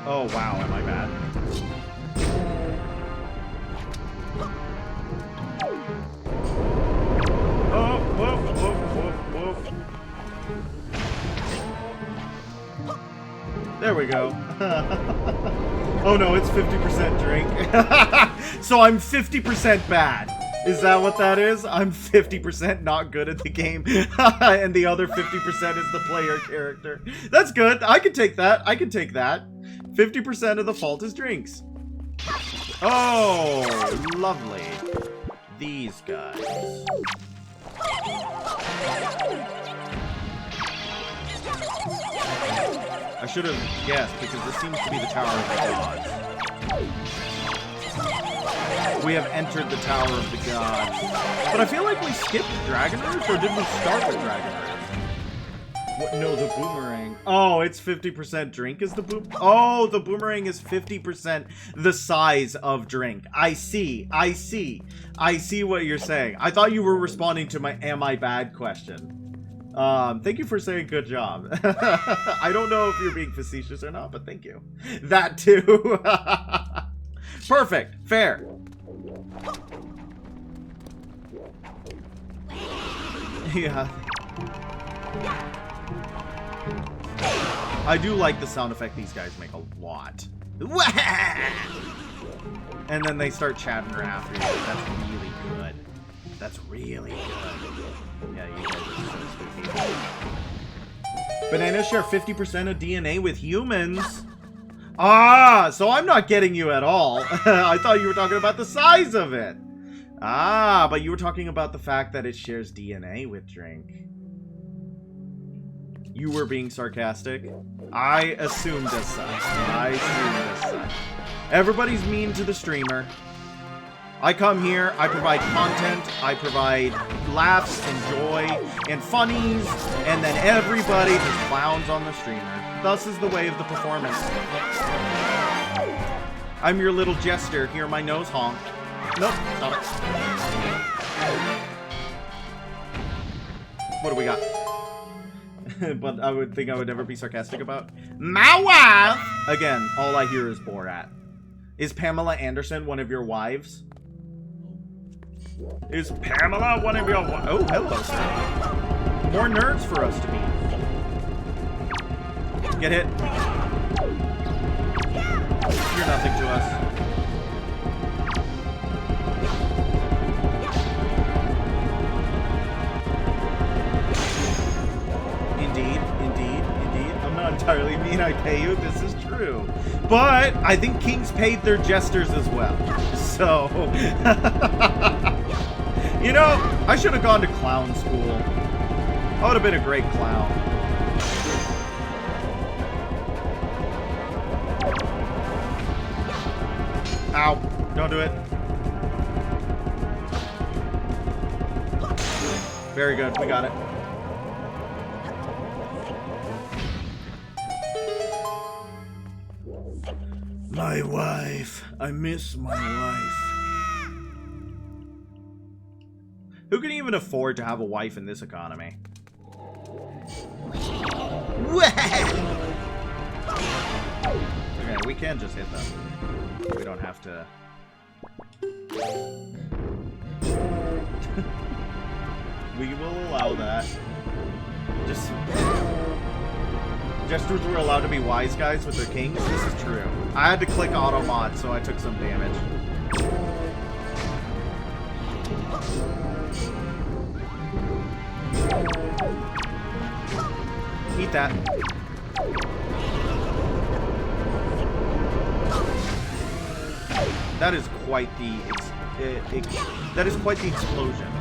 Oh, wow, my bad. There we go. Oh no, it's 50% drink. So I'm 50% bad. Is that what that is? I'm 50% not good at the game. And the other 50% is the player character. That's good. I can take that. I can take that. 50% of the fault is drinks. Oh, lovely. These guys. I should have guessed, because this seems to be the Tower of the Gods. We have entered the Tower of the Gods. But I feel like we skipped Dragon Roost, or did we start with Dragon Roost? What? No, the boomerang. Oh, it's 50% drink is the boom. Oh, the boomerang is 50% the size of drink. I see. I see. I see what you're saying. I thought you were responding to my "Am I bad?" question. Thank you for saying good job. I don't know if you're being facetious or not, but thank you. That too. Perfect. Fair. Yeah. I do like the sound effect these guys make a lot. And then they start chatting her after you. That's really good. That's really good. Yeah, you guys are so spooky. Bananas share 50% of DNA with humans. Ah, so I'm not getting you at all. I thought you were talking about the size of it. Ah, but you were talking about the fact that it shares DNA with drink. You were being sarcastic. I assumed as such. I assumed as such. Everybody's mean to the streamer. I come here, I provide content, I provide laughs and joy and funnies, and then everybody just clowns on the streamer. Thus is the way of the performance. I'm your little jester. Hear my nose honk. Nope, stop it. What do we got? But I would think I would never be sarcastic about. My wife! Again, all I hear is Borat. Is Pamela Anderson one of your wives? Is Pamela one of your wives? Oh, hello, sir. More nerds for us to meet. Get hit. You're nothing to us. Indeed. I'm not entirely mean. I pay you. This is true. But I think kings paid their jesters as well. So, you know, I should have gone to clown school. I would have been a great clown. Ow. Don't do it. Very good. We got it. My wife. I miss my wife. Who can even afford to have a wife in this economy? Okay, we can just hit them. We don't have to... We will allow that. Just... Jesters were allowed to be wise guys with their kings? This is true. I had to click auto mod, so I took some damage. Eat that. That is quite the that is quite the explosion.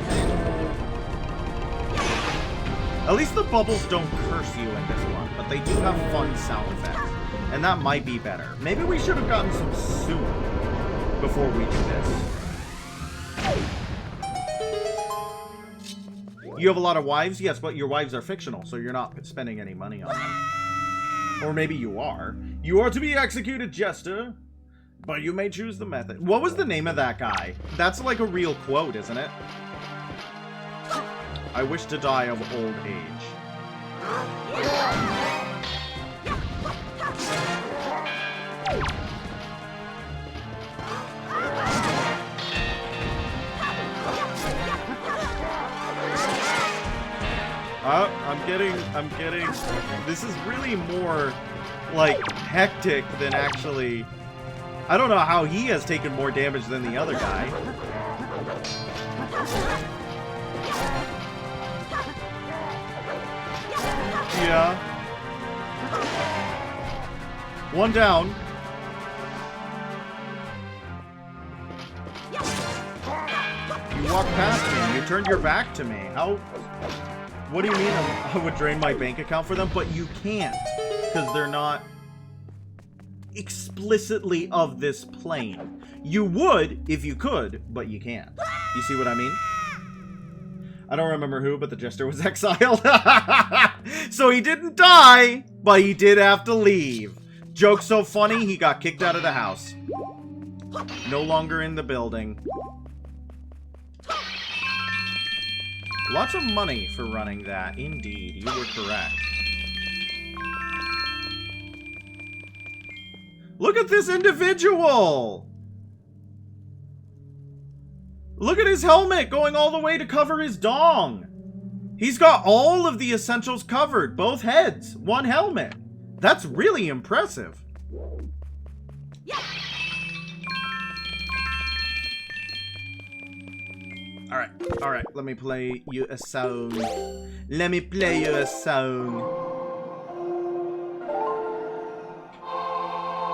At least the bubbles don't curse you in this one, but they do have fun sound effects, and that might be better. Maybe we should have gotten some soup before we do this. You have a lot of wives? Yes, but your wives are fictional, so you're not spending any money on them. Or maybe you are. You are to be executed, Jester, but you may choose the method. What was the name of that guy? That's like a real quote, isn't it? I wish to die of old age. I'm getting, this is really more like, hectic than actually... I don't know how he has taken more damage than the other guy. Yeah. One down. You walked past me. You turned your back to me. How... What do you mean I would drain my bank account for them? But you can't. Because they're not explicitly of this plane. You would if you could, but you can't. You see what I mean? I don't remember who, but the jester was exiled. So he didn't die, but he did have to leave. Joke's so funny, he got kicked out of the house. No longer in the building. Lots of money for running that. Indeed, you were correct. Look at this individual! Look at his helmet going all the way to cover his dong. He's got all of the essentials covered. Both heads. One helmet. That's really impressive. Alright. Let me play you a song. Let me play you a song.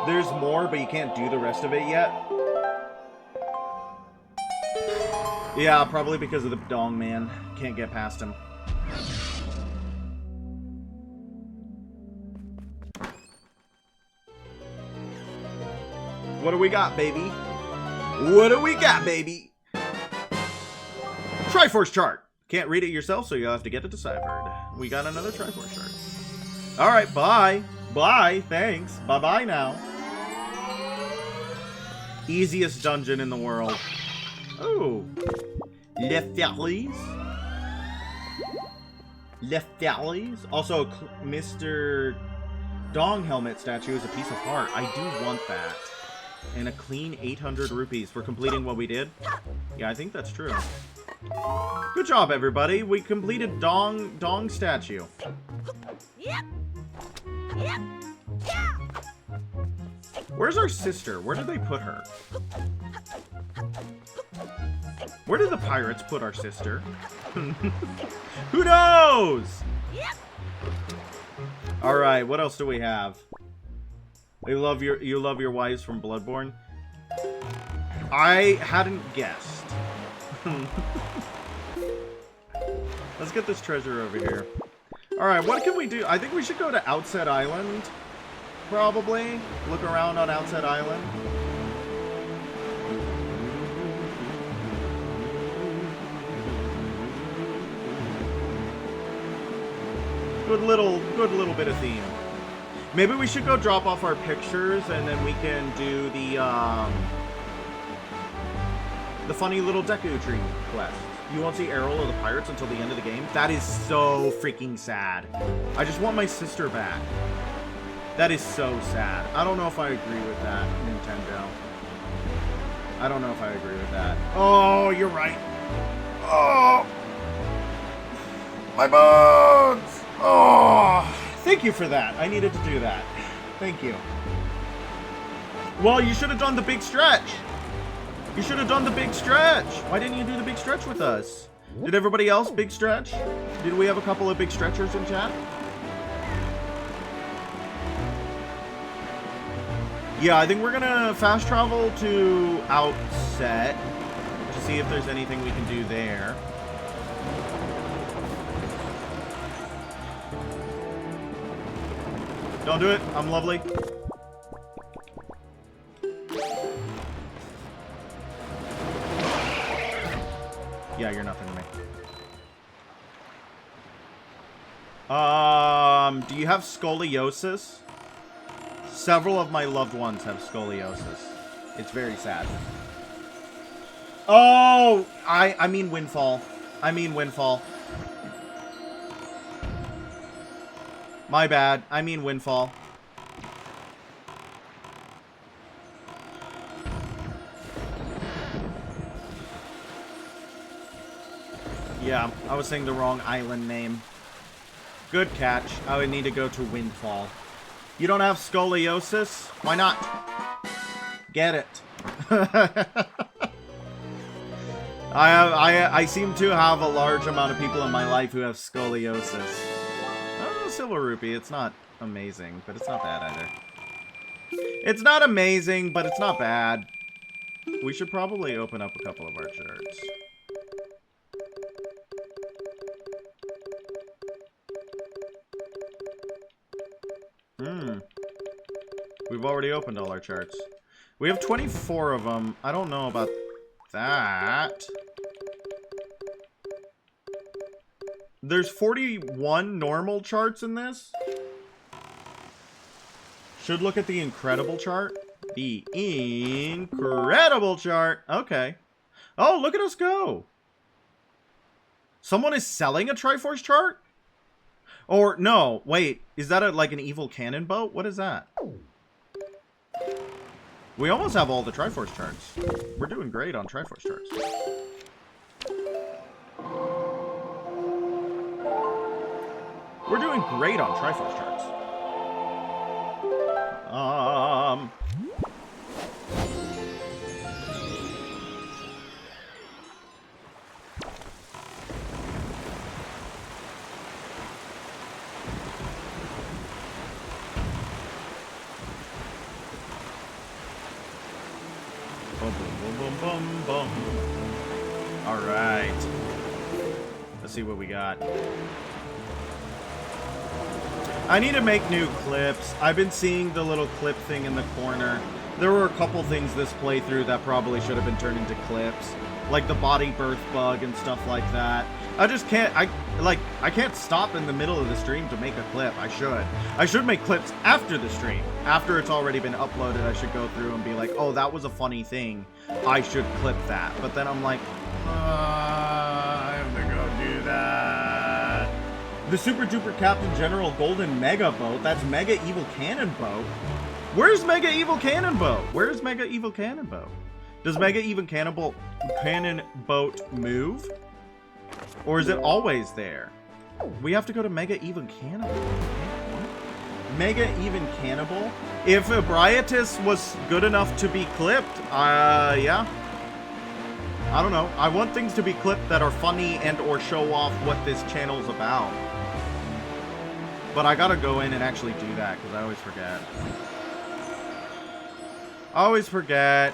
There's more, but you can't do the rest of it yet. Yeah, probably because of the dong man. Can't get past him. What do we got, baby? What do we got, baby? Triforce chart. Can't read it yourself, so you'll have to get it deciphered. We got another Triforce chart. Alright, bye. Bye, thanks. Bye-bye now. Easiest dungeon in the world. Oh. Left Valleys. Left Valleys. Also, Mr. Dong Helmet statue is a piece of heart. I do want that. And a clean 800 rupees for completing what we did. Yeah, I think that's true. Good job, everybody. We completed Dong statue. Yep. Where's our sister? Where did they put her? Where did the pirates put our sister? Who knows? Alright, what else do we have? You love your wives from Bloodborne? I hadn't guessed. Let's get this treasure over here. Alright, what can we do? I think we should go to Outset Island. Probably. Look around on Outset Island. Good little bit of theme. Maybe we should go drop off our pictures and then we can do the funny little Deku Tree quest. You won't see Errol or the pirates until the end of the game. That is so freaking sad. I just want my sister back. That is so sad. I don't know if I agree with that, Nintendo. I don't know if I agree with that. Oh, you're right. Oh! My bones! Oh! Thank you for that. I needed to do that. Thank you. Well, you should have done the big stretch. You should have done the big stretch. Why didn't you do the big stretch with us? Did everybody else big stretch? Did we have a couple of big stretchers in chat? Yeah, I think we're gonna fast travel to Outset to see if there's anything we can do there. Don't do it. I'm lovely. Yeah, you're nothing to me. Do you have scoliosis? Several of my loved ones have scoliosis. It's very sad. Oh, I mean Windfall. I mean Windfall. My bad. I mean Windfall. Yeah, I was saying the wrong island name. Good catch. I would need to go to Windfall. You don't have scoliosis? Why not? Get it. I seem to have a large amount of people in my life who have scoliosis. Oh, silver rupee. It's not amazing, but it's not bad either. It's not amazing, but it's not bad. We should probably open up a couple of our charts. We've already opened all our charts. We have 24 of them. I don't know about that. There's 41 normal charts in this. Should look at the incredible chart. The incredible chart. Okay. Oh, look at us go. Someone is selling a Triforce chart? Or, no, wait. Is that like an evil cannon boat? What is that? We almost have all the Triforce charts. We're doing great on Triforce charts. We're doing great on Triforce charts. Boom, boom, boom, boom, boom. All right. Let's see what we got. I need to make new clips. I've been seeing the little clip thing in the corner. There were a couple things this playthrough that probably should have been turned into clips. Like the body birth bug and stuff like that. I just can't, I can't stop in the middle of the stream to make a clip. I should make clips after the stream. After it's already been uploaded, I should go through and be like, oh, that was a funny thing. I should clip that. But then I'm like, I have to go do that. The Super Duper Captain General Golden Mega Boat. That's Mega Evil Cannon Boat. Where's Mega Evil Cannon Boat? Where's Mega Evil Cannon Boat? Does Mega Evil Cannon Boat move? Or is it always there? We have to go to Mega Even Cannibal. Mega Even Cannibal? If Ebrietus was good enough to be clipped, yeah. I don't know. I want things to be clipped that are funny and or show off what this channel's about. But I gotta go in and actually do that, because I always forget. I always forget.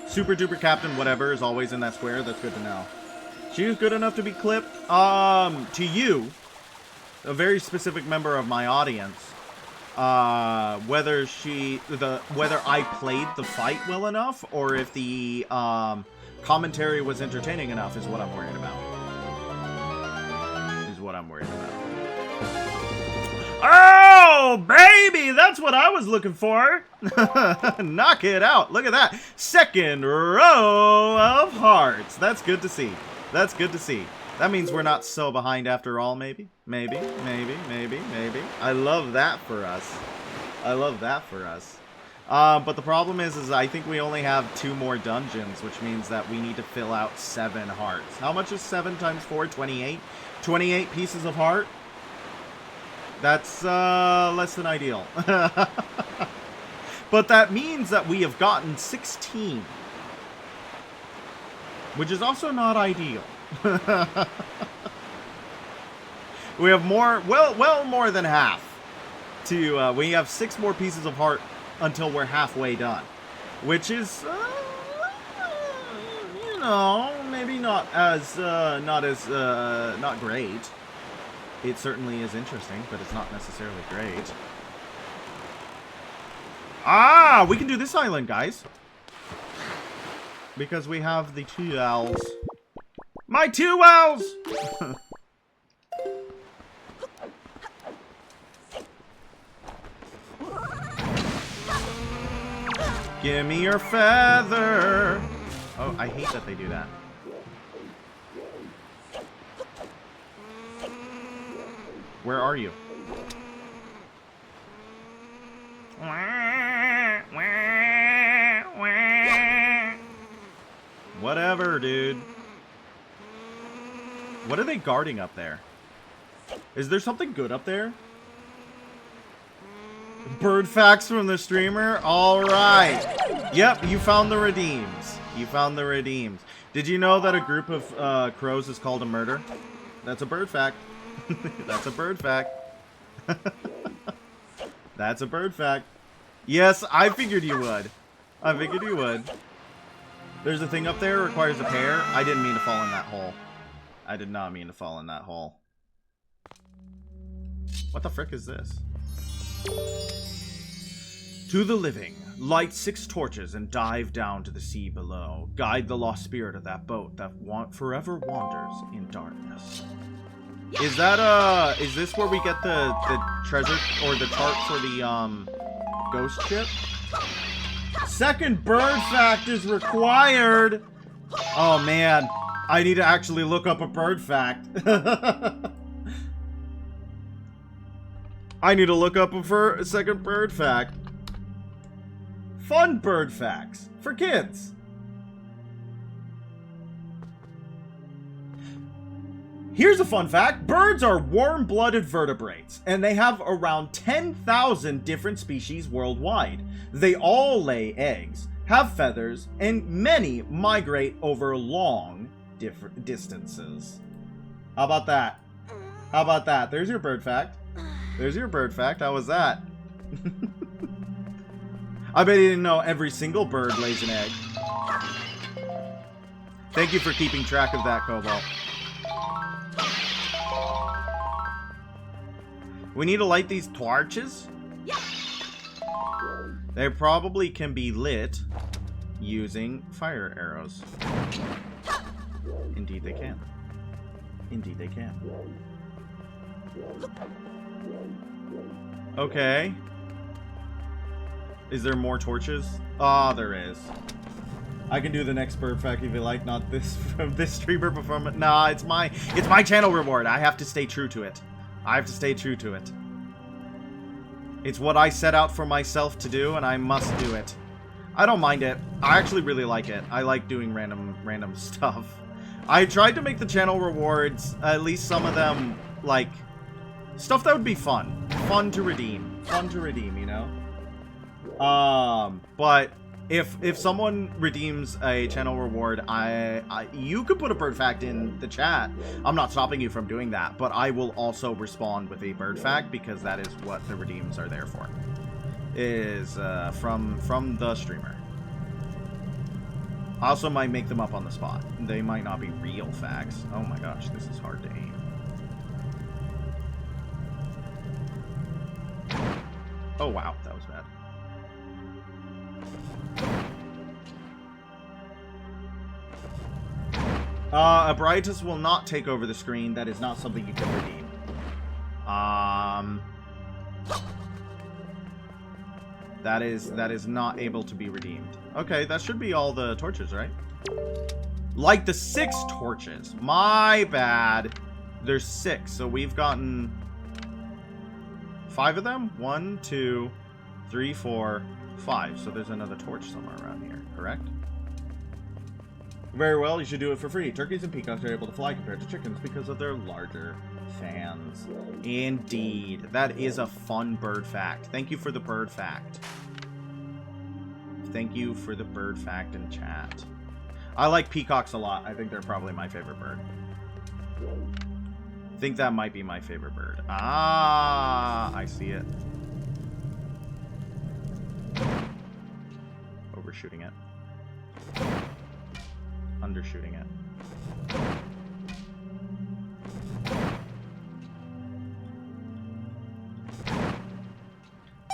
Super Duper Captain whatever is always in that square. That's good to know. She was good enough to be clipped. To you, a very specific member of my audience, whether I played the fight well enough or if the commentary was entertaining enough is what I'm worried about. Oh, baby! That's what I was looking for! Knock it out! Look at that! Second row of hearts! That's good to see. That's good to see. That means we're not so behind after all, maybe? Maybe. I love that for us. But the problem is I think we only have 2 more dungeons, which means that we need to fill out 7 hearts. How much is 7 times 4? 28? 28 pieces of heart? That's less than ideal. But that means that we have gotten 16. Which is also not ideal. We have more, well more than half. We have 6 more pieces of heart until we're halfway done. Which is, you know, maybe not great. It certainly is interesting, but it's not necessarily great. Ah, we can do this island, guys. Because we have the 2 owls. My 2 owls! Give me your feather. Oh, I hate that they do that. Where are you? Whatever, dude. What are they guarding up there? Is there something good up there? Bird facts from the streamer? Alright. Yep, you found the redeems. You found the redeems. Did you know that a group of crows is called a murder? That's a bird fact. That's a bird fact. That's a bird fact. Yes, I figured you would. I figured you would. There's a thing up there, requires a pair. I didn't mean to fall in that hole. I did not mean to fall in that hole. What the frick is this? To the living, light 6 torches and dive down to the sea below. Guide the lost spirit of that boat that forever wanders in darkness. Is that, is this where we get the treasure, or the chart for the, ghost ship? Second bird fact is required! Oh, man. I need to actually look up a bird fact. I need to look up a second bird fact. Fun bird facts for kids. Here's a fun fact. Birds are warm-blooded vertebrates, and they have around 10,000 different species worldwide. They all lay eggs, have feathers, and many migrate over long different distances. How about that? How about that? There's your bird fact. There's your bird fact. How was that? I bet you didn't know every single bird lays an egg. Thank you for keeping track of that, Cobalt. We need to light these torches? They probably can be lit using fire arrows. Indeed they can. Indeed they can. Okay. Is there more torches? Ah, there is. I can do the next bird fact if you like, not this from this streamer performance. Nah, it's my channel reward. I have to stay true to it. I have to stay true to it. It's what I set out for myself to do, and I must do it. I don't mind it. I actually really like it. I like doing random stuff. I tried to make the channel rewards, at least some of them, like, stuff that would be fun. Fun to redeem. Fun to redeem, you know? But if someone redeems a channel reward, you could put a bird fact in the chat. I'm not stopping you from doing that, but I will also respond with a bird fact because that is what the redeems are there for. Is from the streamer. I also might make them up on the spot. They might not be real facts. Oh my gosh, this is hard to aim. Oh wow, that was bad. Abritus will not take over the screen. That is not something you can redeem. That is not able to be redeemed. Okay, that should be all the torches, right? Like the 6 torches. My bad. There's 6, so we've gotten 5 of them. 1, 2, 3, 4, 5. So there's another torch somewhere around here, correct? Very well, you should do it for free. Turkeys and peacocks are able to fly compared to chickens because of their larger fans. Indeed. That is a fun bird fact. Thank you for the bird fact. Thank you for the bird fact in chat. I like peacocks a lot. I think they're probably my favorite bird. I think that might be my favorite bird. Ah, I see it. Overshooting it. Undershooting it.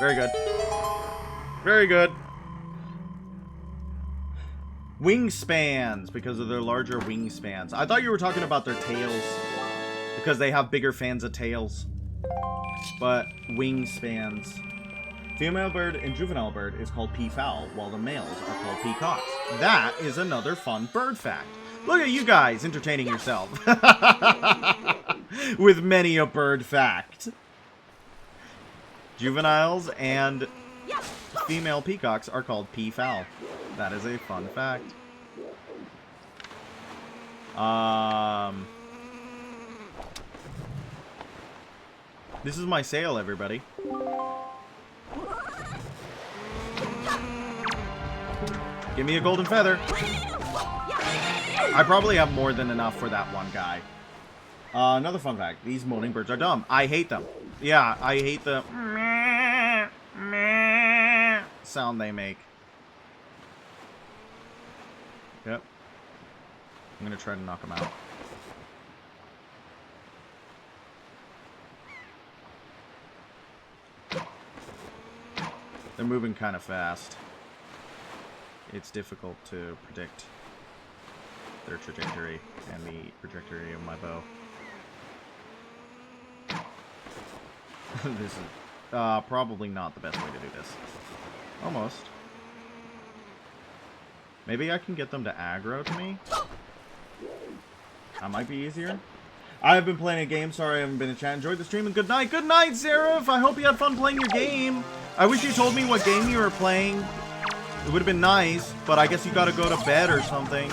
Very good. Very good. Wingspans, because of their larger wingspans. I thought you were talking about their tails, because they have bigger fans of tails. But wingspans. Female bird and juvenile bird is called peafowl, while the males are called peacocks. That is another fun bird fact. Look at you guys entertaining yourself with many a bird fact. Juveniles and female peacocks are called peafowl. That is a fun fact. This is my sale, everybody. Give me a golden feather. I probably have more than enough for that one guy. Another fun fact. These moaning birds are dumb. I hate them. Yeah, I hate the sound they make. Yep. I'm gonna try to knock them out. They're moving kind of fast. It's difficult to predict their trajectory and the trajectory of my bow. This is probably not the best way to do this. Almost. Maybe I can get them to aggro to me? That might be easier. I have been playing a game. Sorry I haven't been in chat. Enjoyed the stream and good night. Good night, Seraph! I hope you had fun playing your game. I wish you told me what game you were playing. It would have been nice, but I guess you gotta go to bed or something.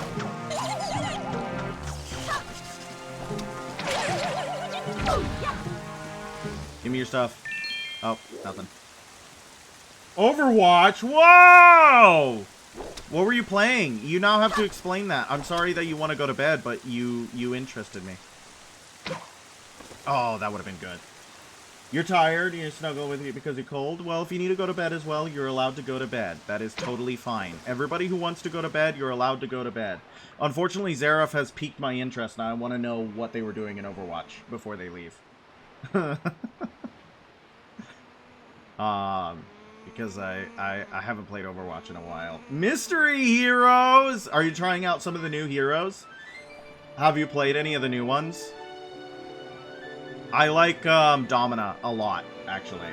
Give me your stuff. Oh, nothing. Overwatch? Whoa! What were you playing? You now have to explain that. I'm sorry that you want to go to bed, but you interested me. Oh, that would have been good. You're tired, you snuggle with you because you're cold. Well, if you need to go to bed as well, you're allowed to go to bed. That is totally fine. Everybody who wants to go to bed, you're allowed to go to bed. Unfortunately, Zareth has piqued my interest, and I want to know what they were doing in Overwatch before they leave. Because I haven't played Overwatch in a while. Mystery heroes! Are you trying out some of the new heroes? Have you played any of the new ones? I like Domina a lot, actually.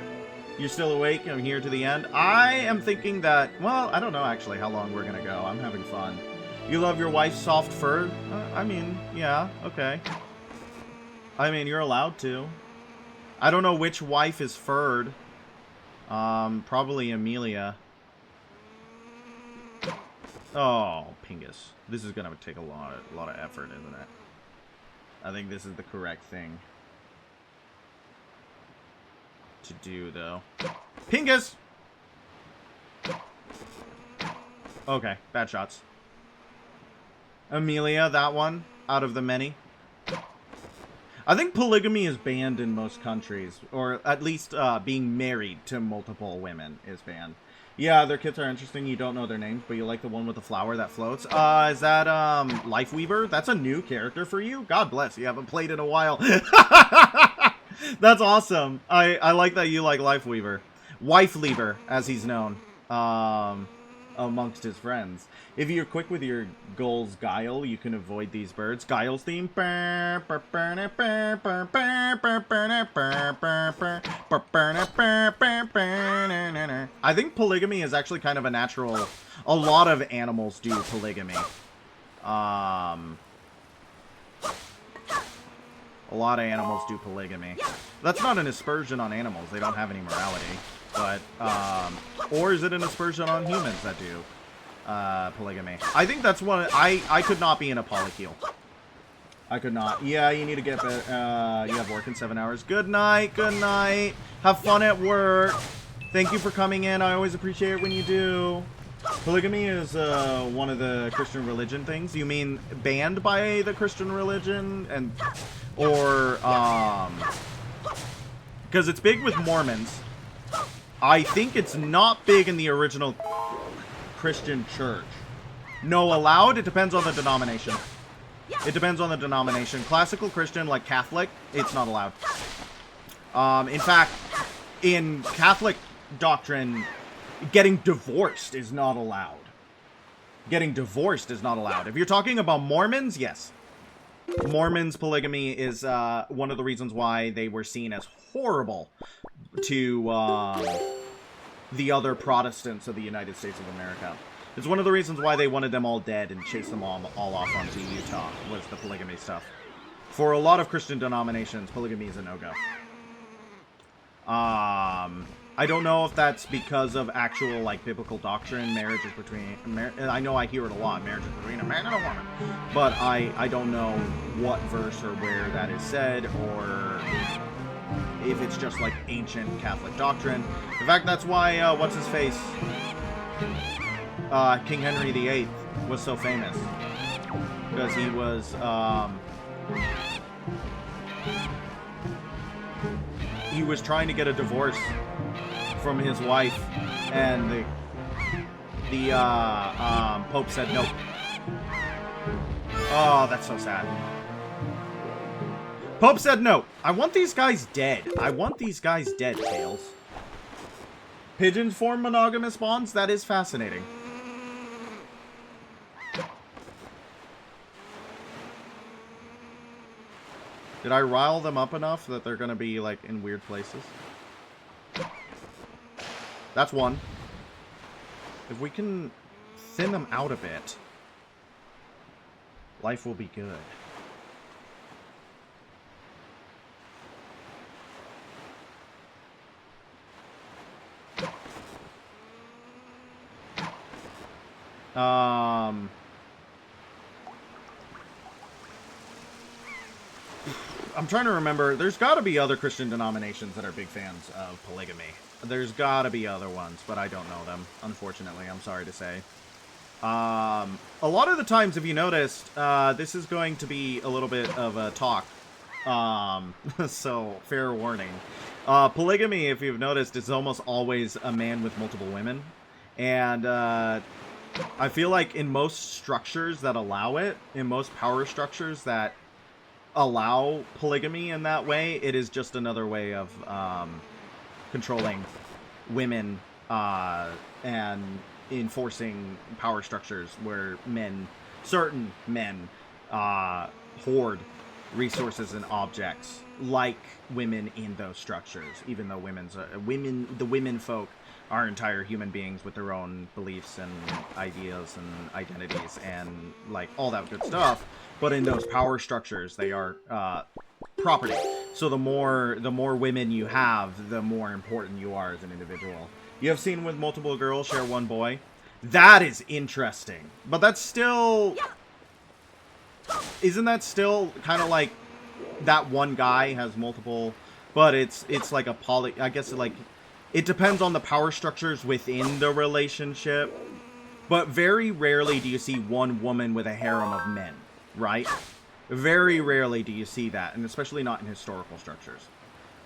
You're still awake? I'm here to the end. I am thinking that, well, I don't know actually how long we're gonna go. I'm having fun. You love your wife's soft fur? I mean, yeah, okay. I mean, you're allowed to. I don't know which wife is furred. Probably Amelia. Oh, Pingus. This is gonna take a lot of effort, isn't it? I think this is the correct thing to do, though. Pingus! Okay, bad shots. Amelia, that one, out of the many. I think polygamy is banned in most countries, or at least being married to multiple women is banned. Yeah, their kits are interesting. You don't know their names, but you like the one with the flower that floats. Is that Lifeweaver? That's a new character for you? God bless, you haven't played in a while. That's awesome. I like that you like Lifeweaver. Wifeleaver, as he's known amongst his friends. If you're quick with your goal's guile, you can avoid these birds. Guile's theme. I think polygamy is actually kind of a natural... A lot of animals do polygamy. A lot of animals do polygamy. That's not an aspersion on animals. They don't have any morality. But, or is it an aspersion on humans that do polygamy? I think that's one. I could not be in a polycule. I could not. Yeah, you need to get the, you have work in 7 hours. Good night, good night. Have fun at work. Thank you for coming in. I always appreciate it when you do. Polygamy is one of the Christian religion things. You mean banned by the Christian religion? And, or, because it's big with Mormons. I think it's not big in the original Christian church. No, allowed? It depends on the denomination. It depends on the denomination. Classical Christian, like Catholic, it's not allowed. In fact, in Catholic doctrine, getting divorced is not allowed. Getting divorced is not allowed. If you're talking about Mormons, yes. Mormons' polygamy is one of the reasons why they were seen as horrible to the other Protestants of the United States of America. It's one of the reasons why they wanted them all dead and chased them all off onto Utah, was the polygamy stuff. For a lot of Christian denominations, polygamy is a no-go. I don't know if that's because of actual, like, biblical doctrine, marriages between... I know I hear it a lot, marriages between a man and a woman. But I don't know what verse or where that is said, or if it's just like ancient Catholic doctrine. In fact, that's why, what's his face? King Henry VIII was so famous. Because he was, he was trying to get a divorce from his wife, and the Pope said no. Oh, that's so sad. Pope said no. I want these guys dead. I want these guys dead, Tails. Pigeons form monogamous bonds? That is fascinating. Did I rile them up enough that they're gonna be, like, in weird places? That's one. If we can thin them out a bit, life will be good. I'm trying to remember. There's got to be other Christian denominations that are big fans of polygamy. There's got to be other ones, but I don't know them, unfortunately. I'm sorry to say. A lot of the times, if you noticed, this is going to be a little bit of a talk. So, fair warning. Polygamy, if you've noticed, is almost always a man with multiple women. And, I feel like in most structures that allow it, in most power structures that allow polygamy in that way, it is just another way of controlling women and enforcing power structures where certain men hoard resources and objects like women in those structures, even though the women folk are entire human beings with their own beliefs and ideas and identities and like all that good stuff. But in those power structures, they are property. So the more women you have, the more important you are as an individual. You have seen with multiple girls share one boy. That is interesting. But that's still... Isn't that still kind of like that one guy has multiple... But it's like a poly... I guess like... It depends on the power structures within the relationship. But very rarely do you see one woman with a harem of men. Right? Very rarely do you see that, and especially not in historical structures.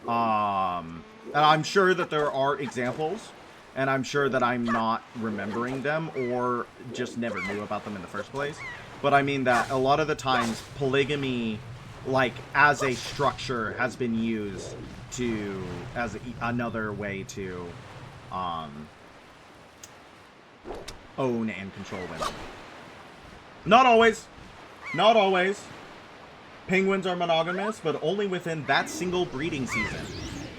And I'm sure that there are examples, and I'm sure that I'm not remembering them, or just never knew about them in the first place. But I mean that a lot of the times, polygamy, like, as a structure, has been used as another way to, own and control women. Not always. Not always. Penguins are monogamous, but only within that single breeding season.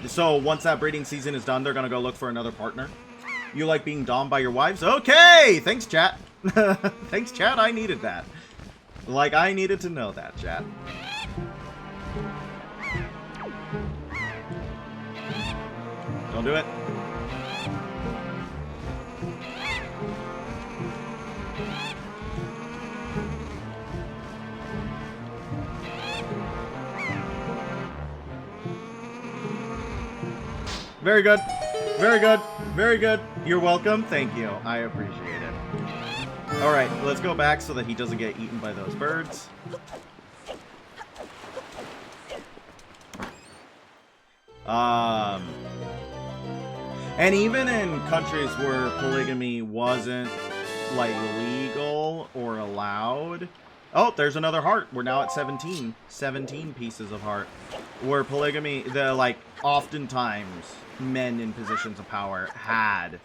So once that breeding season is done, they're gonna go look for another partner. You like being domed by your wives? Okay! Thanks, chat. Thanks, chat. I needed that. Like, I needed to know that, chat. Don't do it. Very good. Very good. Very good. You're welcome. Thank you. I appreciate it. Alright, let's go back so that he doesn't get eaten by those birds. And even in countries where polygamy wasn't, like, legal or allowed... Oh, there's another heart. We're now at 17. 17 pieces of heart. Where polygamy, oftentimes, men in positions of power had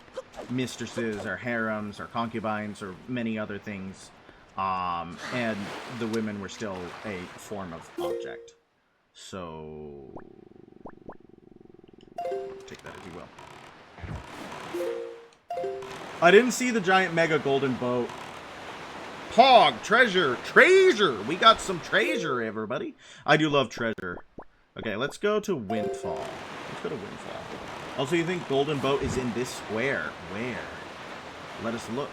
mistresses or harems or concubines or many other things. And the women were still a form of object. So... take that as you will. I didn't see the giant mega golden boat. Pog, treasure, treasure. We got some treasure, everybody. I do love treasure. Okay, let's go to Windfall. Let's go to Windfall. Also, you think golden boat is in this square? Where? Let us look.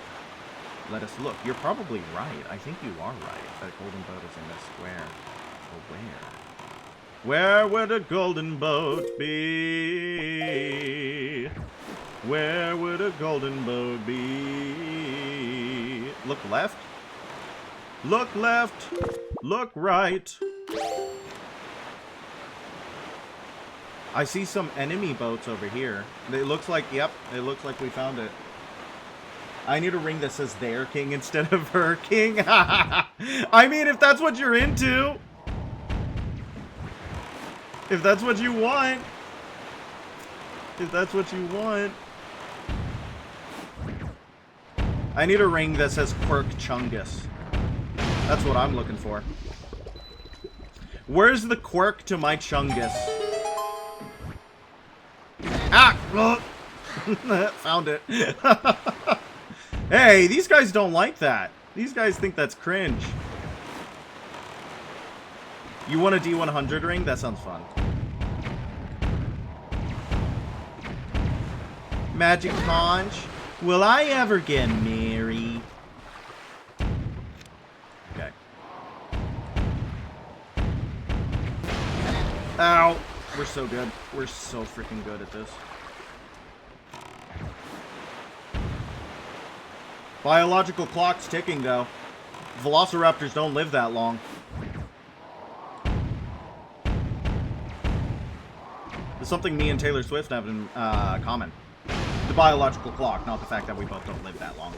Let us look. You're probably right. I think you are right. That golden boat is in this square. But where? Where would a golden boat be? Where would a golden boat be? Look left. Look left. Look right. I see some enemy boats over here. It looks like, yep, it looks like we found it. I need a ring that says their king instead of her king. I mean, if that's what you're into. If that's what you want. If that's what you want. I need a ring that says Quirk Chungus. That's what I'm looking for. Where's the quirk to my Chungus? Ah! Found it. Hey, these guys don't like that. These guys think that's cringe. You want a D100 ring? That sounds fun. Magic conch. Will I ever get married? Okay. Ow. We're so good. We're so freaking good at this. Biological clock's ticking, though. Velociraptors don't live that long. There's something me and Taylor Swift have in common. The biological clock, not the fact that we both don't live that long.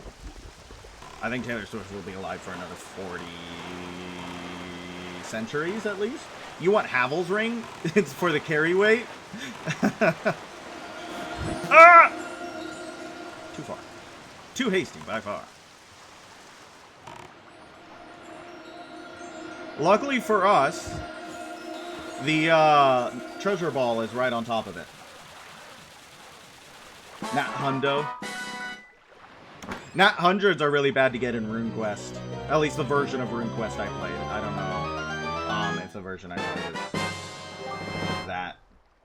I think Taylor Swift will be alive for another 40 centuries, at least. You want Havel's ring? It's for the carry weight? Ah! Too far. Too hasty, by far. Luckily for us, the treasure ball is right on top of it. Nat Hundo. Nat hundreds are really bad to get in RuneQuest. At least the version of RuneQuest I played. I don't know if the version I played is that.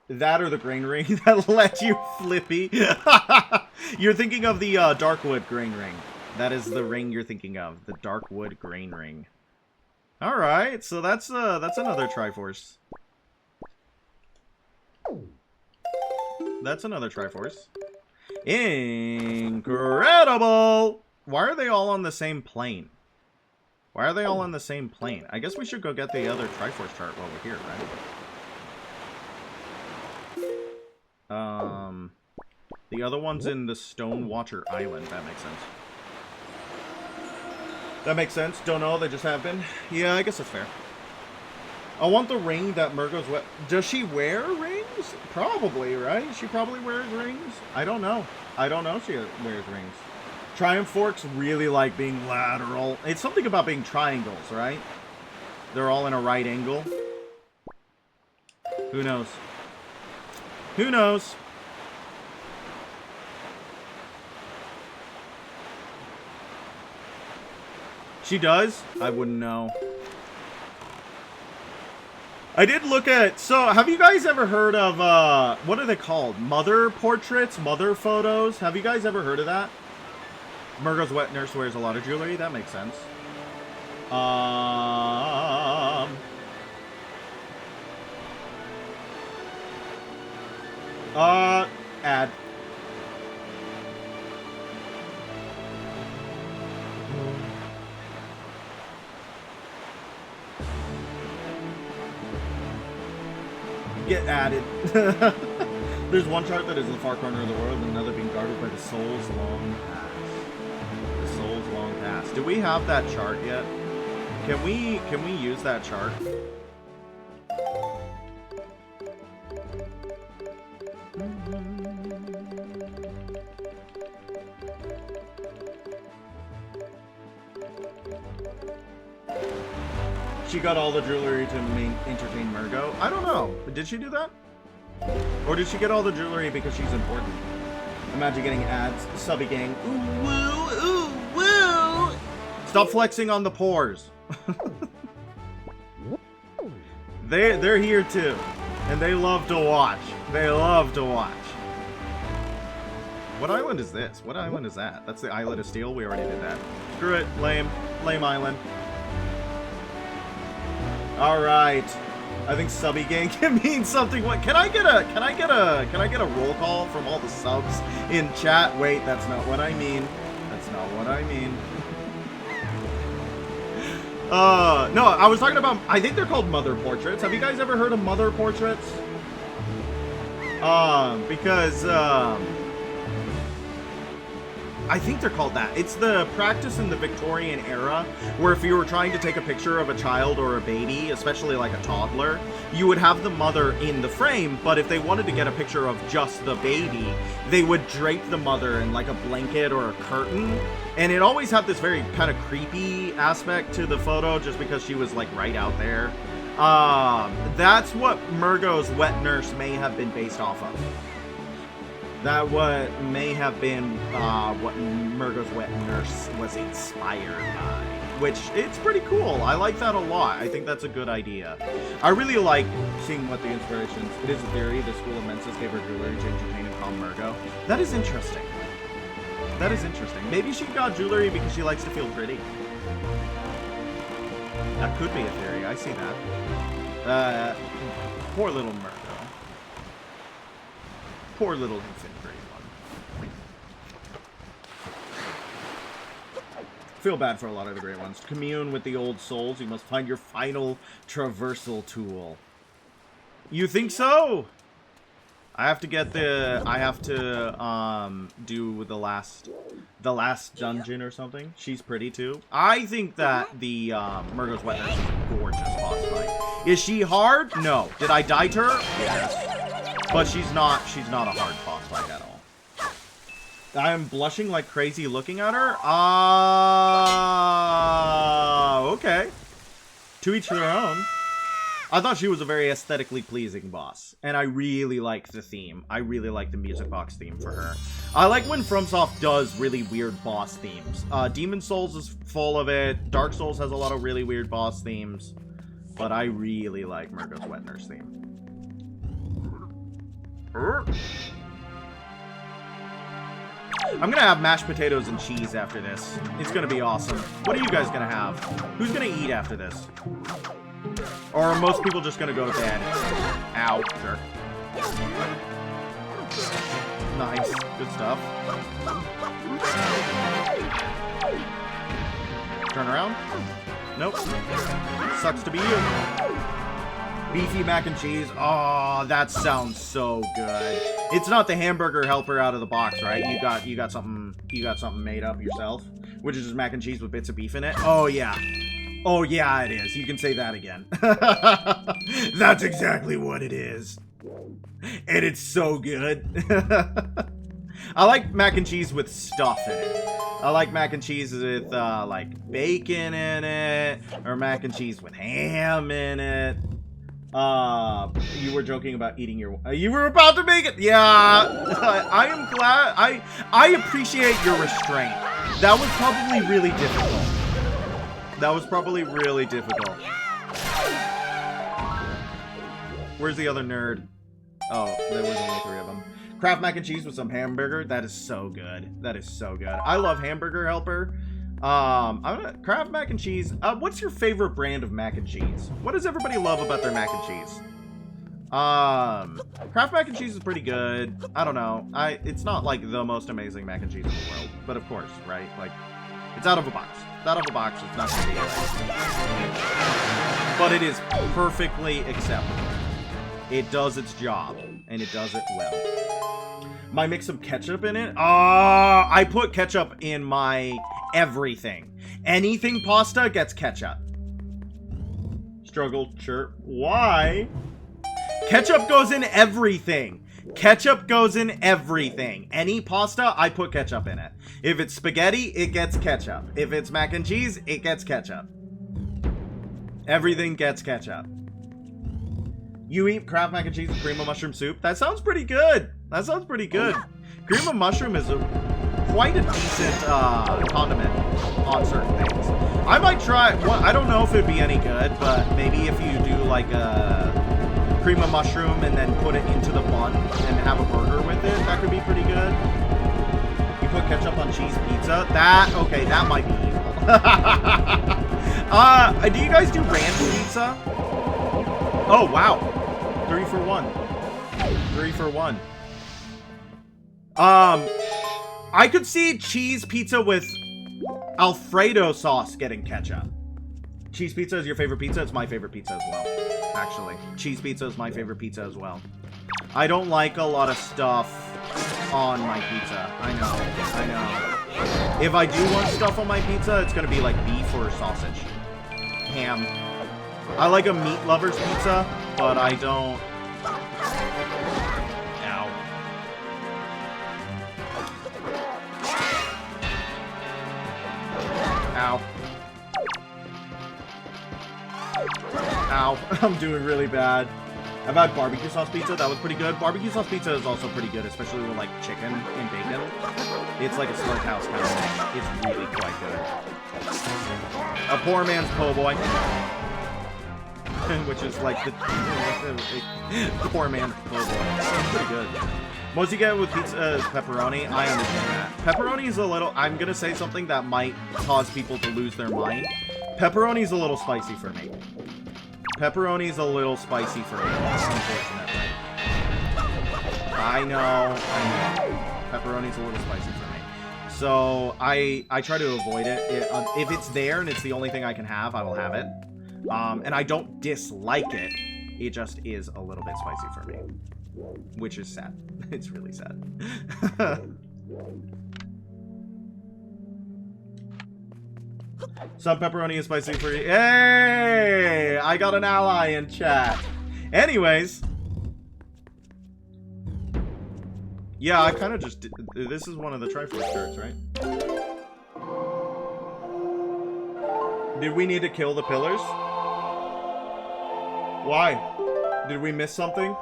That or the grain ring that let you flippy. You're thinking of the Darkwood grain ring. That is the ring you're thinking of. The Darkwood grain ring. Alright, so that's another Triforce. That's another Triforce. Incredible! Why are they all on the same plane? Why are they all on the same plane? I guess we should go get the other Triforce chart while we're here, right? The other one's in the Stonewater Island. That makes sense. That makes sense. Don't know. They just have been. Yeah, I guess that's fair. I want the ring that Murgo's wear. Does she wear rings? Probably, right? She probably wears rings. I don't know. I don't know if she wears rings. Triumph Forks really like being lateral. It's something about being triangles, right? They're all in a right angle. Who knows? Who knows? She does? I wouldn't know. I did look at... So, have you guys ever heard of, what are they called? Mother portraits? Mother photos? Have you guys ever heard of that? Murgo's wet nurse wears a lot of jewelry. That makes sense. Ad. Get added. There's one chart that is in the far corner of the world, and another being guarded by the Soul's Long Pass. The Soul's Long Pass. Do we have that chart yet? Can we use that chart? She got all the jewelry to entertain Murgo. I don't know. Did she do that? Or did she get all the jewelry because she's important? Imagine getting ads. Subby gang. Ooh, woo, ooh, woo. Stop flexing on the pores. They're here too. And they love to watch. They love to watch. What island is this? What island is that? That's the Islet of Steel? We already did that. Screw it. Lame. Lame island. Alright. I think subby gang can mean something. What can I get a roll call from all the subs in chat? Wait, that's not what I mean. That's not what I mean. No, I was talking about, I think they're called mother portraits. Have you guys ever heard of mother portraits? Because I think they're called that. It's the practice in the Victorian era where if you were trying to take a picture of a child or a baby, especially like a toddler, you would have the mother in the frame, but if they wanted to get a picture of just the baby, they would drape the mother in like a blanket or a curtain, and it always had this very kind of creepy aspect to the photo just because she was like right out there. That's what Murgo's Wet Nurse may have been based off of. That what may have been what Murgo's Wet Nurse was inspired by. Which, it's pretty cool. I like that a lot. I think that's a good idea. I really like seeing what the inspirations... It is a theory the School of Menses gave her jewelry to entertain and calm Murgo. That is interesting. That is interesting. Maybe she got jewelry because she likes to feel pretty. That could be a theory. I see that. Poor little Murgo. Poor little infant grade one. Feel bad for a lot of the great ones. To commune with the old souls, you must find your final traversal tool. You think so? I have to get the... I have to, do the last dungeon or something. She's pretty, too. I think that the, Murgo's Wet Nurse is a gorgeous boss fight. Is she hard? No. Did I die to her? Yes. But she's not a hard boss fight at all. I am blushing like crazy looking at her? Okay. To each their own. I thought she was a very aesthetically pleasing boss. And I really like the theme. I really like the music box theme for her. I like when FromSoft does really weird boss themes. Demon Souls is full of it. Dark Souls has a lot of really weird boss themes. But I really like Murgo's Wet Nurse theme. I'm gonna have mashed potatoes and cheese after this. It's gonna be awesome. What are you guys gonna have? Who's gonna eat after this? Or are most people just gonna go to bed? Ow, jerk. Nice. Good stuff. Turn around. Nope. Sucks to be you. Beefy mac and cheese. Oh, that sounds so good. It's not the hamburger helper out of the box, right? You got something made up yourself, which is just mac and cheese with bits of beef in it. Oh yeah. Oh yeah, it is. You can say that again. That's exactly what it is. And it's so good. I like mac and cheese with stuff in it. I like mac and cheese with like bacon in it, or mac and cheese with ham in it. You were joking about eating your... you were about to make it! Yeah! I am glad... I appreciate your restraint. That was probably really difficult. That was probably really difficult. Where's the other nerd? Oh, there was only 3 of them. Kraft mac and cheese with some hamburger. That is so good. That is so good. I love hamburger helper. I'm gonna Kraft mac and cheese. What's your favorite brand of mac and cheese? What does everybody love about their mac and cheese? Kraft mac and cheese is pretty good. I don't know. It's not like the most amazing mac and cheese in the world, but of course, right? Like, it's out of a box. It's out of a box. It's not gonna be amazing. But it is perfectly acceptable. It does its job, and it does it well. My mix of ketchup in it? I put ketchup in my everything. Anything pasta gets ketchup. Struggle, sure. Why? Ketchup goes in everything. Ketchup goes in everything. Any pasta, I put ketchup in it. If it's spaghetti, it gets ketchup. If it's mac and cheese, it gets ketchup. Everything gets ketchup. You eat Kraft mac and cheese with cream of mushroom soup? That sounds pretty good. That sounds pretty good. Cream of mushroom is quite a decent condiment on certain things. I might try, well, I don't know if it'd be any good, but maybe if you do like a cream of mushroom and then put it into the bun and have a burger with it, that could be pretty good. You put ketchup on cheese pizza? Okay, that might be evil. Do you guys do ranch pizza? Oh, wow. 3 for 1. 3 for 1. I could see cheese pizza with Alfredo sauce getting ketchup. Cheese pizza is your favorite pizza? It's my favorite pizza as well, actually. Cheese pizza is my favorite pizza as well. I don't like a lot of stuff on my pizza. I know. If I do want stuff on my pizza, it's gonna be like beef or sausage. Ham. I like a meat lover's pizza, but I don't... Ow. Ow. Ow. I'm doing really bad. I've had barbecue sauce pizza. That was pretty good. Barbecue sauce pizza is also pretty good, especially with, like, chicken and bacon. It's like a smokehouse kind of thing. It's really quite good. A poor man's po' boy. Which is like the poor man's po' boy. It's pretty good. Most you get with pizza is pepperoni. I understand that. Pepperoni is a little... I'm going to say something that might cause people to lose their mind. Pepperoni is a little spicy for me. Pepperoni is a little spicy for me, unfortunately. I know. Pepperoni's a little spicy for me. So, I try to avoid it. If it's there and it's the only thing I can have, I will have it. And I don't dislike it. It just is a little bit spicy for me. Which is sad. It's really sad. Some pepperoni is spicy for you. Hey! I got an ally in chat. Anyways. Yeah, I kind of just did. This is one of the Triforce shirts, right? Did we need to kill the pillars? Why? Did we miss something?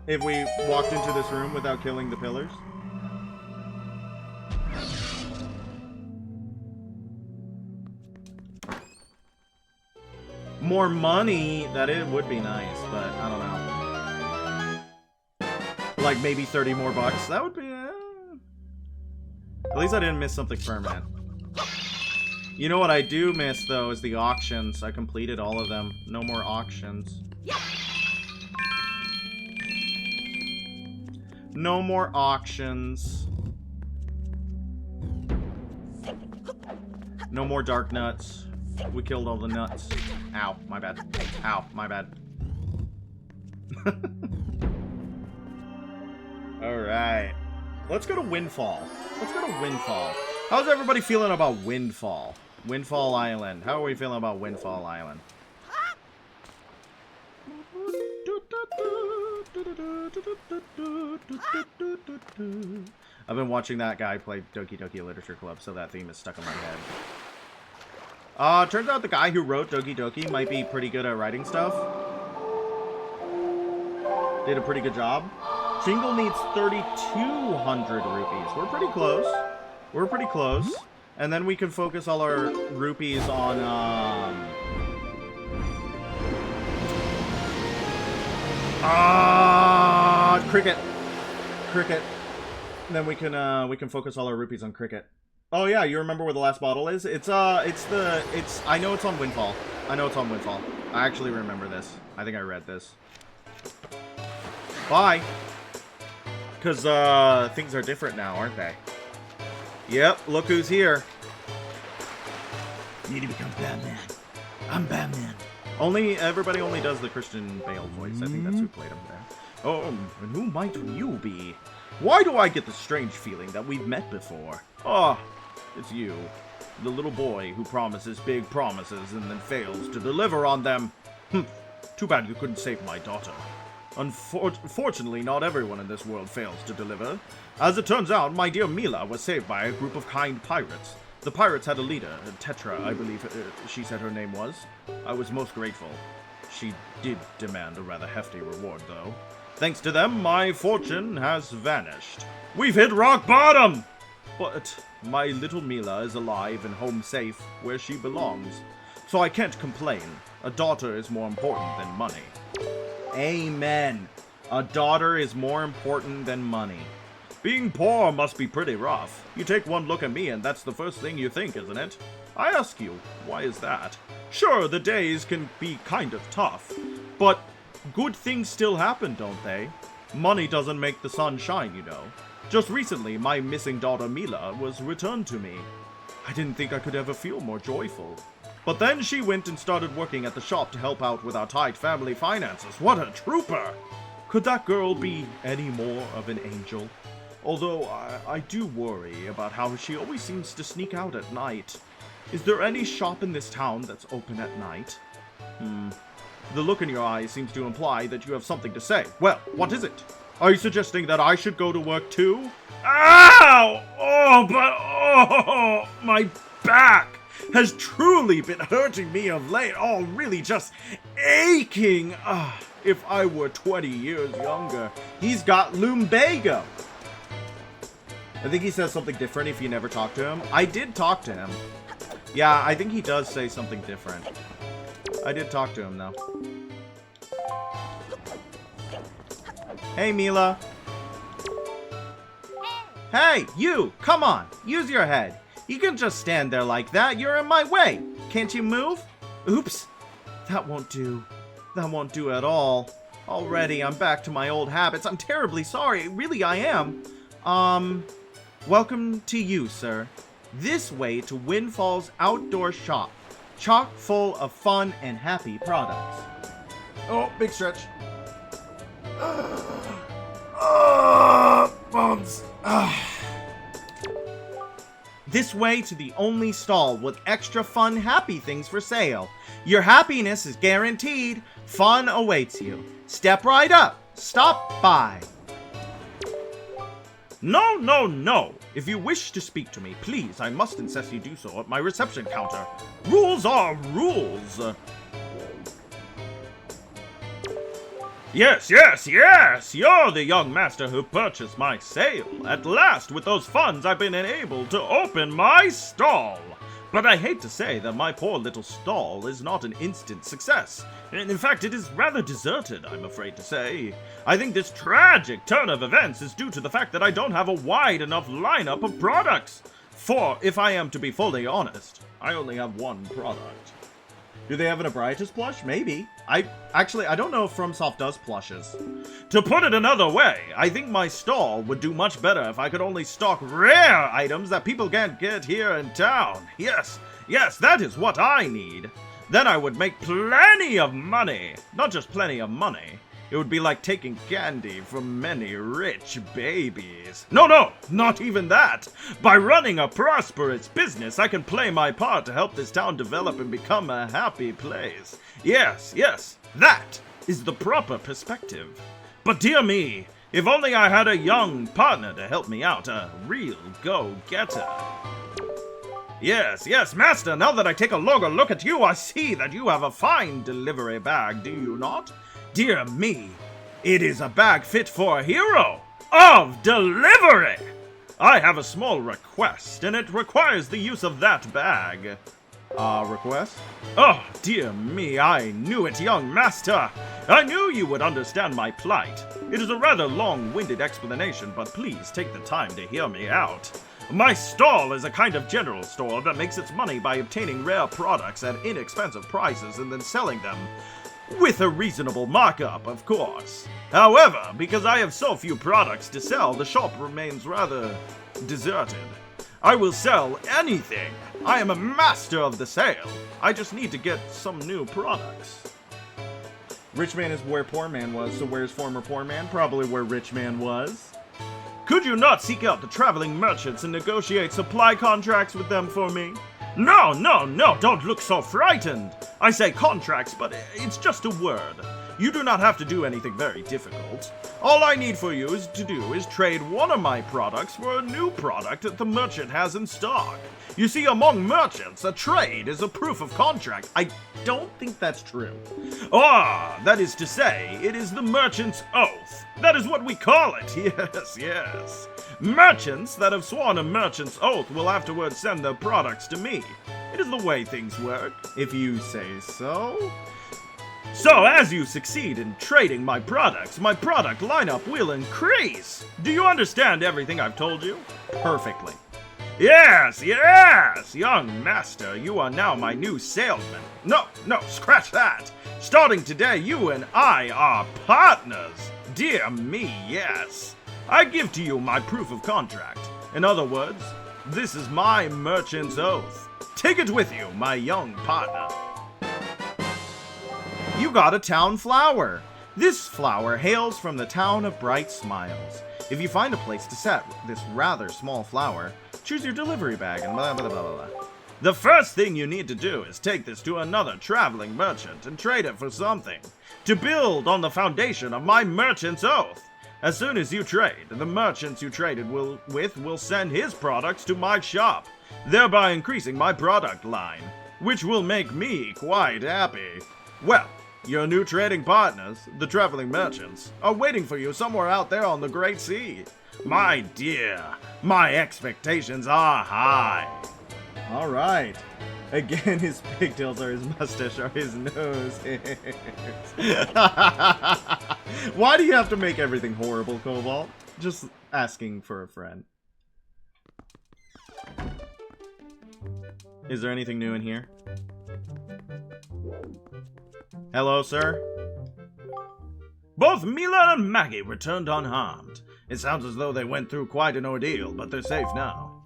If we walked into this room without killing the pillars? More money, that it would be nice, but I don't know. Like maybe 30 more bucks, that would be... At least I didn't miss something permanent. You know what I do miss, though, is the auctions. I completed all of them. No more auctions. No more auctions. No more dark nuts. We killed all the nuts. Ow, my bad. Ow, my bad. Alright. Let's go to Windfall. Let's go to Windfall. How's everybody feeling about Windfall? Windfall Island. How are we feeling about Windfall Island? I've been watching that guy play Doki Doki Literature Club, so that theme is stuck in my head. Turns out the guy who wrote Doki Doki might be pretty good at writing stuff. Did a pretty good job. Shingle needs 3,200 rupees. We're pretty close. We're pretty close. And then we can focus all our rupees on, cricket. Cricket. And then we can focus all our rupees on cricket. Oh yeah, you remember where the last bottle is? I know it's on Windfall. I know it's on Windfall. I actually remember this. I think I read this. Bye. Because, things are different now, aren't they? Yep, look who's here. Need to become Batman. I'm Batman. Everybody only does the Christian Bale voice. I think that's who played him there. Oh, and who might you be? Why do I get the strange feeling that we've met before? Oh, it's you. The little boy who promises big promises and then fails to deliver on them. Too bad you couldn't save my daughter. Unfortunately, not everyone in this world fails to deliver. As it turns out, my dear Mila was saved by a group of kind pirates. The pirates had a leader, Tetra, I believe she said her name was. I was most grateful. She did demand a rather hefty reward, though. Thanks to them, my fortune has vanished. We've hit rock bottom! But my little Mila is alive and home safe where she belongs. So I can't complain. A daughter is more important than money. Amen. A daughter is more important than money. Being poor must be pretty rough. You take one look at me and that's the first thing you think, isn't it? I ask you, why is that? Sure, the days can be kind of tough, but good things still happen, don't they? Money doesn't make the sun shine, you know. Just recently, my missing daughter Mila was returned to me. I didn't think I could ever feel more joyful. But then she went and started working at the shop to help out with our tight family finances. What a trooper! Could that girl be any more of an angel? Although, I do worry about how she always seems to sneak out at night. Is there any shop in this town that's open at night? The look in your eyes seems to imply that you have something to say. Well, what is it? Are you suggesting that I should go to work too? Ow! Oh, my back has truly been hurting me of late. Oh, really just aching. If I were 20 years younger. He's got lumbago. I think he says something different if you never talk to him. I did talk to him. Yeah, I think he does say something different. I did talk to him, though. Hey, Mila. Hey, you! Come on! Use your head. You can just stand there like that. You're in my way. Can't you move? Oops. That won't do. That won't do at all. Already, I'm back to my old habits. I'm terribly sorry. Really, I am. Welcome to you, sir. This way to Windfall's outdoor shop. Chock full of fun and happy products. Oh, big stretch. Bones. This way to the only stall with extra fun, happy things for sale. Your happiness is guaranteed. Fun awaits you. Step right up. Stop by. No, no, no. If you wish to speak to me, please, I must insist you do so at my reception counter. Rules are rules. Yes, yes, yes! You're the young master who purchased my sale. At last, with those funds, I've been enabled to open my stall. But I hate to say that my poor little stall is not an instant success. In fact, it is rather deserted, I'm afraid to say. I think this tragic turn of events is due to the fact that I don't have a wide enough lineup of products. For, if I am to be fully honest, I only have one product. Do they have an Abritus plush? Maybe. I don't know if FromSoft does plushes. To put it another way, I think my stall would do much better if I could only stock rare items that people can't get here in town. Yes, yes, that is what I need. Then I would make plenty of money. Not just plenty of money. It would be like taking candy from many rich babies. No, no, not even that. By running a prosperous business, I can play my part to help this town develop and become a happy place. Yes, yes, that is the proper perspective. But dear me, if only I had a young partner to help me out, a real go-getter. Yes, yes, master, now that I take a longer look at you, I see that you have a fine delivery bag, do you not? Dear me, it is a bag fit for a hero of delivery! I have a small request, and it requires the use of that bag. Request? Oh, dear me, I knew it, young master. I knew you would understand my plight. It is a rather long-winded explanation, but please take the time to hear me out. My stall is a kind of general store that makes its money by obtaining rare products at inexpensive prices and then selling them. With a reasonable markup, of course. However, because I have so few products to sell, the shop remains rather deserted. I will sell anything. I am a master of the sale. I just need to get some new products. Rich man is where poor man was, so where's former poor man? Probably where rich man was. Could you not seek out the traveling merchants and negotiate supply contracts with them for me? No, no, no, don't look so frightened. I say contracts, but it's just a word. You do not have to do anything very difficult. All I need for you to do is trade one of my products for a new product that the merchant has in stock. You see, among merchants, a trade is a proof of contract. I don't think that's true. That is to say, it is the merchant's oath. That is what we call it. Yes, yes. Merchants that have sworn a merchant's oath will afterwards send their products to me. It is the way things work, if you say so. So, as you succeed in trading my products, my product lineup will increase. Do you understand everything I've told you? Perfectly. Yes, yes! Young master, you are now my new salesman. No, scratch that! Starting today, you and I are partners. Dear me, yes. I give to you my proof of contract. In other words, this is my merchant's oath. Take it with you, my young partner. You got a town flower. This flower hails from the town of Bright Smiles. If you find a place to set this rather small flower, choose your delivery bag and blah blah blah blah blah. The first thing you need to do is take this to another traveling merchant and trade it for something, to build on the foundation of my merchant's oath. As soon as you trade, the merchants you traded with will send his products to my shop, thereby increasing my product line, which will make me quite happy. Well, your new trading partners, the traveling merchants, are waiting for you somewhere out there on the Great Sea. My dear, my expectations are high. All right. Again, his pigtails are his mustache or his nose hairs. Why do you have to make everything horrible, Cobalt? Just asking for a friend. Is there anything new in here? Hello, sir? Both Mila and Maggie returned unharmed. It sounds as though they went through quite an ordeal, but they're safe now.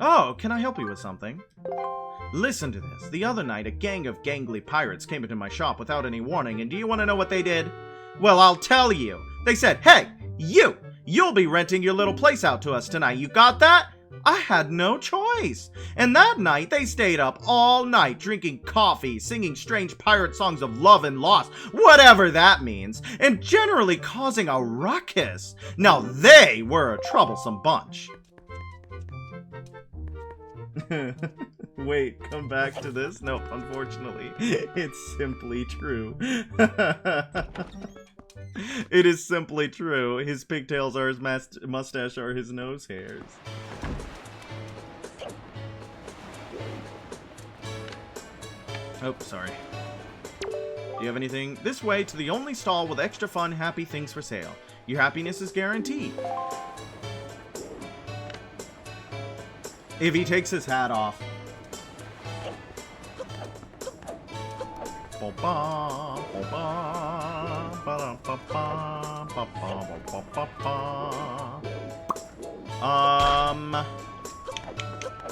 Oh, can I help you with something? Listen to this. The other night, a gang of gangly pirates came into my shop without any warning, and do you want to know what they did? Well, I'll tell you. They said, hey, you'll be renting your little place out to us tonight. You got that? I had no choice. And that night, they stayed up all night drinking coffee, singing strange pirate songs of love and loss, whatever that means, and generally causing a ruckus. Now, they were a troublesome bunch. Wait, come back to this? Nope, unfortunately, it's simply true. It is simply true. His pigtails are his mustache are his nose hairs. Oh, sorry. Do you have anything? This way to the only stall with extra fun, happy things for sale. Your happiness is guaranteed. If he takes his hat off.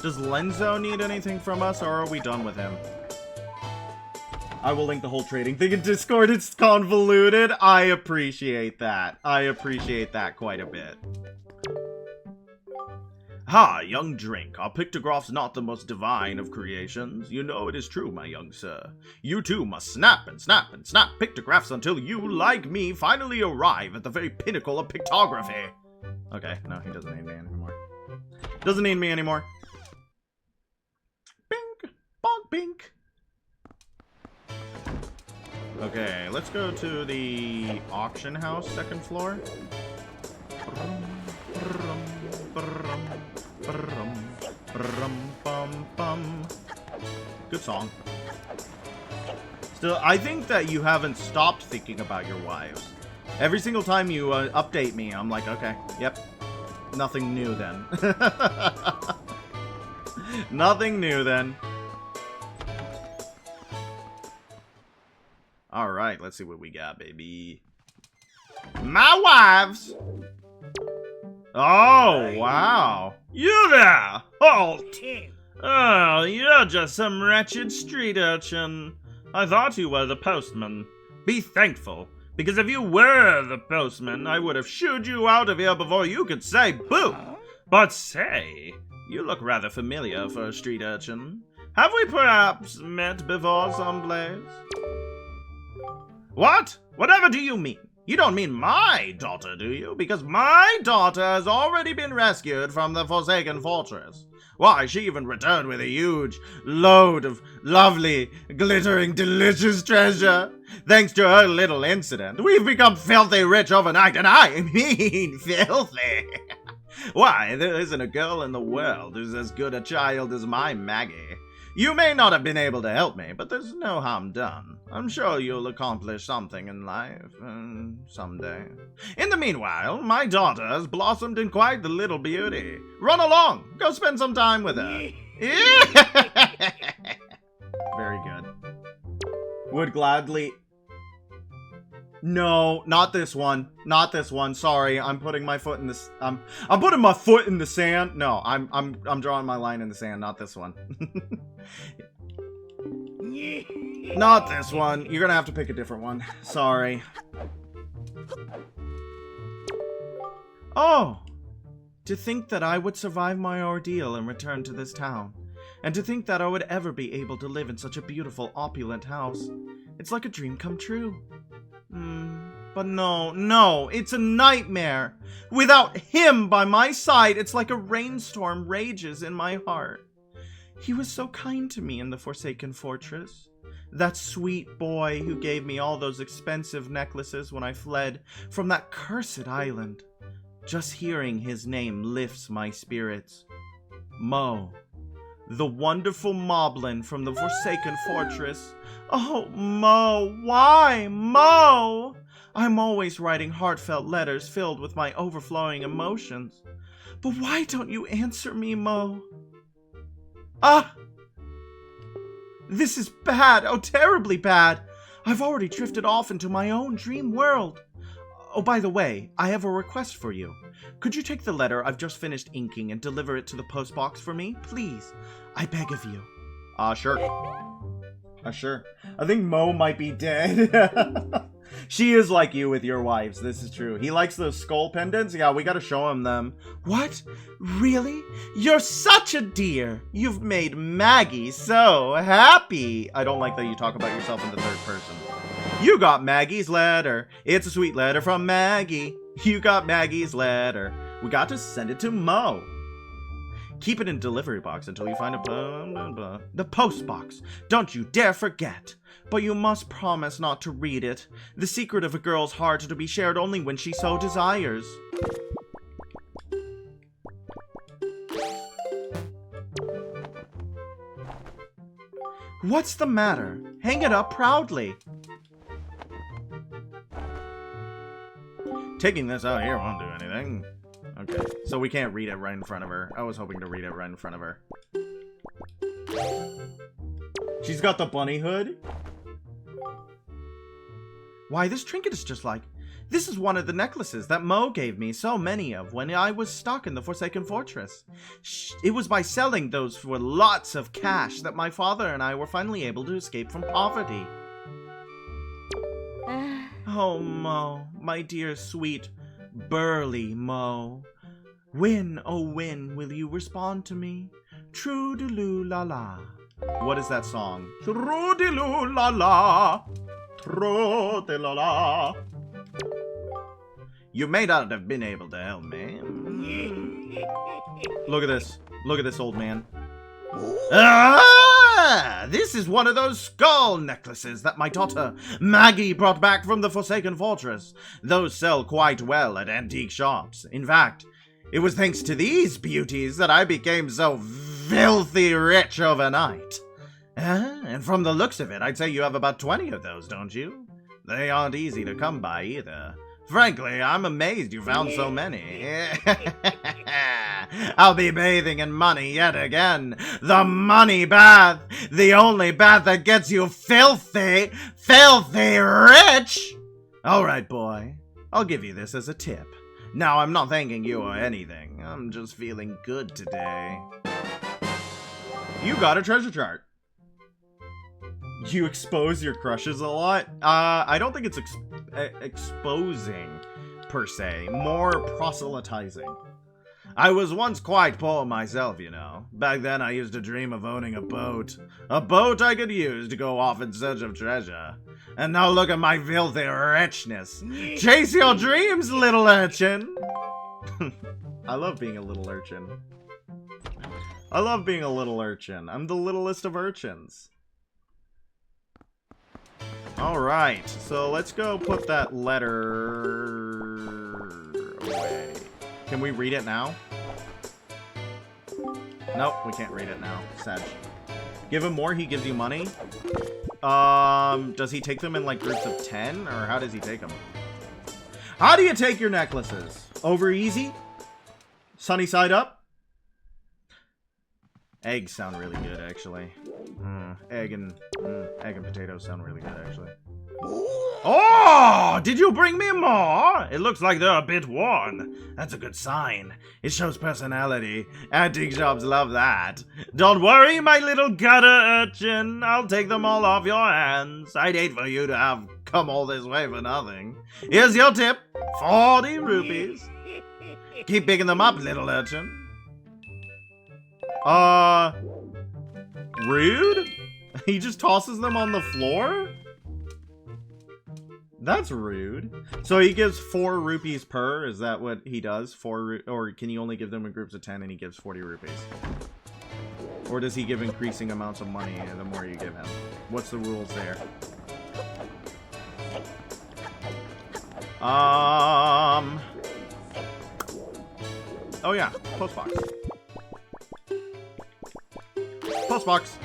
Does Lenzo need anything from us, or are we done with him? I will link the whole trading thing in Discord. It's convoluted. I appreciate that. I appreciate that quite a bit. Ha, young drink, our pictograph's not the most divine of creations. You know it is true, my young sir. You too must snap and snap and snap pictographs until you, like me, finally arrive at the very pinnacle of pictography. Okay, no, he doesn't need me anymore. Doesn't need me anymore. Bink, bonk, bink. Okay, let's go to the auction house, second floor. Good song. Still, I think that you haven't stopped thinking about your wives. Every single time you update me, I'm like, okay, yep. Nothing new then. Nothing new then. Alright, let's see what we got, baby. My wives! Oh, wow. You there! Halt! Oh, you're just some wretched street urchin. I thought you were the postman. Be thankful, because if you were the postman, I would have shooed you out of here before you could say boo. But say, you look rather familiar for a street urchin. Have we perhaps met before someplace? What? Whatever do you mean? You don't mean my daughter, do you? Because my daughter has already been rescued from the Forsaken Fortress. Why, she even returned with a huge load of lovely, glittering, delicious treasure. Thanks to her little incident, we've become filthy rich overnight, and I mean filthy. Why, there isn't a girl in the world who's as good a child as my Maggie. You may not have been able to help me, but there's no harm done. I'm sure you'll accomplish something in life, someday. In the meanwhile, my daughter has blossomed in quite the little beauty. Run along! Go spend some time with her. Very good. Would gladly... No, not this one. Not this one. Sorry, I'm putting my foot in this. I'm putting my foot in the sand. No, I'm drawing my line in the sand. Not this one. Not this one. You're gonna have to pick a different one. Sorry. Oh, to think that I would survive my ordeal and return to this town, and to think that I would ever be able to live in such a beautiful, opulent house. It's like a dream come true. But no, it's a nightmare. Without him by my side, it's like a rainstorm rages in my heart. He was so kind to me in the Forsaken Fortress. That sweet boy who gave me all those expensive necklaces when I fled from that cursed island. Just hearing his name lifts my spirits. Mo, the wonderful moblin from the Forsaken Fortress. Oh, Mo, why, Mo? I'm always writing heartfelt letters filled with my overflowing emotions. But why don't you answer me, Mo? Ah! This is bad, oh, terribly bad. I've already drifted off into my own dream world. Oh, by the way, I have a request for you. Could you take the letter I've just finished inking and deliver it to the post box for me? Please, I beg of you. Sure. Sure. I think Mo might be dead. She is like you with your wives, this is true. He likes those skull pendants? Yeah, we gotta show him them. What? Really? You're such a dear. You've made Maggie so happy. I don't like that you talk about yourself in the third person. You got Maggie's letter. It's a sweet letter from Maggie. You got Maggie's letter. We got to send it to Mo. Keep it in delivery box until you find the post box. Don't you dare forget. But you must promise not to read it. The secret of a girl's heart to be shared only when she so desires. What's the matter? Hang it up proudly. Taking this out here won't do anything. Okay, so we can't read it right in front of her. I was hoping to read it right in front of her. She's got the bunny hood. Why, this trinket is just like... This is one of the necklaces that Mo gave me so many of when I was stuck in the Forsaken Fortress. It was by selling those for lots of cash that my father and I were finally able to escape from poverty. Oh, Mo, my dear, sweet, burly Mo. When, oh when, will you respond to me? True-de-loo-la-la. What is that song? True-de-loo-la-la. True-de-la-la. You may not have been able to help me. Look at this. Look at this, old man. Ah! This is one of those skull necklaces that my daughter Maggie brought back from the Forsaken Fortress. Those sell quite well at antique shops. In fact, it was thanks to these beauties that I became so filthy rich overnight. And from the looks of it, I'd say you have about 20 of those, don't you? They aren't easy to come by either. Frankly, I'm amazed you found so many. I'll be bathing in money yet again. The money bath. The only bath that gets you filthy, filthy rich. All right, boy. I'll give you this as a tip. Now, I'm not thanking you or anything. I'm just feeling good today. You got a treasure chart. You expose your crushes a lot? I don't think it's exposing, per se. More proselytizing. I was once quite poor myself, you know. Back then I used to dream of owning a boat. A boat I could use to go off in search of treasure. And now look at my filthy richness. Chase your dreams, little urchin! I love being a little urchin. I love being a little urchin. I'm the littlest of urchins. Alright, so let's go put that letter away. Can we read it now? Nope, we can't read it now. Sad. Give him more, he gives you money. Does he take them in like groups of 10? Or how does he take them? How do you take your necklaces? Over easy? Sunny side up? Eggs sound really good, actually. Egg and potatoes sound really good, actually. Oh! Did you bring me more? It looks like they're a bit worn. That's a good sign. It shows personality. Antique shops love that. Don't worry, my little gutter urchin. I'll take them all off your hands. I'd hate for you to have come all this way for nothing. Here's your tip. 40 rupees. Keep picking them up, little urchin. Rude? He just tosses them on the floor? That's rude. So he gives 4 rupees per? Is that what he does? Or can you only give them in groups of 10 and he gives 40 rupees? Or does he give increasing amounts of money the more you give him? What's the rules there? Oh yeah, postbox. Postbox.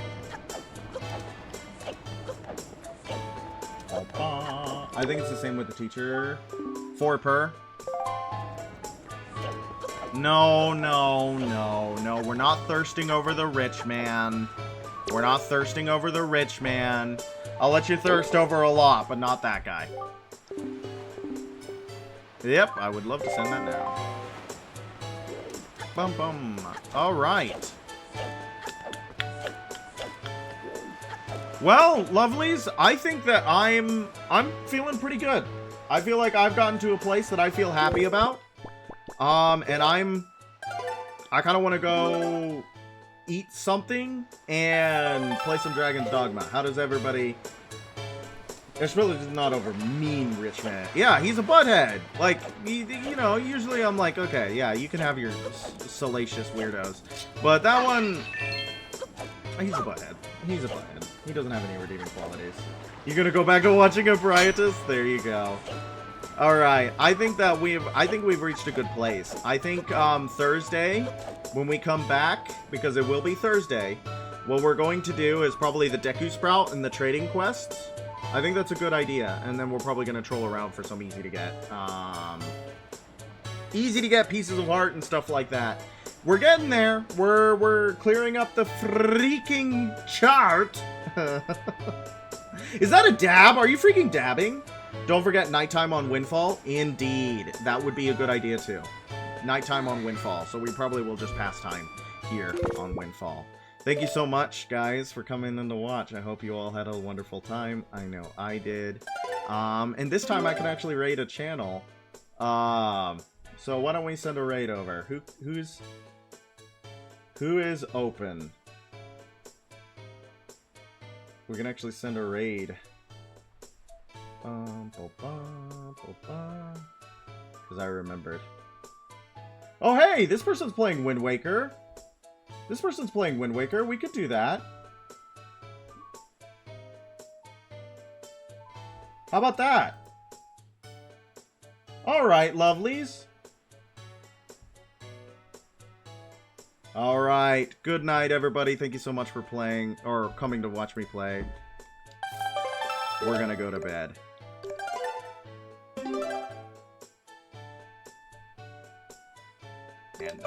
I think it's the same with the teacher. 4 per. No. We're not thirsting over the rich man. We're not thirsting over the rich man. I'll let you thirst over a lot, but not that guy. Yep, I would love to send that now. Bum bum. Alright. Well, lovelies, I think that I'm feeling pretty good. I feel like I've gotten to a place that I feel happy about. And I kind of want to go eat something and play some Dragon's Dogma. How does everybody... It's really just not over mean rich man. Yeah, he's a butthead. Like, you know, usually I'm like, okay, yeah, you can have your salacious weirdos. But that one... He's a butthead. He's a butthead. He doesn't have any redeeming qualities. You gonna go back to watching Apprentice? There you go. Alright, I think we've reached a good place. I think Thursday, when we come back, because it will be Thursday, what we're going to do is probably the Deku Sprout and the trading quests. I think that's a good idea, and then we're probably gonna troll around for some easy to get pieces of heart and stuff like that. We're getting there. We're clearing up the freaking chart. Is that a dab? Are you freaking dabbing? Don't forget nighttime on Windfall. Indeed. That would be a good idea too. Nighttime on Windfall. So we probably will just pass time here on Windfall. Thank you so much, guys, for coming in to watch. I hope you all had a wonderful time. I know I did. And this time I can actually raid a channel. So why don't we send a raid over? Who is open? We can actually send a raid. Because I remembered. Oh, hey! This person's playing Wind Waker. This person's playing Wind Waker. We could do that. How about that? Alright, lovelies. Alright. Good night, everybody. Thank you so much for playing, or coming to watch me play. We're gonna go to bed. And